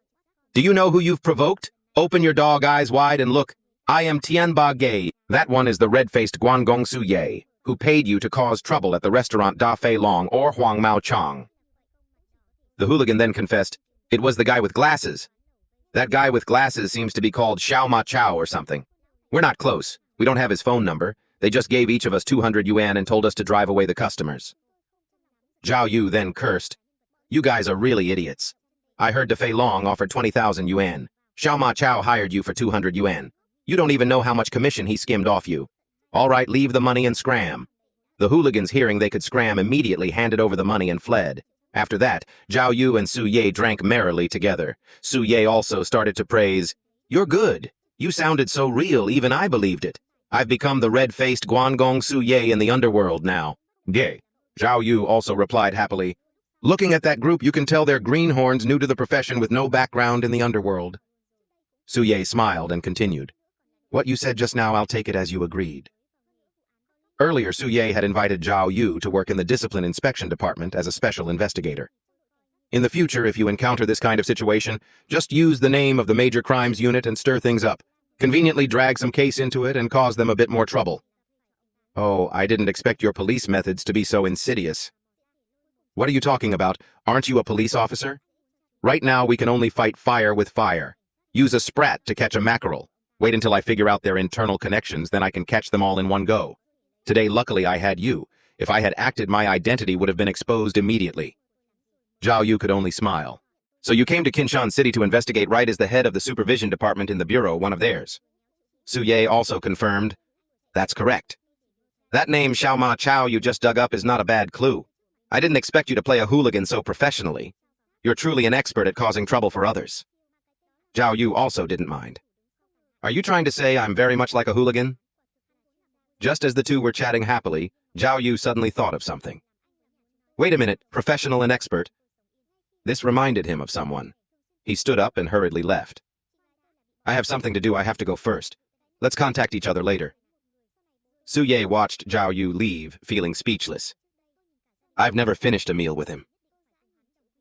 Do you know who you've provoked? Open your dog eyes wide and look. I am Tianba Gay. That one is the red-faced Guangong Su Ye, who paid you to cause trouble at the restaurant Da Fei Long or Huang Mao Chang." The hooligan then confessed, "It was the guy with glasses. That guy with glasses seems to be called Xiao Ma Chao or something. We're not close. We don't have his phone number. They just gave each of us 200 yuan and told us to drive away the customers." Xiao Yu then cursed, "You guys are really idiots. I heard Da Fei Long offered 20,000 yuan. Xiao Ma Chao hired you for 200 yuan. You don't even know how much commission he skimmed off you. All right, leave the money and scram." The hooligans, hearing they could scram, immediately handed over the money and fled. After that, Xiao Yu and Su Ye drank merrily together. Su Ye also started to praise, "You're good. You sounded so real, even I believed it. I've become the red-faced Guangong Su Ye in the underworld now." "Gay." Xiao Yu also replied happily, "Looking at that group, you can tell they're greenhorns new to the profession with no background in the underworld." Su Ye smiled and continued, "What you said just now, I'll take it as you agreed." Earlier, Su Ye had invited Xiao Yu to work in the Discipline Inspection Department as a special investigator. In the future, if you encounter this kind of situation, just use the name of the Major Crimes Unit and stir things up. Conveniently drag some case into it and cause them a bit more trouble. "Oh, I didn't expect your police methods to be so insidious." "What are you talking about? Aren't you a police officer? Right now, we can only fight fire with fire. Use a sprat to catch a mackerel. Wait until I figure out their internal connections, then I can catch them all in one go. Today, luckily, I had you. If I had acted, my identity would have been exposed immediately." Xiao Yu could only smile. "So you came to Kinshan City to investigate right as the head of the supervision department in the bureau, one of theirs." Su Ye also confirmed, "That's correct. That name Xiao Ma Chao you just dug up is not a bad clue. I didn't expect you to play a hooligan so professionally. You're truly an expert at causing trouble for others. Xiao Yu also didn't mind. Are you trying to say I'm very much like a hooligan? Just as the two were chatting happily, Xiao Yu suddenly thought of something. Wait a minute, professional and expert. This reminded him of someone. He stood up and hurriedly left. I have something to do, I have to go first. Let's contact each other later. Su Ye watched Xiao Yu leave, feeling speechless. I've never finished a meal with him.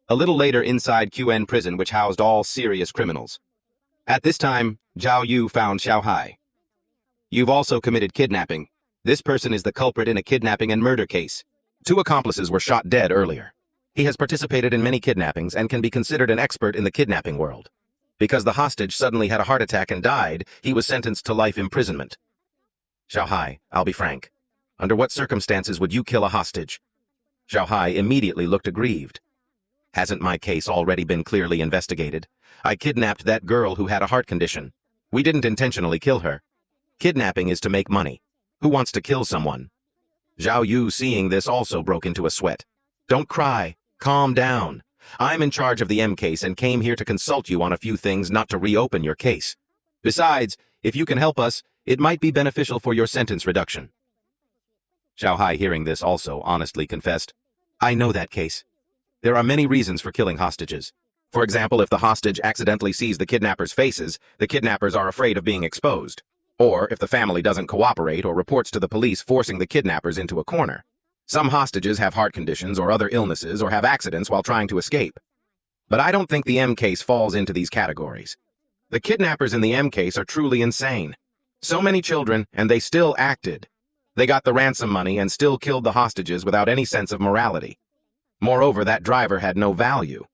A little later inside QN prison, which housed all serious criminals. At this time, Xiao Yu found Xiao Hai. You've also committed kidnapping. This person is the culprit in a kidnapping and murder case. 2 accomplices were shot dead earlier. He has participated in many kidnappings and can be considered an expert in the kidnapping world. Because the hostage suddenly had a heart attack and died, he was sentenced to life imprisonment. Xiao Hai, I'll be frank. Under what circumstances would you kill a hostage? Xiao Hai immediately looked aggrieved. Hasn't my case already been clearly investigated? I kidnapped that girl who had a heart condition. We didn't intentionally kill her. Kidnapping is to make money. Who wants to kill someone? Xiao Yu, seeing this, also broke into a sweat. Don't cry. Calm down. I'm in charge of the M case and came here to consult you on a few things, not to reopen your case. Besides, if you can help us, it might be beneficial for your sentence reduction. Xiao Hai, hearing this, also honestly confessed. I know that case. There are many reasons for killing hostages. For example, if the hostage accidentally sees the kidnappers' faces, the kidnappers are afraid of being exposed. Or if the family doesn't cooperate or reports to the police, forcing the kidnappers into a corner. Some hostages have heart conditions or other illnesses or have accidents while trying to escape. But I don't think the M case falls into these categories. The kidnappers in the M case are truly insane. So many children, and they still acted. They got the ransom money and still killed the hostages without any sense of morality. Moreover, that driver had no value.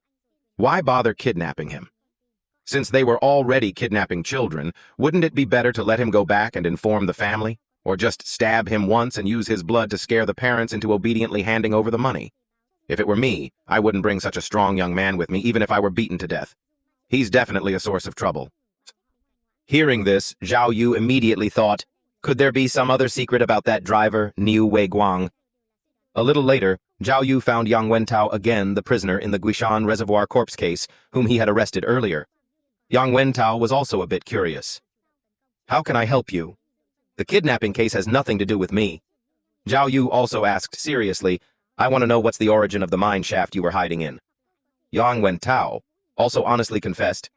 Why bother kidnapping him? Since they were already kidnapping children, wouldn't it be better to let him go back and inform the family? Or just stab him once and use his blood to scare the parents into obediently handing over the money? If it were me, I wouldn't bring such a strong young man with me, even if I were beaten to death. He's definitely a source of trouble. Hearing this, Xiao Yu immediately thought, could there be some other secret about that driver, Niu Weiguang? A little later, Xiao Yu found Yang Wentao again, the prisoner in the Guishan Reservoir corpse case, whom he had arrested earlier. Yang Wentao was also a bit curious. How can I help you? The kidnapping case has nothing to do with me. Xiao Yu also asked seriously, I want to know what's the origin of the mine shaft you were hiding in. Yang Wentao also honestly confessed.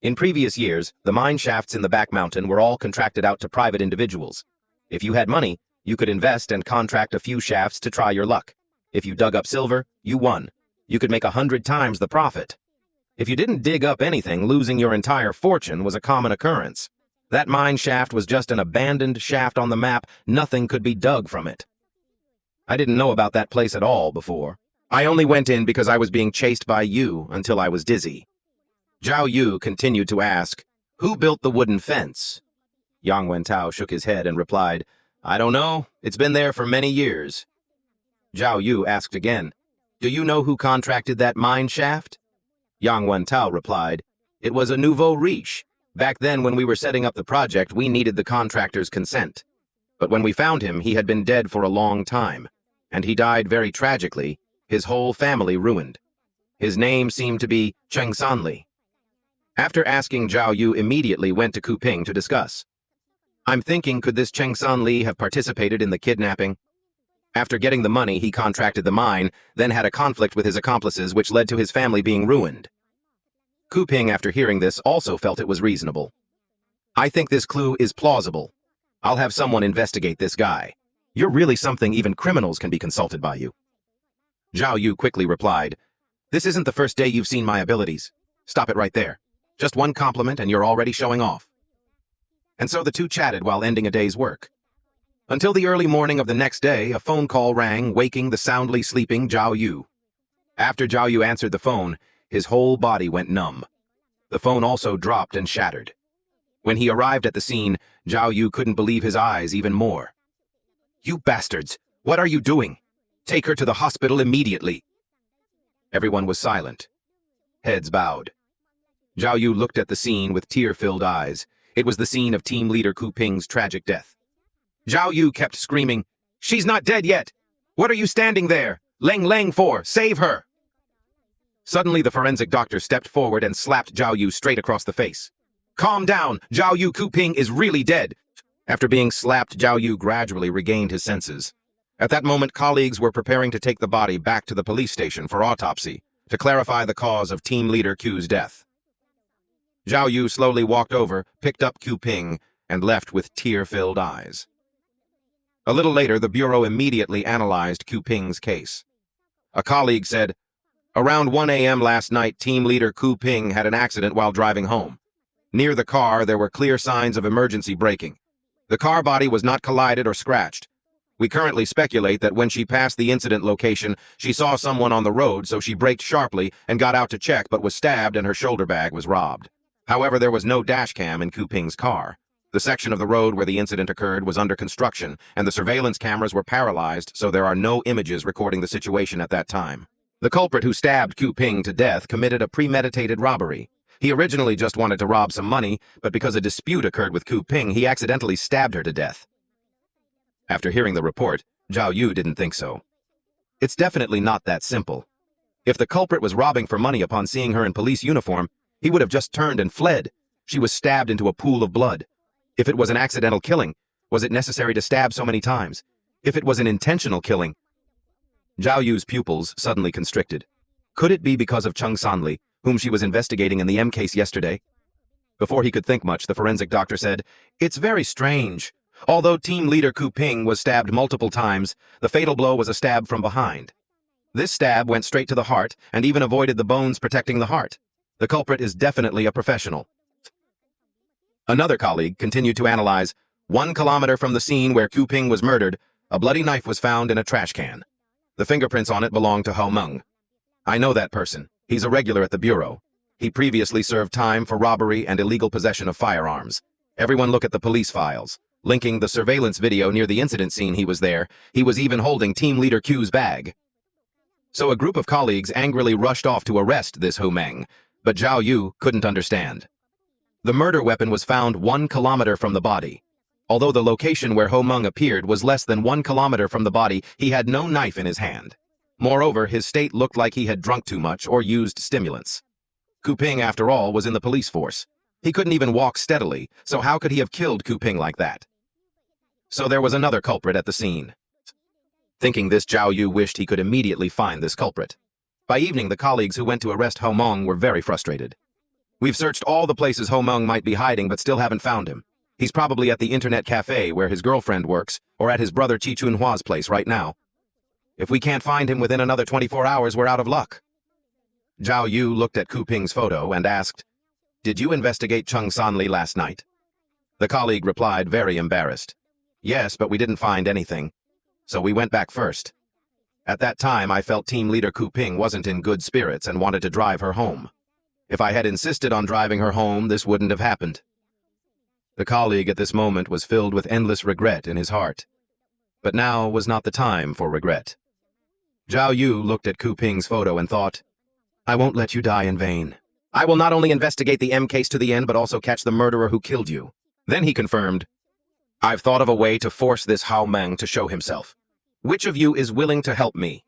In previous years, the mine shafts in the back mountain were all contracted out to private individuals. If you had money, you could invest and contract a few shafts to try your luck. If you dug up silver, you won. You could make 100 times the profit. If you didn't dig up anything, losing your entire fortune was a common occurrence. That mine shaft was just an abandoned shaft on the map. Nothing could be dug from it. I didn't know about that place at all before. I only went in because I was being chased by you until I was dizzy. Xiao Yu continued to ask, who built the wooden fence? Yang Wentao shook his head and replied, I don't know. It's been there for many years. Xiao Yu asked again, do you know who contracted that mine shaft? Yang Wentao replied, it was a nouveau riche. Back then, when we were setting up the project, we needed the contractor's consent. But when we found him, he had been dead for a long time, and he died very tragically, his whole family ruined. His name seemed to be Cheng Sanli. After asking, Xiao Yu immediately went to Kuping to discuss. I'm thinking, could this Cheng Sanli have participated in the kidnapping? After getting the money, he contracted the mine, then had a conflict with his accomplices, which led to his family being ruined. Kuping, after hearing this, also felt it was reasonable. I think this clue is plausible. I'll have someone investigate this guy. You're really something, even criminals can be consulted by you. Xiao Yu quickly replied, this isn't the first day you've seen my abilities. Stop it right there. Just one compliment and you're already showing off. And so the two chatted while ending a day's work. Until the early morning of the next day, a phone call rang, waking the soundly sleeping Xiao Yu. After Xiao Yu answered the phone, his whole body went numb. The phone also dropped and shattered. When he arrived at the scene, Xiao Yu couldn't believe his eyes even more. You bastards! What are you doing? Take her to the hospital immediately! Everyone was silent. Heads bowed. Xiao Yu looked at the scene with tear-filled eyes. It was the scene of team leader Kuping's tragic death. Xiao Yu kept screaming, she's not dead yet! What are you standing there? Leng Leng for! Save her! Suddenly, the forensic doctor stepped forward and slapped Xiao Yu straight across the face. "Calm down! Xiao Yu Kuping is really dead!" After being slapped, Xiao Yu gradually regained his senses. At that moment, colleagues were preparing to take the body back to the police station for autopsy to clarify the cause of team leader Q's death. Xiao Yu slowly walked over, picked up Kuping, and left with tear-filled eyes. A little later, the Bureau immediately analyzed Kuping's case. A colleague said, "Around 1 a.m. last night, team leader Kuping had an accident while driving home. Near the car, there were clear signs of emergency braking. The car body was not collided or scratched. We currently speculate that when she passed the incident location, she saw someone on the road, so she braked sharply and got out to check but was stabbed and her shoulder bag was robbed. However, there was no dash cam in Kuping's car. The section of the road where the incident occurred was under construction, and the surveillance cameras were paralyzed, so there are no images recording the situation at that time. The culprit who stabbed Kuping to death committed a premeditated robbery. He originally just wanted to rob some money, but because a dispute occurred with Kuping, he accidentally stabbed her to death." After hearing the report, Xiao Yu didn't think so. It's definitely not that simple. If the culprit was robbing for money upon seeing her in police uniform, he would have just turned and fled. She was stabbed into a pool of blood. If it was an accidental killing, was it necessary to stab so many times? If it was an intentional killing... Xiao Yu's pupils suddenly constricted. Could it be because of Chung Sanli, whom she was investigating in the M case yesterday? Before he could think much, the forensic doctor said, "It's very strange. Although team leader Kuping was stabbed multiple times, the fatal blow was a stab from behind. This stab went straight to the heart and even avoided the bones protecting the heart. The culprit is definitely a professional." Another colleague continued to analyze. 1 kilometer from the scene where Kuping was murdered, a bloody knife was found in a trash can. The fingerprints on it belonged to Hao Meng. "I know that person. He's a regular at the Bureau. He previously served time for robbery and illegal possession of firearms. Everyone look at the police files. Linking the surveillance video near the incident scene, he was there. He was even holding team leader Q's bag." So a group of colleagues angrily rushed off to arrest this Hao Meng, but Xiao Yu couldn't understand. The murder weapon was found 1 kilometer from the body. Although the location where Hao Meng appeared was less than 1 kilometer from the body, he had no knife in his hand. Moreover, his state looked like he had drunk too much or used stimulants. Kuping, after all, was in the police force. He couldn't even walk steadily, so how could he have killed Kuping like that? So there was another culprit at the scene. Thinking this, Xiao Yu wished he could immediately find this culprit. By evening, the colleagues who went to arrest Hao Meng were very frustrated. "We've searched all the places Hao Meng might be hiding but still haven't found him. He's probably at the internet cafe where his girlfriend works, or at his brother Chi Chunhua's place right now. If we can't find him within another 24 hours, we're out of luck." Xiao Yu looked at Kuping's photo and asked, "Did you investigate Chung Sanli last night?" The colleague replied, very embarrassed, "Yes, but we didn't find anything. So we went back first. At that time, I felt team leader Kuping wasn't in good spirits and wanted to drive her home. If I had insisted on driving her home, this wouldn't have happened." The colleague at this moment was filled with endless regret in his heart. But now was not the time for regret. Xiao Yu looked at Kuping's photo and thought, "I won't let you die in vain. I will not only investigate the M case to the end, but also catch the murderer who killed you." Then he confirmed, "I've thought of a way to force this Hao Meng to show himself. Which of you is willing to help me?"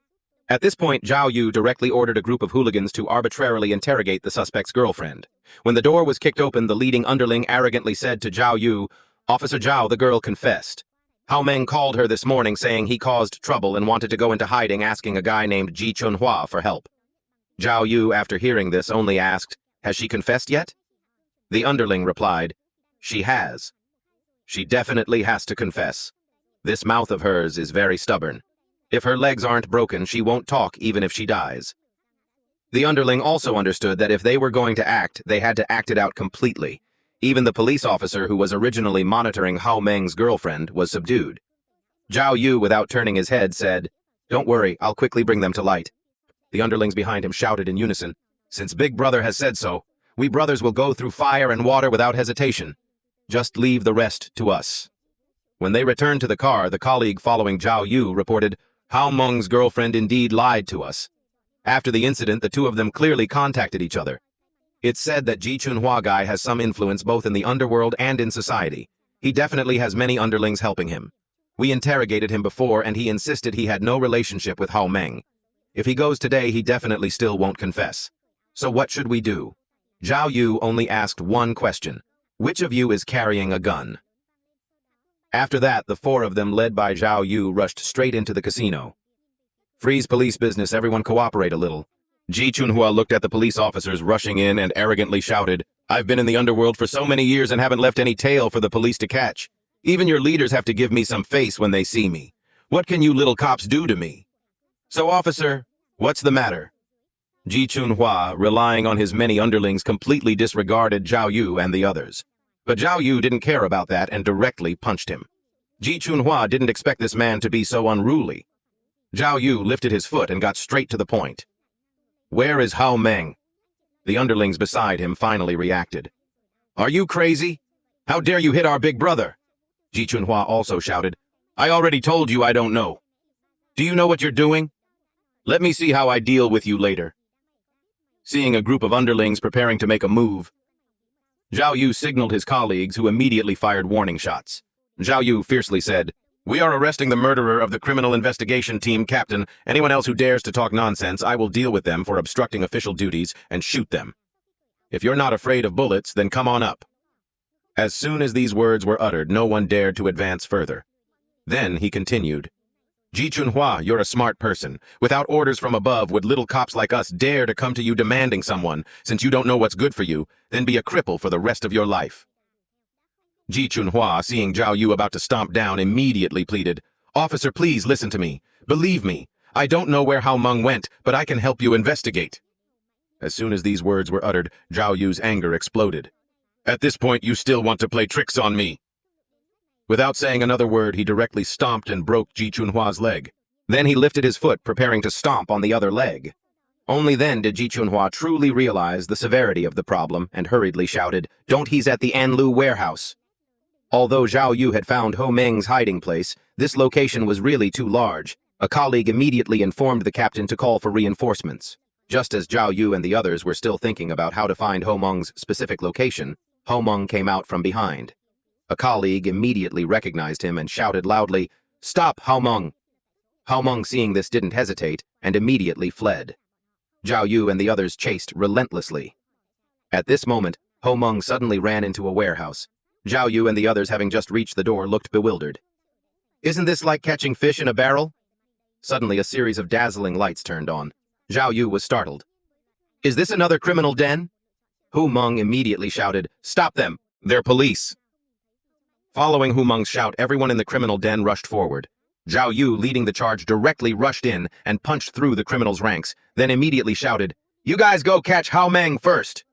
At this point, Xiao Yu directly ordered a group of hooligans to arbitrarily interrogate the suspect's girlfriend. When the door was kicked open, the leading underling arrogantly said to Xiao Yu, "Officer Zhao, the girl confessed. Hao Meng called her this morning saying he caused trouble and wanted to go into hiding, asking a guy named Ji Chunhua for help." Xiao Yu, after hearing this, only asked, "Has she confessed yet?" The underling replied, "She has. She definitely has to confess. This mouth of hers is very stubborn. If her legs aren't broken, she won't talk even if she dies." The underling also understood that if they were going to act, they had to act it out completely. Even the police officer who was originally monitoring Hao Meng's girlfriend was subdued. Xiao Yu, without turning his head, said, "Don't worry, I'll quickly bring them to light." The underlings behind him shouted in unison, "Since Big Brother has said so, we brothers will go through fire and water without hesitation. Just leave the rest to us." When they returned to the car, the colleague following Xiao Yu reported, "Hao Meng's girlfriend indeed lied to us." After the incident, the two of them clearly contacted each other. It's said that Ji Chunhua guy has some influence both in the underworld and in society. He definitely has many underlings helping him. We interrogated him before and he insisted he had no relationship with Hao Meng. If he goes today, he definitely still won't confess. So what should we do? Xiao Yu only asked one question. Which of you is carrying a gun? After that, the four of them, led by Xiao Yu, rushed straight into the casino. Freeze police business, everyone cooperate a little. Ji Chunhua looked at the police officers rushing in and arrogantly shouted, I've been in the underworld for so many years and haven't left any tail for the police to catch. Even your leaders have to give me some face when they see me. What can you little cops do to me? So, officer, what's the matter? Ji Chunhua, relying on his many underlings, completely disregarded Xiao Yu and the others. But Xiao Yu didn't care about that and directly punched him. Ji Chunhua didn't expect this man to be so unruly. Xiao Yu lifted his foot and got straight to the point. Where is Hao Meng? The underlings beside him finally reacted. Are you crazy? How dare you hit our big brother? Ji Chunhua also shouted. I already told you I don't know. Do you know what you're doing? Let me see how I deal with you later. Seeing a group of underlings preparing to make a move, Xiao Yu signaled his colleagues, who immediately fired warning shots. Xiao Yu fiercely said, We are arresting the murderer of the criminal investigation team captain. Anyone else who dares to talk nonsense, I will deal with them for obstructing official duties and shoot them. If you're not afraid of bullets, then come on up. As soon as these words were uttered, no one dared to advance further. Then he continued, Ji Chunhua, you're a smart person. Without orders from above, would little cops like us dare to come to you demanding someone? Since you don't know what's good for you, then be a cripple for the rest of your life. Ji Chunhua, seeing Xiao Yu about to stomp down, immediately pleaded, Officer, please listen to me. Believe me, I don't know where Hao Meng went, but I can help you investigate. As soon as these words were uttered, Xiao Yu's anger exploded. At this point, you still want to play tricks on me? Without saying another word, he directly stomped and broke Ji Chunhua's leg. Then he lifted his foot, preparing to stomp on the other leg. Only then did Ji Chunhua truly realize the severity of the problem and hurriedly shouted, Don't, he's at the Anlu warehouse. Although Xiao Yu had found Ho Meng's hiding place, this location was really too large. A colleague immediately informed the captain to call for reinforcements. Just as Xiao Yu and the others were still thinking about how to find Ho Meng's specific location, Ho Meng came out from behind. A colleague immediately recognized him and shouted loudly, Stop, Hao Meng! Hao Meng, seeing this, didn't hesitate and immediately fled. Xiao Yu and the others chased relentlessly. At this moment, Ho Meng suddenly ran into a warehouse. Xiao Yu and the others, having just reached the door, looked bewildered. Isn't this like catching fish in a barrel? Suddenly, a series of dazzling lights turned on. Xiao Yu was startled. Is this another criminal den? Ho Meng immediately shouted, Stop them! They're police! Following Ho Meng's shout, everyone in the criminal den rushed forward. Xiao Yu, leading the charge, directly rushed in and punched through the criminals' ranks, then immediately shouted, You guys go catch Hao Meng first!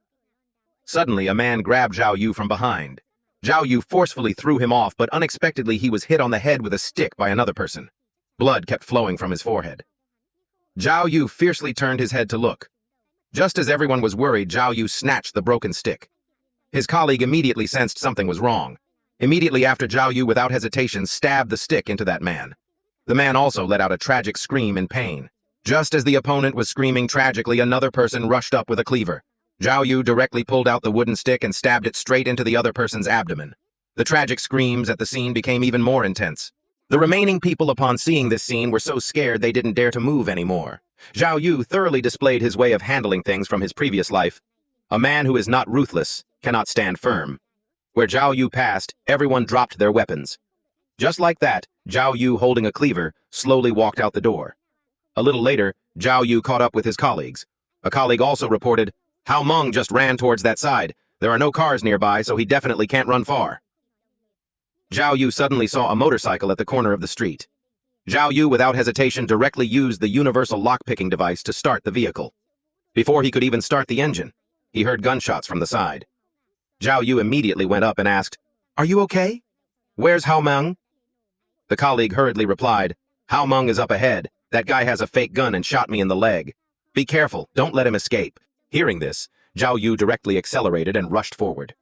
Suddenly, a man grabbed Xiao Yu from behind. Xiao Yu forcefully threw him off, but unexpectedly he was hit on the head with a stick by another person. Blood kept flowing from his forehead. Xiao Yu fiercely turned his head to look. Just as everyone was worried, Xiao Yu snatched the broken stick. His colleague immediately sensed something was wrong. Immediately after, Xiao Yu, without hesitation, stabbed the stick into that man. The man also let out a tragic scream in pain. Just as the opponent was screaming tragically, another person rushed up with a cleaver. Xiao Yu directly pulled out the wooden stick and stabbed it straight into the other person's abdomen. The tragic screams at the scene became even more intense. The remaining people, upon seeing this scene, were so scared they didn't dare to move anymore. Xiao Yu thoroughly displayed his way of handling things from his previous life. A man who is not ruthless cannot stand firm. Where Xiao Yu passed, everyone dropped their weapons. Just like that, Xiao Yu, holding a cleaver, slowly walked out the door. A little later, Xiao Yu caught up with his colleagues. A colleague also reported, Hao Meng just ran towards that side. There are no cars nearby, so he definitely can't run far. Xiao Yu suddenly saw a motorcycle at the corner of the street. Xiao Yu, without hesitation, directly used the universal lock-picking device to start the vehicle. Before he could even start the engine, he heard gunshots from the side. Xiao Yu immediately went up and asked, Are you okay? Where's Hao Meng? The colleague hurriedly replied, Hao Meng is up ahead. That guy has a fake gun and shot me in the leg. Be careful, don't let him escape. Hearing this, Xiao Yu directly accelerated and rushed forward.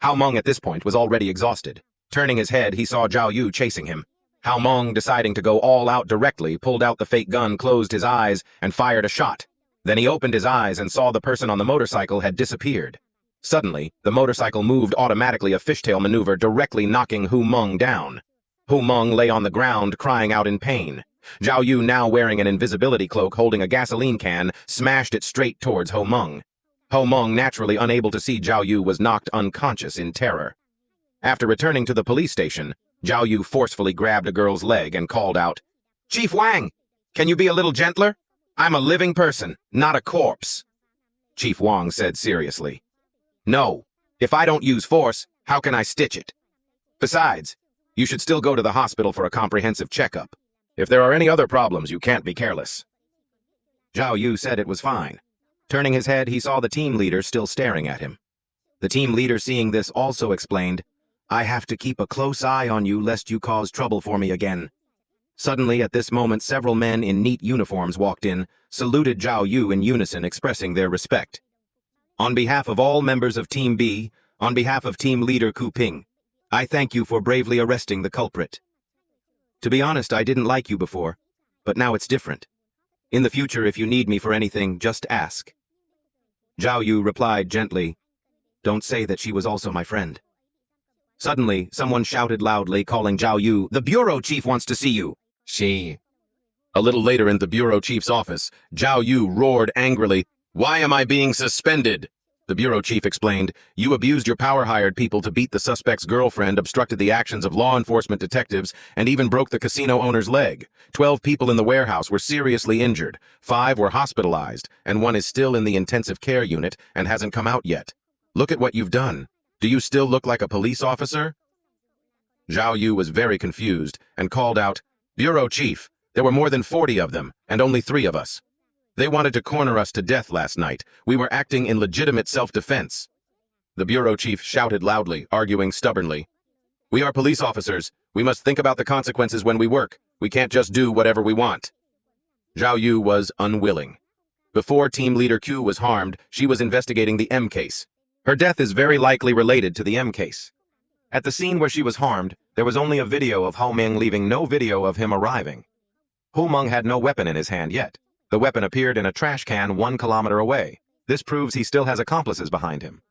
Hao Meng at this point was already exhausted. Turning his head, he saw Xiao Yu chasing him. Hao Meng, deciding to go all out directly, pulled out the fake gun, closed his eyes, and fired a shot. Then he opened his eyes and saw the person on the motorcycle had disappeared. Suddenly, the motorcycle moved automatically, a fishtail maneuver, directly knocking Ho Meng down. Ho Meng lay on the ground, crying out in pain. Xiao Yu, now wearing an invisibility cloak holding a gasoline can, smashed it straight towards Ho Meng. Ho Meng, naturally unable to see Xiao Yu, was knocked unconscious in terror. After returning to the police station, Xiao Yu forcefully grabbed a girl's leg and called out, "Chief Wang, can you be a little gentler? I'm a living person, not a corpse." Chief Wang said seriously, "No, if I don't use force, how can I stitch it? Besides, you should still go to the hospital for a comprehensive checkup. If there are any other problems, you can't be careless." Xiao Yu said it was fine. Turning his head, he saw the team leader still staring at him. The team leader, seeing this, also explained, "I have to keep a close eye on you lest you cause trouble for me again." Suddenly, at this moment, several men in neat uniforms walked in, saluted Xiao Yu in unison, expressing their respect. "On behalf of all members of Team B, on behalf of team leader Ku Ping, I thank you for bravely arresting the culprit. To be honest, I didn't like you before, but now it's different. In the future, if you need me for anything, just ask." Xiao Yu replied gently, "Don't say that she was also my friend." Suddenly, someone shouted loudly, calling Xiao Yu, "The bureau chief wants to see you." She. A little later in the bureau chief's office, Xiao Yu roared angrily, "Why am I being suspended?" The bureau chief explained, "You abused your power-hired people to beat the suspect's girlfriend, obstructed the actions of law enforcement detectives, and even broke the casino owner's leg. 12 people in the warehouse were seriously injured, 5 were hospitalized, and 1 is still in the intensive care unit and hasn't come out yet. Look at what you've done. Do you still look like a police officer?" Xiao Yu was very confused and called out, "Bureau chief, there were more than 40 of them, and only 3 of us. They wanted to corner us to death last night. We were acting in legitimate self-defense." The bureau chief shouted loudly, arguing stubbornly, "We are police officers. We must think about the consequences when we work. We can't just do whatever we want." Xiao Yu was unwilling. Before team leader Q was harmed, she was investigating the M case. Her death is very likely related to the M case. At the scene where she was harmed, there was only a video of Ho Meng, leaving no video of him arriving. Ho Meng had no weapon in his hand yet. The weapon appeared in a trash can 1 kilometer away. This proves he still has accomplices behind him.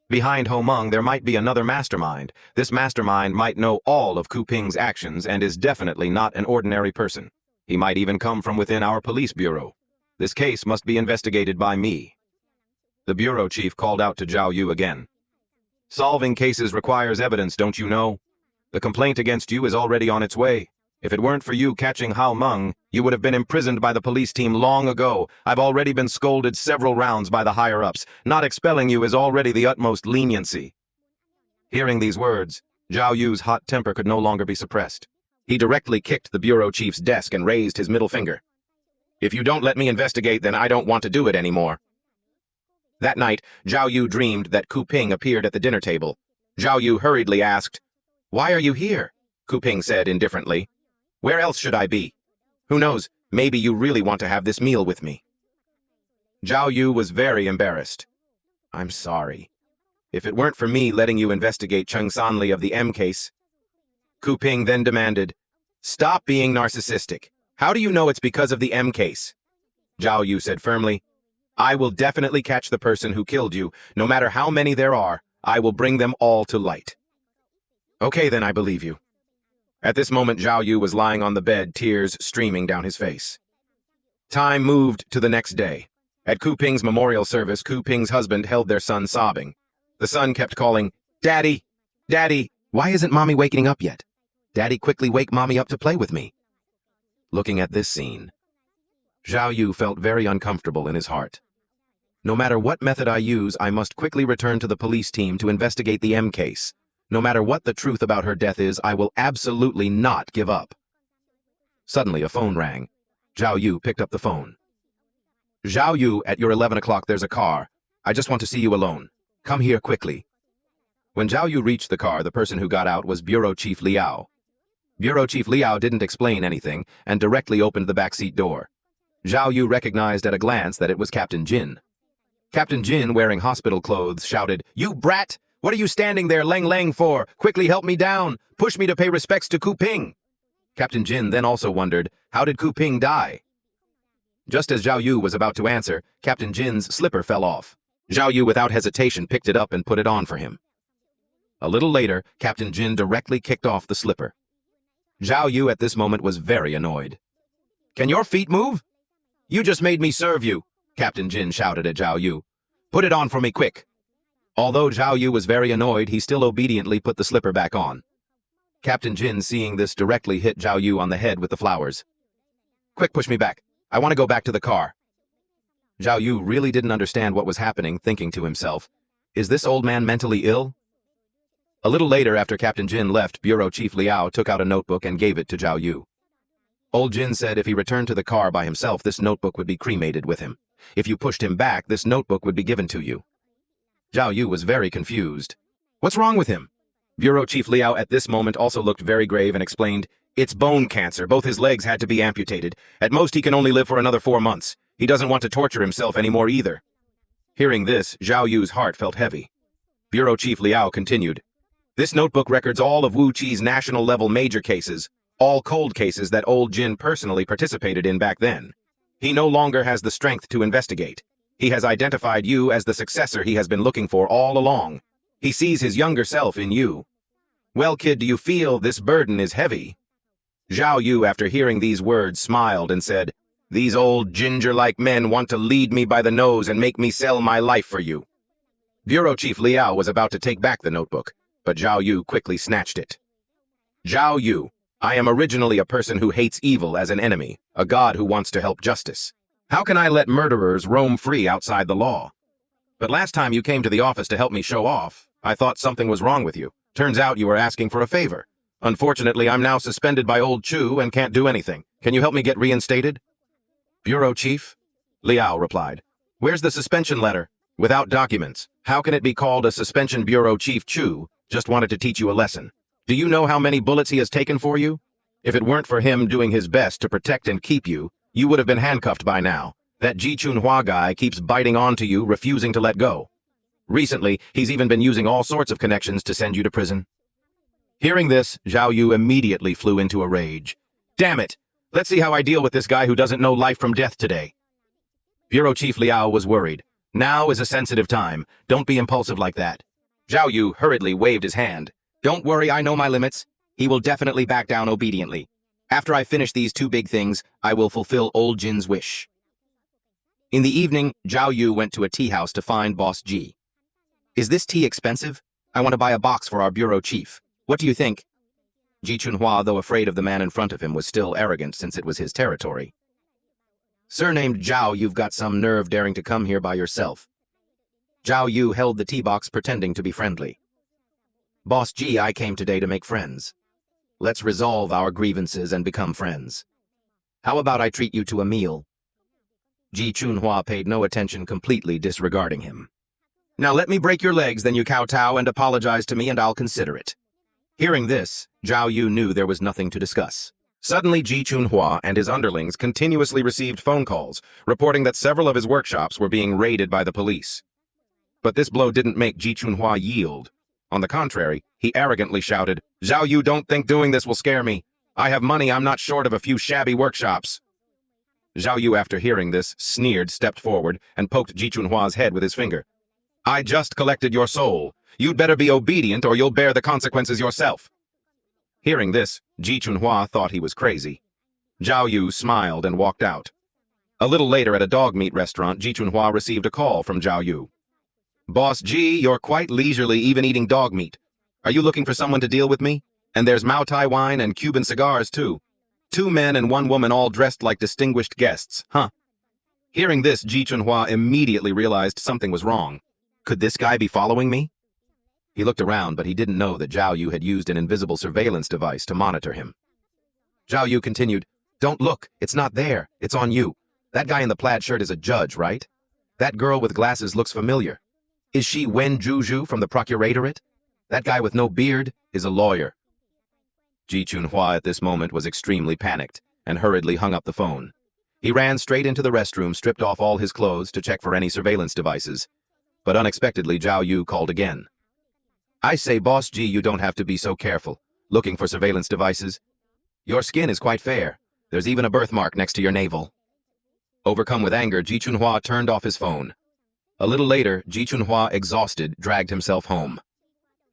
Behind Ho Meng, there might be another mastermind. This mastermind might know all of Ku Ping's actions and is definitely not an ordinary person. He might even come from within our police bureau. This case must be investigated by me. The bureau chief called out to Xiao Yu again. "Solving cases requires evidence, don't you know? The complaint against you is already on its way. If it weren't for you catching Ho Meng, you would have been imprisoned by the police team long ago. I've already been scolded several rounds by the higher-ups. Not expelling you is already the utmost leniency." Hearing these words, Xiao Yu's hot temper could no longer be suppressed. He directly kicked the bureau chief's desk and raised his middle finger. "If you don't let me investigate, then I don't want to do it anymore." That night, Xiao Yu dreamed that Ku Ping appeared at the dinner table. Xiao Yu hurriedly asked, "Why are you here?" Ku Ping said indifferently, "Where else should I be? Who knows, maybe you really want to have this meal with me." Xiao Yu was very embarrassed. "I'm sorry. If it weren't for me letting you investigate Chung Sanli of the M case." Ku Ping then demanded, "Stop being narcissistic. How do you know it's because of the M case?" Xiao Yu said firmly, "I will definitely catch the person who killed you. No matter how many there are, I will bring them all to light." "Okay, then I believe you." At this moment, Xiao Yu was lying on the bed, tears streaming down his face. Time moved to the next day. At Ku Ping's memorial service, Ku Ping's husband held their son sobbing. The son kept calling, "Daddy, Daddy, why isn't Mommy waking up yet? Daddy, quickly wake Mommy up to play with me." Looking at this scene, Xiao Yu felt very uncomfortable in his heart. No matter what method I use, I must quickly return to the police team to investigate the M case. No matter what the truth about her death is, I will absolutely not give up. Suddenly, a phone rang. Xiao Yu picked up the phone. "Xiao Yu, at your 11 o'clock, there's a car. I just want to see you alone. Come here quickly." When Xiao Yu reached the car, the person who got out was Bureau Chief Liao. Bureau Chief Liao didn't explain anything and directly opened the backseat door. Xiao Yu recognized at a glance that it was Captain Jin. Captain Jin, wearing hospital clothes, shouted, "You brat! What are you standing there leng-leng for? Quickly help me down! Push me to pay respects to Ku Ping!" Captain Jin then also wondered, how did Ku Ping die? Just as Xiao Yu was about to answer, Captain Jin's slipper fell off. Xiao Yu without hesitation picked it up and put it on for him. A little later, Captain Jin directly kicked off the slipper. Xiao Yu at this moment was very annoyed. Can your feet move? You just made me serve you, Captain Jin shouted at Xiao Yu. Put it on for me quick. Although Xiao Yu was very annoyed, he still obediently put the slipper back on. Captain Jin, seeing this, directly hit Xiao Yu on the head with the flowers. Quick, push me back. I want to go back to the car. Xiao Yu really didn't understand what was happening, thinking to himself, is this old man mentally ill? A little later, after Captain Jin left, Bureau Chief Liao took out a notebook and gave it to Xiao Yu. Old Jin said if he returned to the car by himself, this notebook would be cremated with him. If you pushed him back, this notebook would be given to you. Xiao Yu was very confused. What's wrong with him? Bureau Chief Liao at this moment also looked very grave and explained, it's bone cancer. Both his legs had to be amputated. At most, he can only live for another 4 months. He doesn't want to torture himself anymore either. Hearing this, Xiao Yu's heart felt heavy. Bureau Chief Liao continued, this notebook records all of Wu Qi's national-level major cases, all cold cases that old Jin personally participated in back then. He no longer has the strength to investigate. He has identified you as the successor he has been looking for all along. He sees his younger self in you. Well, kid, do you feel this burden is heavy? Xiao Yu, after hearing these words, smiled and said, these old ginger-like men want to lead me by the nose and make me sell my life for you. Bureau Chief Liao was about to take back the notebook, but Xiao Yu quickly snatched it. Xiao Yu, I am originally a person who hates evil as an enemy, a god who wants to help justice. How can I let murderers roam free outside the law? But last time you came to the office to help me show off, I thought something was wrong with you. Turns out you were asking for a favor. Unfortunately, I'm now suspended by old Chu and can't do anything. Can you help me get reinstated? Bureau Chief? Liao replied. Where's the suspension letter? Without documents, how can it be called a suspension? Bureau Chief Chu just wanted to teach you a lesson. Do you know how many bullets he has taken for you? If it weren't for him doing his best to protect and keep you, you would have been handcuffed by now. That Ji Chunhua guy keeps biting onto you, refusing to let go. Recently, he's even been using all sorts of connections to send you to prison. Hearing this, Xiao Yu immediately flew into a rage. Damn it! Let's see how I deal with this guy who doesn't know life from death today. Bureau Chief Liao was worried. Now is a sensitive time. Don't be impulsive like that. Xiao Yu hurriedly waved his hand. Don't worry, I know my limits. He will definitely back down obediently. After I finish these 2 big things, I will fulfill old Jin's wish. In the evening, Xiao Yu went to a tea house to find Boss Ji. Is this tea expensive? I want to buy a box for our bureau chief. What do you think? Ji Chunhua, though afraid of the man in front of him, was still arrogant since it was his territory. Surnamed Zhao, you've got some nerve daring to come here by yourself. Xiao Yu held the tea box, pretending to be friendly. Boss Ji, I came today to make friends. Let's resolve our grievances and become friends. How about I treat you to a meal? Ji Chunhua paid no attention, completely disregarding him. Now let me break your legs, then you kowtow and apologize to me, and I'll consider it. Hearing this, Xiao Yu knew there was nothing to discuss. Suddenly, Ji Chunhua and his underlings continuously received phone calls, reporting that several of his workshops were being raided by the police. But this blow didn't make Ji Chunhua yield. On the contrary, he arrogantly shouted, Xiao Yu, don't think doing this will scare me. I have money, I'm not short of a few shabby workshops. Xiao Yu, after hearing this, sneered, stepped forward, and poked Ji Chunhua's head with his finger. I just collected your soul. You'd better be obedient or you'll bear the consequences yourself. Hearing this, Ji Chunhua thought he was crazy. Xiao Yu smiled and walked out. A little later at a dog meat restaurant, Ji Chunhua received a call from Xiao Yu. Boss Ji, you're quite leisurely even eating dog meat. Are you looking for someone to deal with me? And there's Mao Tai wine and Cuban cigars too. 2 men and 1 woman all dressed like distinguished guests, huh? Hearing this, Ji Chunhua immediately realized something was wrong. Could this guy be following me? He looked around, but he didn't know that Xiao Yu had used an invisible surveillance device to monitor him. Xiao Yu continued, Don't look, it's not there, it's on you. That guy in the plaid shirt is a judge, right? That girl with glasses looks familiar. Is she Wen Zhuzhu from the Procuratorate? That guy with no beard is a lawyer. Ji Chunhua at this moment was extremely panicked and hurriedly hung up the phone. He ran straight into the restroom, stripped off all his clothes to check for any surveillance devices. But unexpectedly, Xiao Yu called again. I say, Boss Ji, you don't have to be so careful, looking for surveillance devices. Your skin is quite fair. There's even a birthmark next to your navel. Overcome with anger, Ji Chunhua turned off his phone. A little later, Ji Chunhua, exhausted, dragged himself home.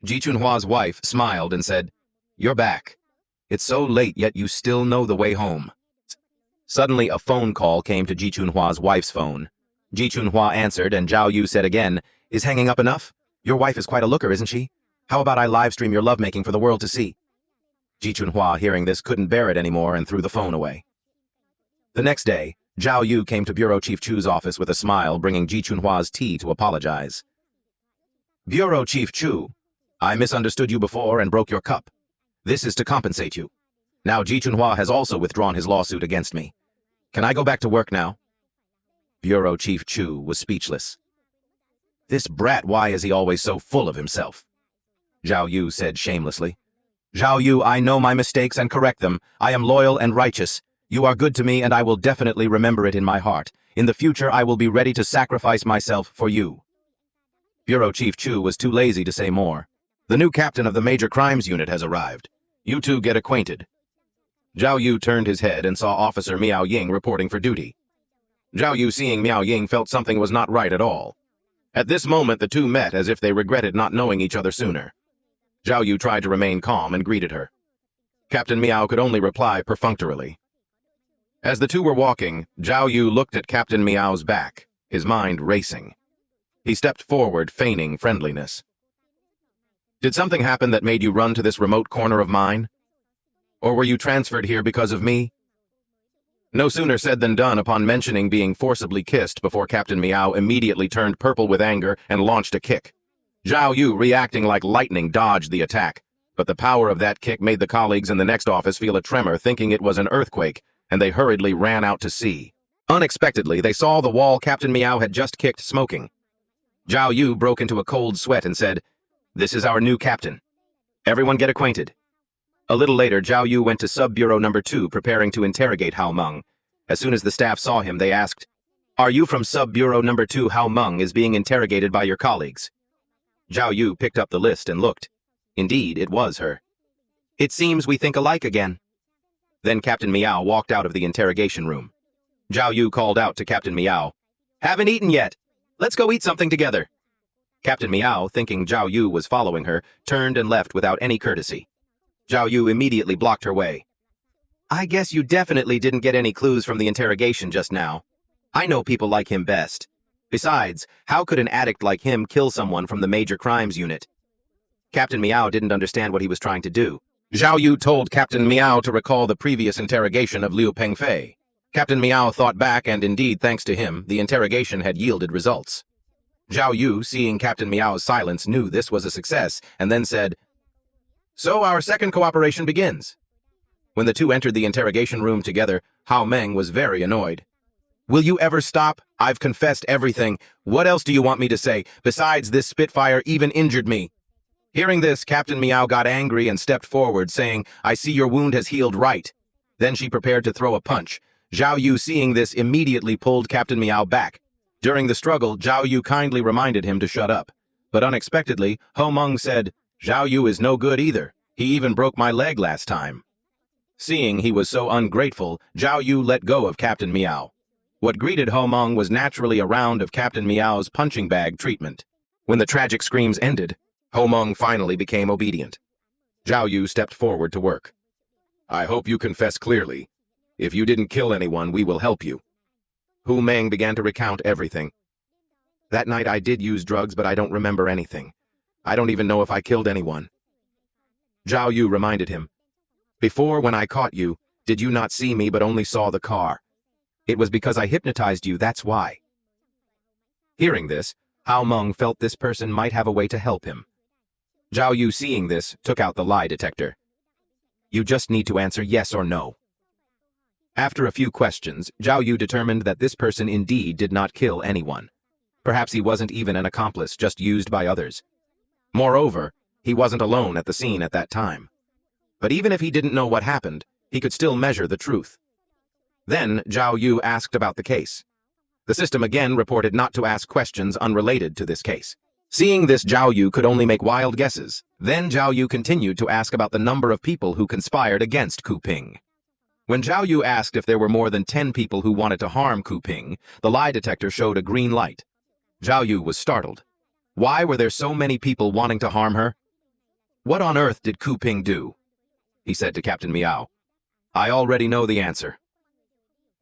Ji Chunhua's wife smiled and said, You're back. It's so late, yet you still know the way home. Suddenly, a phone call came to Ji Chunhua's wife's phone. Ji Chunhua answered, and Xiao Yu said again, "Is hanging up enough? Your wife is quite a looker, isn't she? How about I live stream your lovemaking for the world to see?" Ji Chunhua, hearing this, couldn't bear it anymore and threw the phone away. The next day, Xiao Yu came to Bureau Chief Chu's office with a smile, bringing Ji Chunhua's tea to apologize. "Bureau Chief Chu, I misunderstood you before and broke your cup. This is to compensate you. Now Ji Chunhua has also withdrawn his lawsuit against me. Can I go back to work now?" Bureau Chief Chu was speechless. "This brat, why is he always so full of himself?" Xiao Yu said shamelessly. "Xiao Yu, I know my mistakes and correct them. I am loyal and righteous. You are good to me and I will definitely remember it in my heart. In the future, I will be ready to sacrifice myself for you." Bureau Chief Chu was too lazy to say more. "The new captain of the Major Crimes Unit has arrived. You two get acquainted." Xiao Yu turned his head and saw Officer Miao Ying reporting for duty. Xiao Yu, seeing Miao Ying, felt something was not right at all. At this moment, the two met as if they regretted not knowing each other sooner. Xiao Yu tried to remain calm and greeted her. Captain Miao could only reply perfunctorily. As the two were walking, Xiao Yu looked at Captain Miao's back, his mind racing. He stepped forward, feigning friendliness. "Did something happen that made you run to this remote corner of mine? Or were you transferred here because of me?" No sooner said than done upon mentioning being forcibly kissed before Captain Miao immediately turned purple with anger and launched a kick. Xiao Yu, reacting like lightning, dodged the attack, but the power of that kick made the colleagues in the next office feel a tremor, thinking it was an earthquake, and they hurriedly ran out to see. Unexpectedly, they saw the wall Captain Miao had just kicked smoking. Xiao Yu broke into a cold sweat and said, "This is our new captain. Everyone get acquainted." A little later, Xiao Yu went to Sub-Bureau number 2, preparing to interrogate Hao Meng. As soon as the staff saw him, they asked, "Are you from Sub-Bureau number 2? Hao Meng is being interrogated by your colleagues." Xiao Yu picked up the list and looked. Indeed, it was her. "It seems we think alike again." Then Captain Miao walked out of the interrogation room. Xiao Yu called out to Captain Miao, "Haven't eaten yet. Let's go eat something together." Captain Miao, thinking Xiao Yu was following her, turned and left without any courtesy. Xiao Yu immediately blocked her way. "I guess you definitely didn't get any clues from the interrogation just now. I know people like him best. Besides, how could an addict like him kill someone from the Major Crimes Unit?" Captain Miao didn't understand what he was trying to do. Xiao Yu told Captain Miao to recall the previous interrogation of Liu Pengfei. Captain Miao thought back, and indeed, thanks to him, the interrogation had yielded results. Xiao Yu, seeing Captain Miao's silence, knew this was a success, and then said, "So our second cooperation begins." When the two entered the interrogation room together, Hao Meng was very annoyed. "Will you ever stop? I've confessed everything. What else do you want me to say? Besides, this Spitfire even injured me." Hearing this, Captain Miao got angry and stepped forward, saying, "I see your wound has healed right." Then she prepared to throw a punch. Xiao Yu, seeing this, immediately pulled Captain Miao back. During the struggle, Xiao Yu kindly reminded him to shut up. But unexpectedly, Hao Meng said, "Xiao Yu is no good either. He even broke my leg last time." Seeing he was so ungrateful, Xiao Yu let go of Captain Miao. What greeted Hao Meng was naturally a round of Captain Miao's punching bag treatment. When the tragic screams ended, Hao Meng finally became obedient. Xiao Yu stepped forward to work. "I hope you confess clearly. If you didn't kill anyone, we will help you." Hu Meng began to recount everything. "That night I did use drugs, but I don't remember anything. I don't even know if I killed anyone." Xiao Yu reminded him, "Before, when I caught you, did you not see me but only saw the car? It was because I hypnotized you, that's why." Hearing this, Hao Meng felt this person might have a way to help him. Xiao Yu, seeing this, took out the lie detector. "You just need to answer yes or no." After a few questions, Xiao Yu determined that this person indeed did not kill anyone. Perhaps he wasn't even an accomplice, just used by others. Moreover, he wasn't alone at the scene at that time. But even if he didn't know what happened, he could still measure the truth. Then Xiao Yu asked about the case. The system again reported not to ask questions unrelated to this case. Seeing this, Xiao Yu could only make wild guesses. Then Xiao Yu continued to ask about the number of people who conspired against Ku Ping. When Xiao Yu asked if there were more than 10 people who wanted to harm Ku Ping, the lie detector showed a green light. Xiao Yu was startled. Why were there so many people wanting to harm her? "What on earth did Ku Ping do?" he said to Captain Miao. "I already know the answer."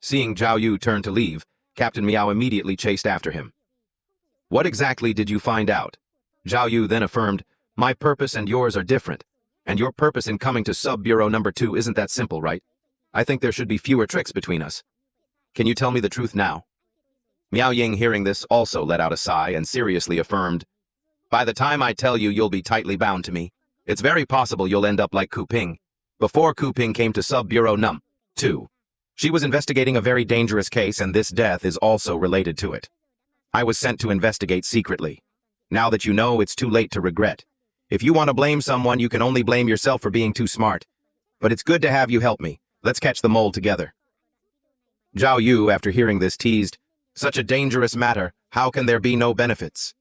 Seeing Xiao Yu turn to leave, Captain Miao immediately chased after him. What exactly did you find out? Xiao Yu then affirmed, my purpose and yours are different, and your purpose in coming to Sub-Bureau number 2 isn't that simple, right? I think there should be fewer tricks between us. Can you tell me the truth now? Miao Ying, hearing this, also let out a sigh and seriously affirmed, by the time I tell you, you'll be tightly bound to me. It's very possible you'll end up like Ku Ping. Before Ku Ping came to Sub-Bureau Num. 2. She was investigating a very dangerous case, and this death is also related to it. I was sent to investigate secretly. Now that you know, it's too late to regret. If you want to blame someone, you can only blame yourself for being too smart. But it's good to have you help me. Let's catch the mole together. Xiao Yu, after hearing this, teased, such a dangerous matter, how can there be no benefits?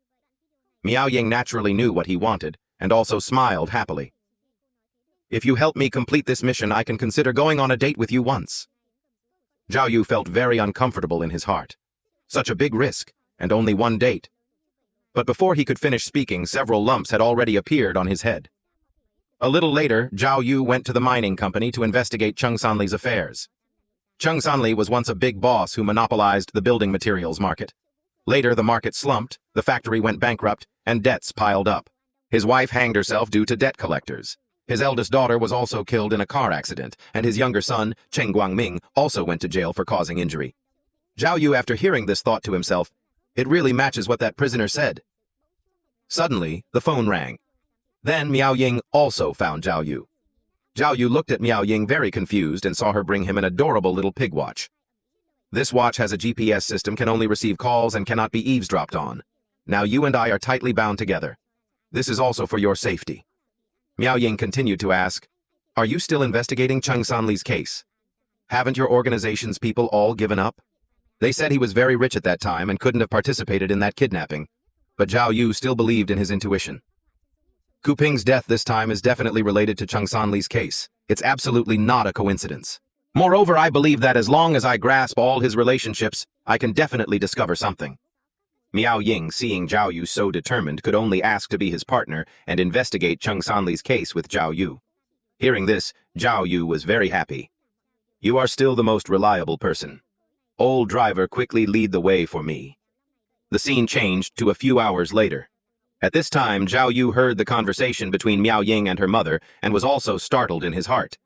Miao Ying naturally knew what he wanted, and also smiled happily. If you help me complete this mission, I can consider going on a date with you once. Xiao Yu felt very uncomfortable in his heart. Such a big risk, and only one date. But before he could finish speaking, several lumps had already appeared on his head. A little later, Xiao Yu went to the mining company to investigate Chung Sanli's affairs. Chung Sanli was once a big boss who monopolized the building materials market. Later, the market slumped, the factory went bankrupt, and debts piled up. His wife hanged herself due to debt collectors. His eldest daughter was also killed in a car accident, and his younger son, Cheng Guangming, also went to jail for causing injury. Xiao Yu, after hearing this, thought to himself, it really matches what that prisoner said. Suddenly, the phone rang. Then Miao Ying also found Xiao Yu. Xiao Yu looked at Miao Ying very confused and saw her bring him an adorable little pig watch. This watch has a GPS system, can only receive calls, and cannot be eavesdropped on. Now you and I are tightly bound together. This is also for your safety. Miao Ying continued to ask, are you still investigating Chung Sanli's case? Haven't your organization's people all given up? They said he was very rich at that time and couldn't have participated in that kidnapping. But Xiao Yu still believed in his intuition. Ku Ping's death this time is definitely related to Chung Sanli's case. It's absolutely not a coincidence. Moreover, I believe that as long as I grasp all his relationships, I can definitely discover something. Miao Ying, seeing Xiao Yu so determined, could only ask to be his partner and investigate Chung Sanli's case with Xiao Yu. Hearing this, Xiao Yu was very happy. You are still the most reliable person. Old driver, quickly lead the way for me. The scene changed to a few hours later. At this time, Xiao Yu heard the conversation between Miao Ying and her mother and was also startled in his heart.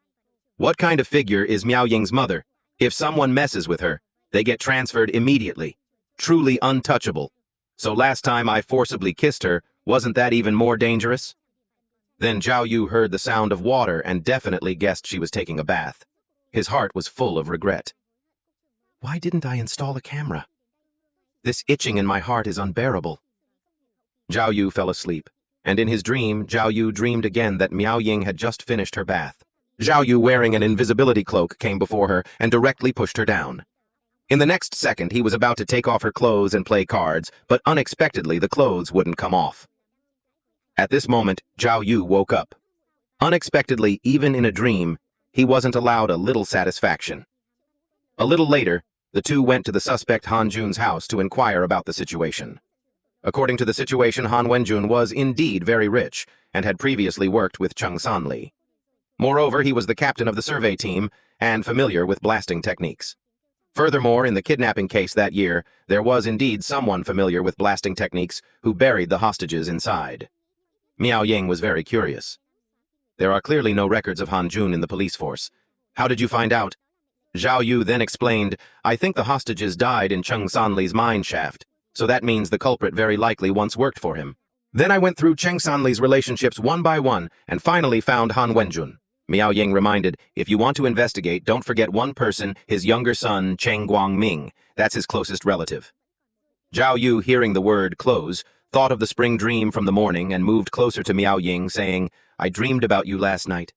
What kind of figure is Miao Ying's mother? If someone messes with her, they get transferred immediately. Truly untouchable. So last time I forcibly kissed her, wasn't that even more dangerous? Then Xiao Yu heard the sound of water and definitely guessed she was taking a bath. His heart was full of regret. Why didn't I install a camera? This itching in my heart is unbearable. Xiao Yu fell asleep, and in his dream, Xiao Yu dreamed again that Miao Ying had just finished her bath. Xiao Yu, wearing an invisibility cloak, came before her and directly pushed her down. In the next second, he was about to take off her clothes and play cards, but unexpectedly the clothes wouldn't come off. At this moment, Xiao Yu woke up. Unexpectedly, even in a dream, he wasn't allowed a little satisfaction. A little later, the two went to the suspect Han Jun's house to inquire about the situation. According to the situation, Han Wenjun was indeed very rich and had previously worked with Chung Sanli. Moreover, he was the captain of the survey team and familiar with blasting techniques. Furthermore, in the kidnapping case that year, there was indeed someone familiar with blasting techniques who buried the hostages inside. Miao Ying was very curious. There are clearly no records of Han Jun in the police force. How did you find out? Xiao Yu then explained, I think the hostages died in Chung Sanli's mine shaft, so that means the culprit very likely once worked for him. Then I went through Chung Sanli's relationships one by one and finally found Han Wenjun. Miao Ying reminded, if you want to investigate, don't forget one person, his younger son, Cheng Guangming. That's his closest relative. Xiao Yu, hearing the word close, thought of the spring dream from the morning and moved closer to Miao Ying, saying, I dreamed about you last night.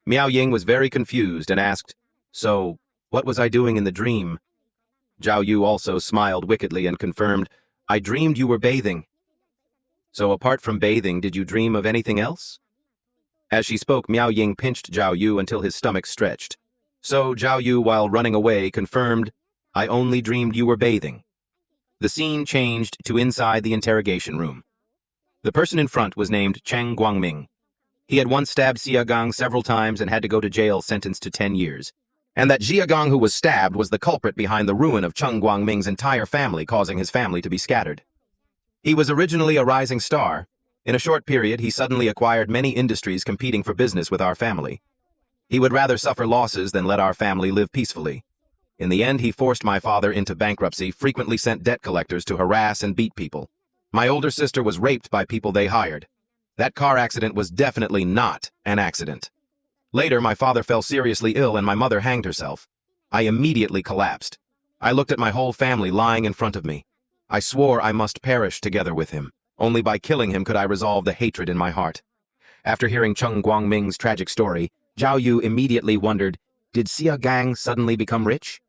Miao Ying was very confused and asked, so, what was I doing in the dream? Xiao Yu also smiled wickedly and confirmed, I dreamed you were bathing. So apart from bathing, did you dream of anything else? As she spoke, Miao Ying pinched Xiao Yu until his stomach stretched. So Xiao Yu, while running away, confirmed, I only dreamed you were bathing. The scene changed to inside the interrogation room. The person in front was named Cheng Guangming. He had once stabbed Xia Gang several times and had to go to jail, sentenced to 10 years. and that Jiagong who was stabbed was the culprit behind the ruin of Cheng Guangming's entire family, causing his family to be scattered. He was originally a rising star. In a short period, he suddenly acquired many industries competing for business with our family. He would rather suffer losses than let our family live peacefully. In the end, he forced my father into bankruptcy, frequently sent debt collectors to harass and beat people. My older sister was raped by people they hired. That car accident was definitely not an accident. Later, my father fell seriously ill and my mother hanged herself. I immediately collapsed. I looked at my whole family lying in front of me. I swore I must perish together with him. Only by killing him could I resolve the hatred in my heart. After hearing Cheng Guangming's tragic story, Xiao Yu immediately wondered, did Xia Gang suddenly become rich?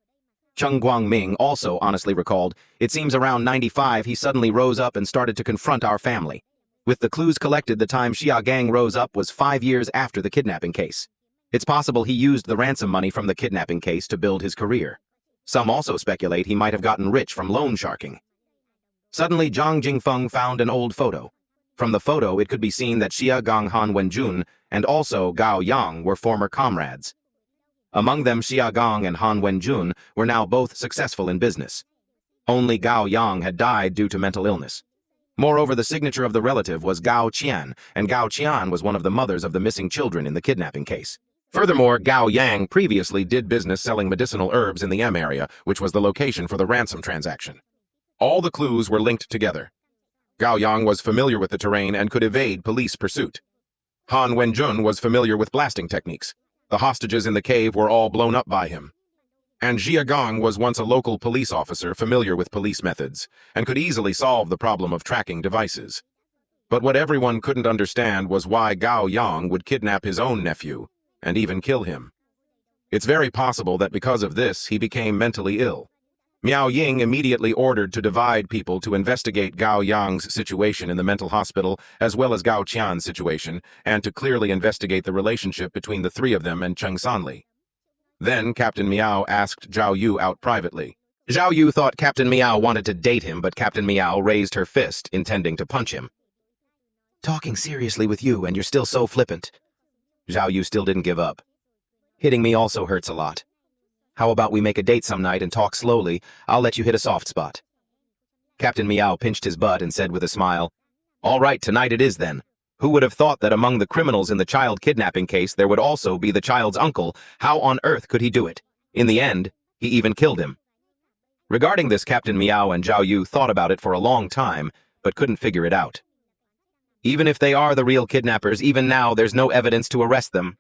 Cheng Guangming also honestly recalled, it seems around 95 he suddenly rose up and started to confront our family. With the clues collected, the time Xia Gang rose up was 5 years after the kidnapping case. It's possible he used the ransom money from the kidnapping case to build his career. Some also speculate he might have gotten rich from loan sharking. Suddenly, Zhang Jingfeng found an old photo. From the photo, it could be seen that Xia Gang Han Wenjun and also Gao Yang were former comrades. Among them, Xia Gang and Han Wenjun were now both successful in business. Only Gao Yang had died due to mental illness. Moreover, the signature of the relative was Gao Qian, and Gao Qian was one of the mothers of the missing children in the kidnapping case. Furthermore, Gao Yang previously did business selling medicinal herbs in the M area, which was the location for the ransom transaction. All the clues were linked together. Gao Yang was familiar with the terrain and could evade police pursuit. Han Wenjun was familiar with blasting techniques. The hostages in the cave were all blown up by him. And Xia Gang was once a local police officer familiar with police methods, and could easily solve the problem of tracking devices. But what everyone couldn't understand was why Gao Yang would kidnap his own nephew, and even kill him. It's very possible that because of this, he became mentally ill. Miao Ying immediately ordered to divide people to investigate Gao Yang's situation in the mental hospital as well as Gao Qian's situation, and to clearly investigate the relationship between the three of them and Cheng Sanli. Then Captain Miao asked Xiao Yu out privately. Xiao Yu thought Captain Miao wanted to date him, but Captain Miao raised her fist, intending to punch him. Talking seriously with you, and you're still so flippant. Xiao Yu still didn't give up. Hitting me also hurts a lot. How about we make a date some night and talk slowly? I'll let you hit a soft spot. Captain Miao pinched his butt and said with a smile, All right, tonight it is then. Who would have thought that among the criminals in the child kidnapping case there would also be the child's uncle? How on earth could he do it? In the end, he even killed him. Regarding this, Captain Miao and Xiao Yu thought about it for a long time, but couldn't figure it out. Even if they are the real kidnappers, even now there's no evidence to arrest them.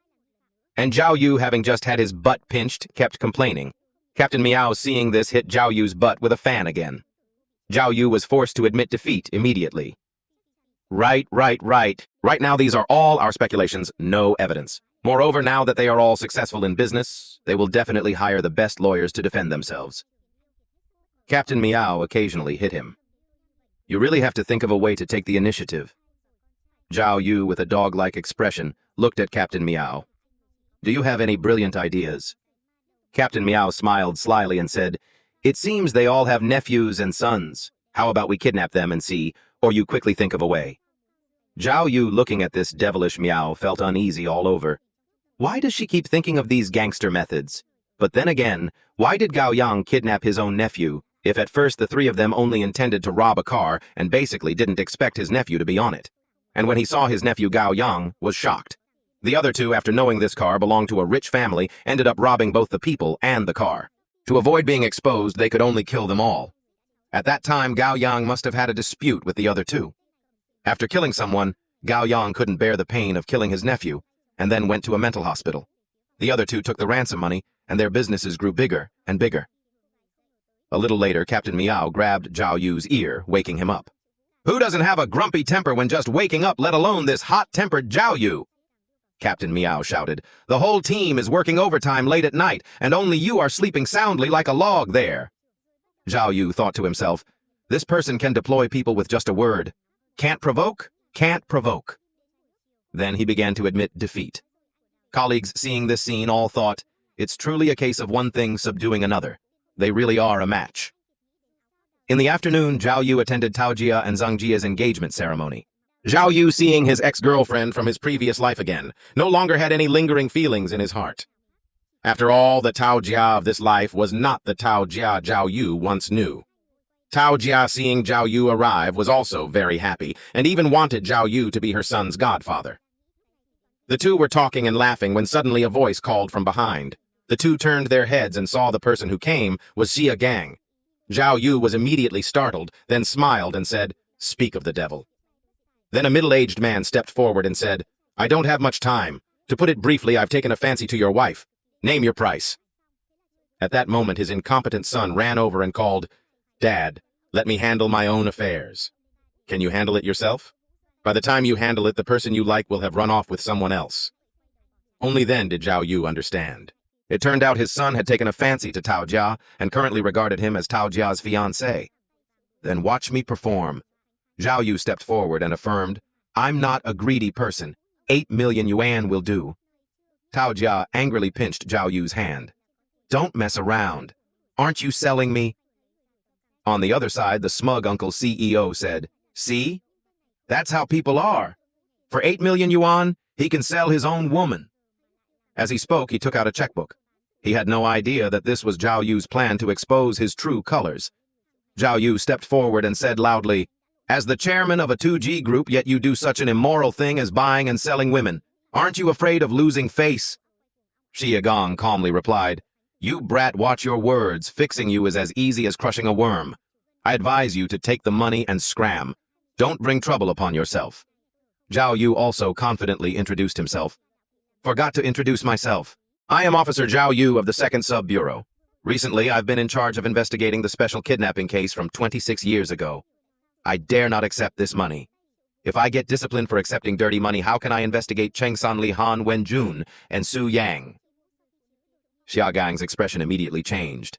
And Xiao Yu, having just had his butt pinched, kept complaining. Captain Miao, seeing this, hit Xiao Yu's butt with a fan again. Xiao Yu was forced to admit defeat immediately. Right now these are all our speculations, no evidence. Moreover, now that they are all successful in business, they will definitely hire the best lawyers to defend themselves. Captain Miao occasionally hit him. You really have to think of a way to take the initiative. Xiao Yu, with a dog-like expression, looked at Captain Miao. Do you have any brilliant ideas? Captain Miao smiled slyly and said, It seems they all have nephews and sons. How about we kidnap them and see, or you quickly think of a way? Xiao Yu, looking at this devilish Miao, felt uneasy all over. Why does she keep thinking of these gangster methods? But then again, why did Gao Yang kidnap his own nephew, if at first the three of them only intended to rob a car and basically didn't expect his nephew to be on it? And when he saw his nephew Gao Yang, was shocked. The other two, after knowing this car belonged to a rich family, ended up robbing both the people and the car. To avoid being exposed, they could only kill them all. At that time, Gao Yang must have had a dispute with the other two. After killing someone, Gao Yang couldn't bear the pain of killing his nephew, and then went to a mental hospital. The other two took the ransom money, and their businesses grew bigger and bigger. A little later, Captain Miao grabbed Xiao Yu's ear, waking him up. Who doesn't have a grumpy temper when just waking up, let alone this hot-tempered Xiao Yu? Captain Miao shouted. The whole team is working overtime late at night, and only you are sleeping soundly like a log there. Xiao Yu thought to himself, this person can deploy people with just a word. Can't provoke, can't provoke. Then he began to admit defeat. Colleagues seeing this scene all thought, it's truly a case of one thing subduing another. They really are a match. In the afternoon, Xiao Yu attended Tao Jia and Zhang Jia's engagement ceremony. Xiao Yu, seeing his ex-girlfriend from his previous life again, no longer had any lingering feelings in his heart. After all, the Tao Jia of this life was not the Tao Jia Xiao Yu once knew. Tao Jia, seeing Xiao Yu arrive, was also very happy, and even wanted Xiao Yu to be her son's godfather. The two were talking and laughing when suddenly a voice called from behind. The two turned their heads and saw the person who came was Xia Gang. Xiao Yu was immediately startled, then smiled and said, "Speak of the devil." Then a middle-aged man stepped forward and said, "I don't have much time. To put it briefly, I've taken a fancy to your wife. Name your price." At that moment, his incompetent son ran over and called, "Dad, let me handle my own affairs." "Can you handle it yourself? By the time you handle it, the person you like will have run off with someone else." Only then did Xiao Yu understand. It turned out his son had taken a fancy to Tao Jia and currently regarded him as Tao Jia's fiancé. "Then watch me perform." Xiao Yu stepped forward and affirmed, "I'm not a greedy person. 8 million yuan will do." Tao Jia angrily pinched Xiao Yu's hand. "Don't mess around. Aren't you selling me?" On the other side, the smug uncle CEO said, "See? That's how people are. For 8 million yuan, he can sell his own woman." As he spoke, he took out a checkbook. He had no idea that this was Xiao Yu's plan to expose his true colors. Xiao Yu stepped forward and said loudly, "As the chairman of a 2G group, yet you do such an immoral thing as buying and selling women. Aren't you afraid of losing face?" Xia Gang calmly replied, "You brat, watch your words. Fixing you is as easy as crushing a worm. I advise you to take the money and scram. Don't bring trouble upon yourself." Xiao Yu also confidently introduced himself. "Forgot to introduce myself. I am Officer Xiao Yu of the 2nd Sub-Bureau. Recently, I've been in charge of investigating the special kidnapping case from 26 years ago. I dare not accept this money. If I get disciplined for accepting dirty money, how can I investigate Cheng San Li Han Wenjun and Su Yang?" Xia Gang's expression immediately changed.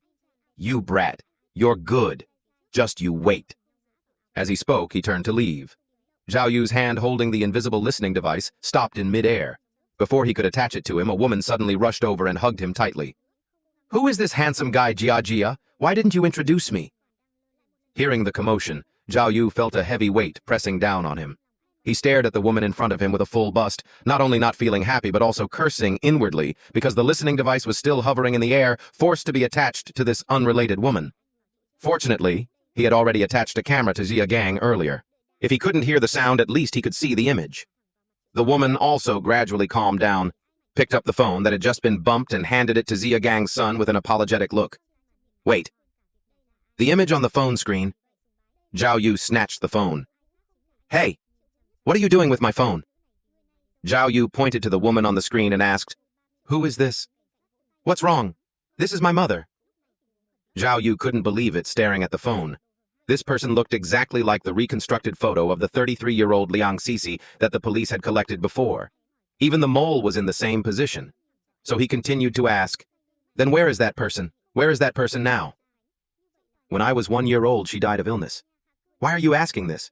"You brat, you're good. Just you wait." As he spoke, he turned to leave. Xiao Yu's hand holding the invisible listening device stopped in mid-air. Before he could attach it to him, a woman suddenly rushed over and hugged him tightly. "Who is this handsome guy, Jia? Why didn't you introduce me?" Hearing the commotion, Xiao Yu felt a heavy weight pressing down on him. He stared at the woman in front of him with a full bust, not only not feeling happy but also cursing inwardly because the listening device was still hovering in the air, forced to be attached to this unrelated woman. Fortunately, he had already attached a camera to Xia Gang earlier. If he couldn't hear the sound, at least he could see the image. The woman also gradually calmed down, picked up the phone that had just been bumped and handed it to Xia Gang's son with an apologetic look. "Wait." The image on the phone screen. Xiao Yu snatched the phone. "Hey, what are you doing with my phone?" Xiao Yu pointed to the woman on the screen and asked, "Who is this?" "What's wrong? This is my mother." Xiao Yu couldn't believe it, staring at the phone. This person looked exactly like the reconstructed photo of the 33-year-old Liang Cixi that the police had collected before. Even the mole was in the same position. So he continued to ask, "Then where is that person? Where is that person now?" "When I was 1 year old, she died of illness." "Why are you asking this?"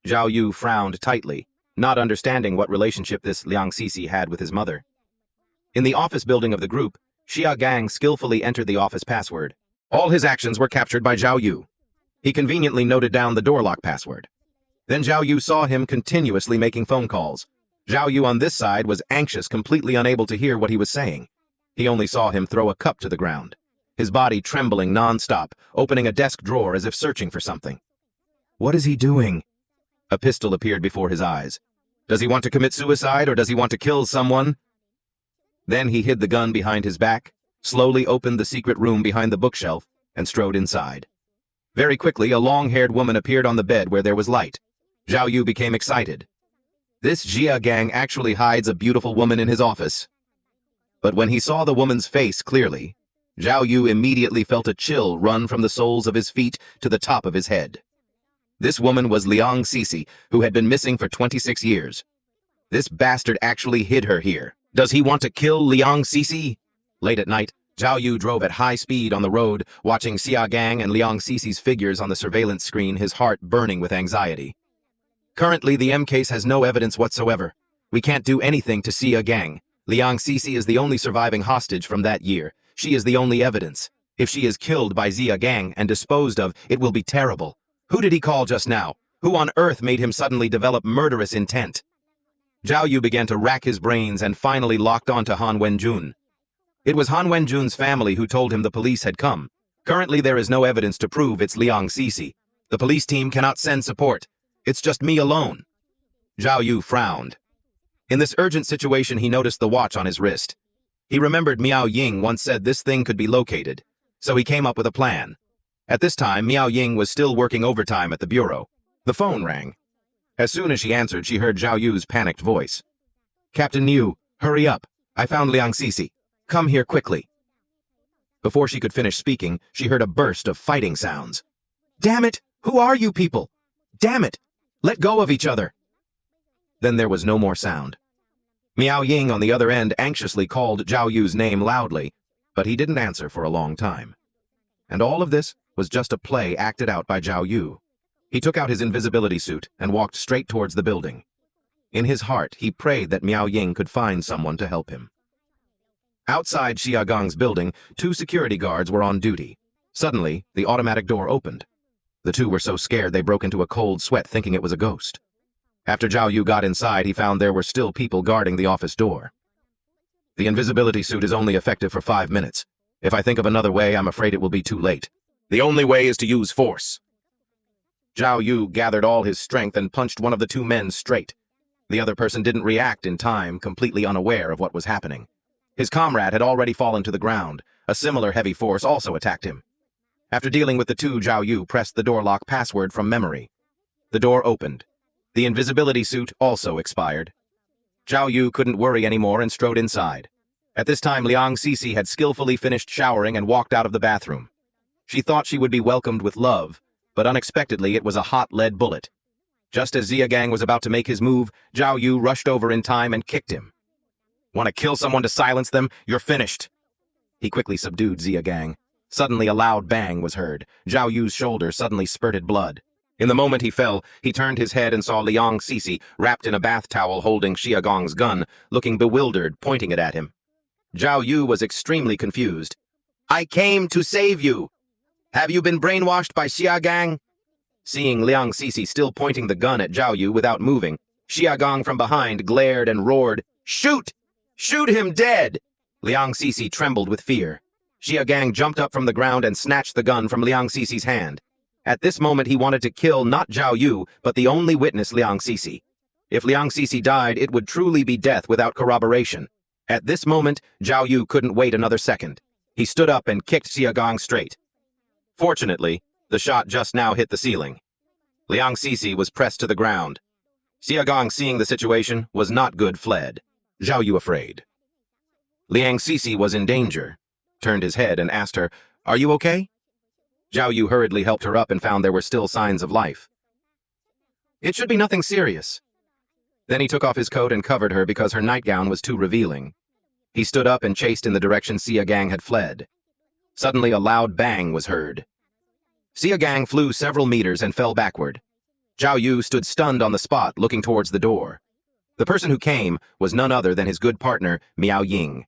Xiao Yu frowned tightly, not understanding what relationship this Liang Cixi had with his mother. In the office building of the group, Xia Gang skillfully entered the office password. All his actions were captured by Xiao Yu. He conveniently noted down the door lock password. Then Xiao Yu saw him continuously making phone calls. Xiao Yu on this side was anxious, completely unable to hear what he was saying. He only saw him throw a cup to the ground, his body trembling non-stop, opening a desk drawer as if searching for something. What is he doing? A pistol appeared before his eyes. Does he want to commit suicide or does he want to kill someone? Then he hid the gun behind his back, slowly opened the secret room behind the bookshelf, and strode inside. Very quickly, a long-haired woman appeared on the bed where there was light. Xiao Yu became excited. This Xia Gang actually hides a beautiful woman in his office. But when he saw the woman's face clearly, Xiao Yu immediately felt a chill run from the soles of his feet to the top of his head. This woman was Liang Cixi, who had been missing for 26 years. This bastard actually hid her here. Does he want to kill Liang Cixi? Late at night, Xiao Yu drove at high speed on the road, watching Xia Gang and Liang Cixi's figures on the surveillance screen, his heart burning with anxiety. Currently, the M case has no evidence whatsoever. We can't do anything to Xia Gang. Liang Cixi is the only surviving hostage from that year. She is the only evidence. If she is killed by Xia Gang and disposed of, it will be terrible. Who did he call just now? Who on earth made him suddenly develop murderous intent? Xiao Yu began to rack his brains and finally locked on to Han Wenjun. It was Han Wenjun's family who told him the police had come. Currently, there is no evidence to prove it's Liang Cixi. The police team cannot send support. It's just me alone. Xiao Yu frowned. In this urgent situation, he noticed the watch on his wrist. He remembered Miao Ying once said this thing could be located, so he came up with a plan. At this time, Miao Ying was still working overtime at the bureau. The phone rang. As soon as she answered, she heard Xiao Yu's panicked voice. "Captain Yu, hurry up. I found Liang Cixi. Come here quickly." Before she could finish speaking, she heard a burst of fighting sounds. "Damn it! Who are you people? Damn it! Let go of each other!" Then there was no more sound. Miao Ying on the other end anxiously called Xiao Yu's name loudly, but he didn't answer for a long time. And all of this was just a play acted out by Xiao Yu. He took out his invisibility suit and walked straight towards the building. In his heart, he prayed that Miao Ying could find someone to help him. Outside Xia Gang's building, 2 security guards were on duty. Suddenly, the automatic door opened. The 2 were so scared they broke into a cold sweat thinking it was a ghost. After Xiao Yu got inside, he found there were still people guarding the office door. "The invisibility suit is only effective for 5 minutes. If I think of another way, I'm afraid it will be too late. The only way is to use force." Xiao Yu gathered all his strength and punched one of the 2 men straight. The other person didn't react in time, completely unaware of what was happening. His comrade had already fallen to the ground. A similar heavy force also attacked him. After dealing with the 2, Xiao Yu pressed the door lock password from memory. The door opened. The invisibility suit also expired. Xiao Yu couldn't worry anymore and strode inside. At this time, Liang Cixi had skillfully finished showering and walked out of the bathroom. She thought she would be welcomed with love, but unexpectedly it was a hot lead bullet. Just as Xia Gang was about to make his move, Xiao Yu rushed over in time and kicked him. "Want to kill someone to silence them? You're finished." He quickly subdued Xia Gang. Suddenly a loud bang was heard. Xiao Yu's shoulder suddenly spurted blood. In the moment he fell, he turned his head and saw Liang Cixi wrapped in a bath towel holding Xia Gang's gun, looking bewildered, pointing it at him. Xiao Yu was extremely confused. "I came to save you! Have you been brainwashed by Xia Gang?" Seeing Liang Cixi still pointing the gun at Xiao Yu without moving, Xia Gang from behind glared and roared, "Shoot! Shoot him dead!" Liang Cixi trembled with fear. Xia Gang jumped up from the ground and snatched the gun from Liang Cixi's hand. At this moment he wanted to kill not Xiao Yu, but the only witness, Liang Cixi. If Liang Cixi died, it would truly be death without corroboration. At this moment, Xiao Yu couldn't wait another second. He stood up and kicked Xia Gang straight. Fortunately, the shot just now hit the ceiling. Liang Cixi was pressed to the ground. Xia Gang, seeing the situation, was not good, fled. Xiao Yu, afraid. Liang Cixi was in danger, turned his head and asked her, "Are you okay?" Xiao Yu hurriedly helped her up and found there were still signs of life. "It should be nothing serious." Then he took off his coat and covered her because her nightgown was too revealing. He stood up and chased in the direction Xia Gang had fled. Suddenly a loud bang was heard. Xia Gang flew several meters and fell backward. Xiao Yu stood stunned on the spot, looking towards the door. The person who came was none other than his good partner, Miao Ying.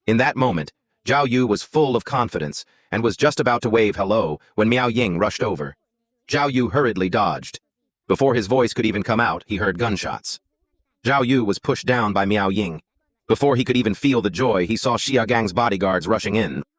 In that moment, Xiao Yu was full of confidence and was just about to wave hello when Miao Ying rushed over. Xiao Yu hurriedly dodged. Before his voice could even come out, he heard gunshots. Xiao Yu was pushed down by Miao Ying. Before he could even feel the joy, he saw Xia Gang's bodyguards rushing in.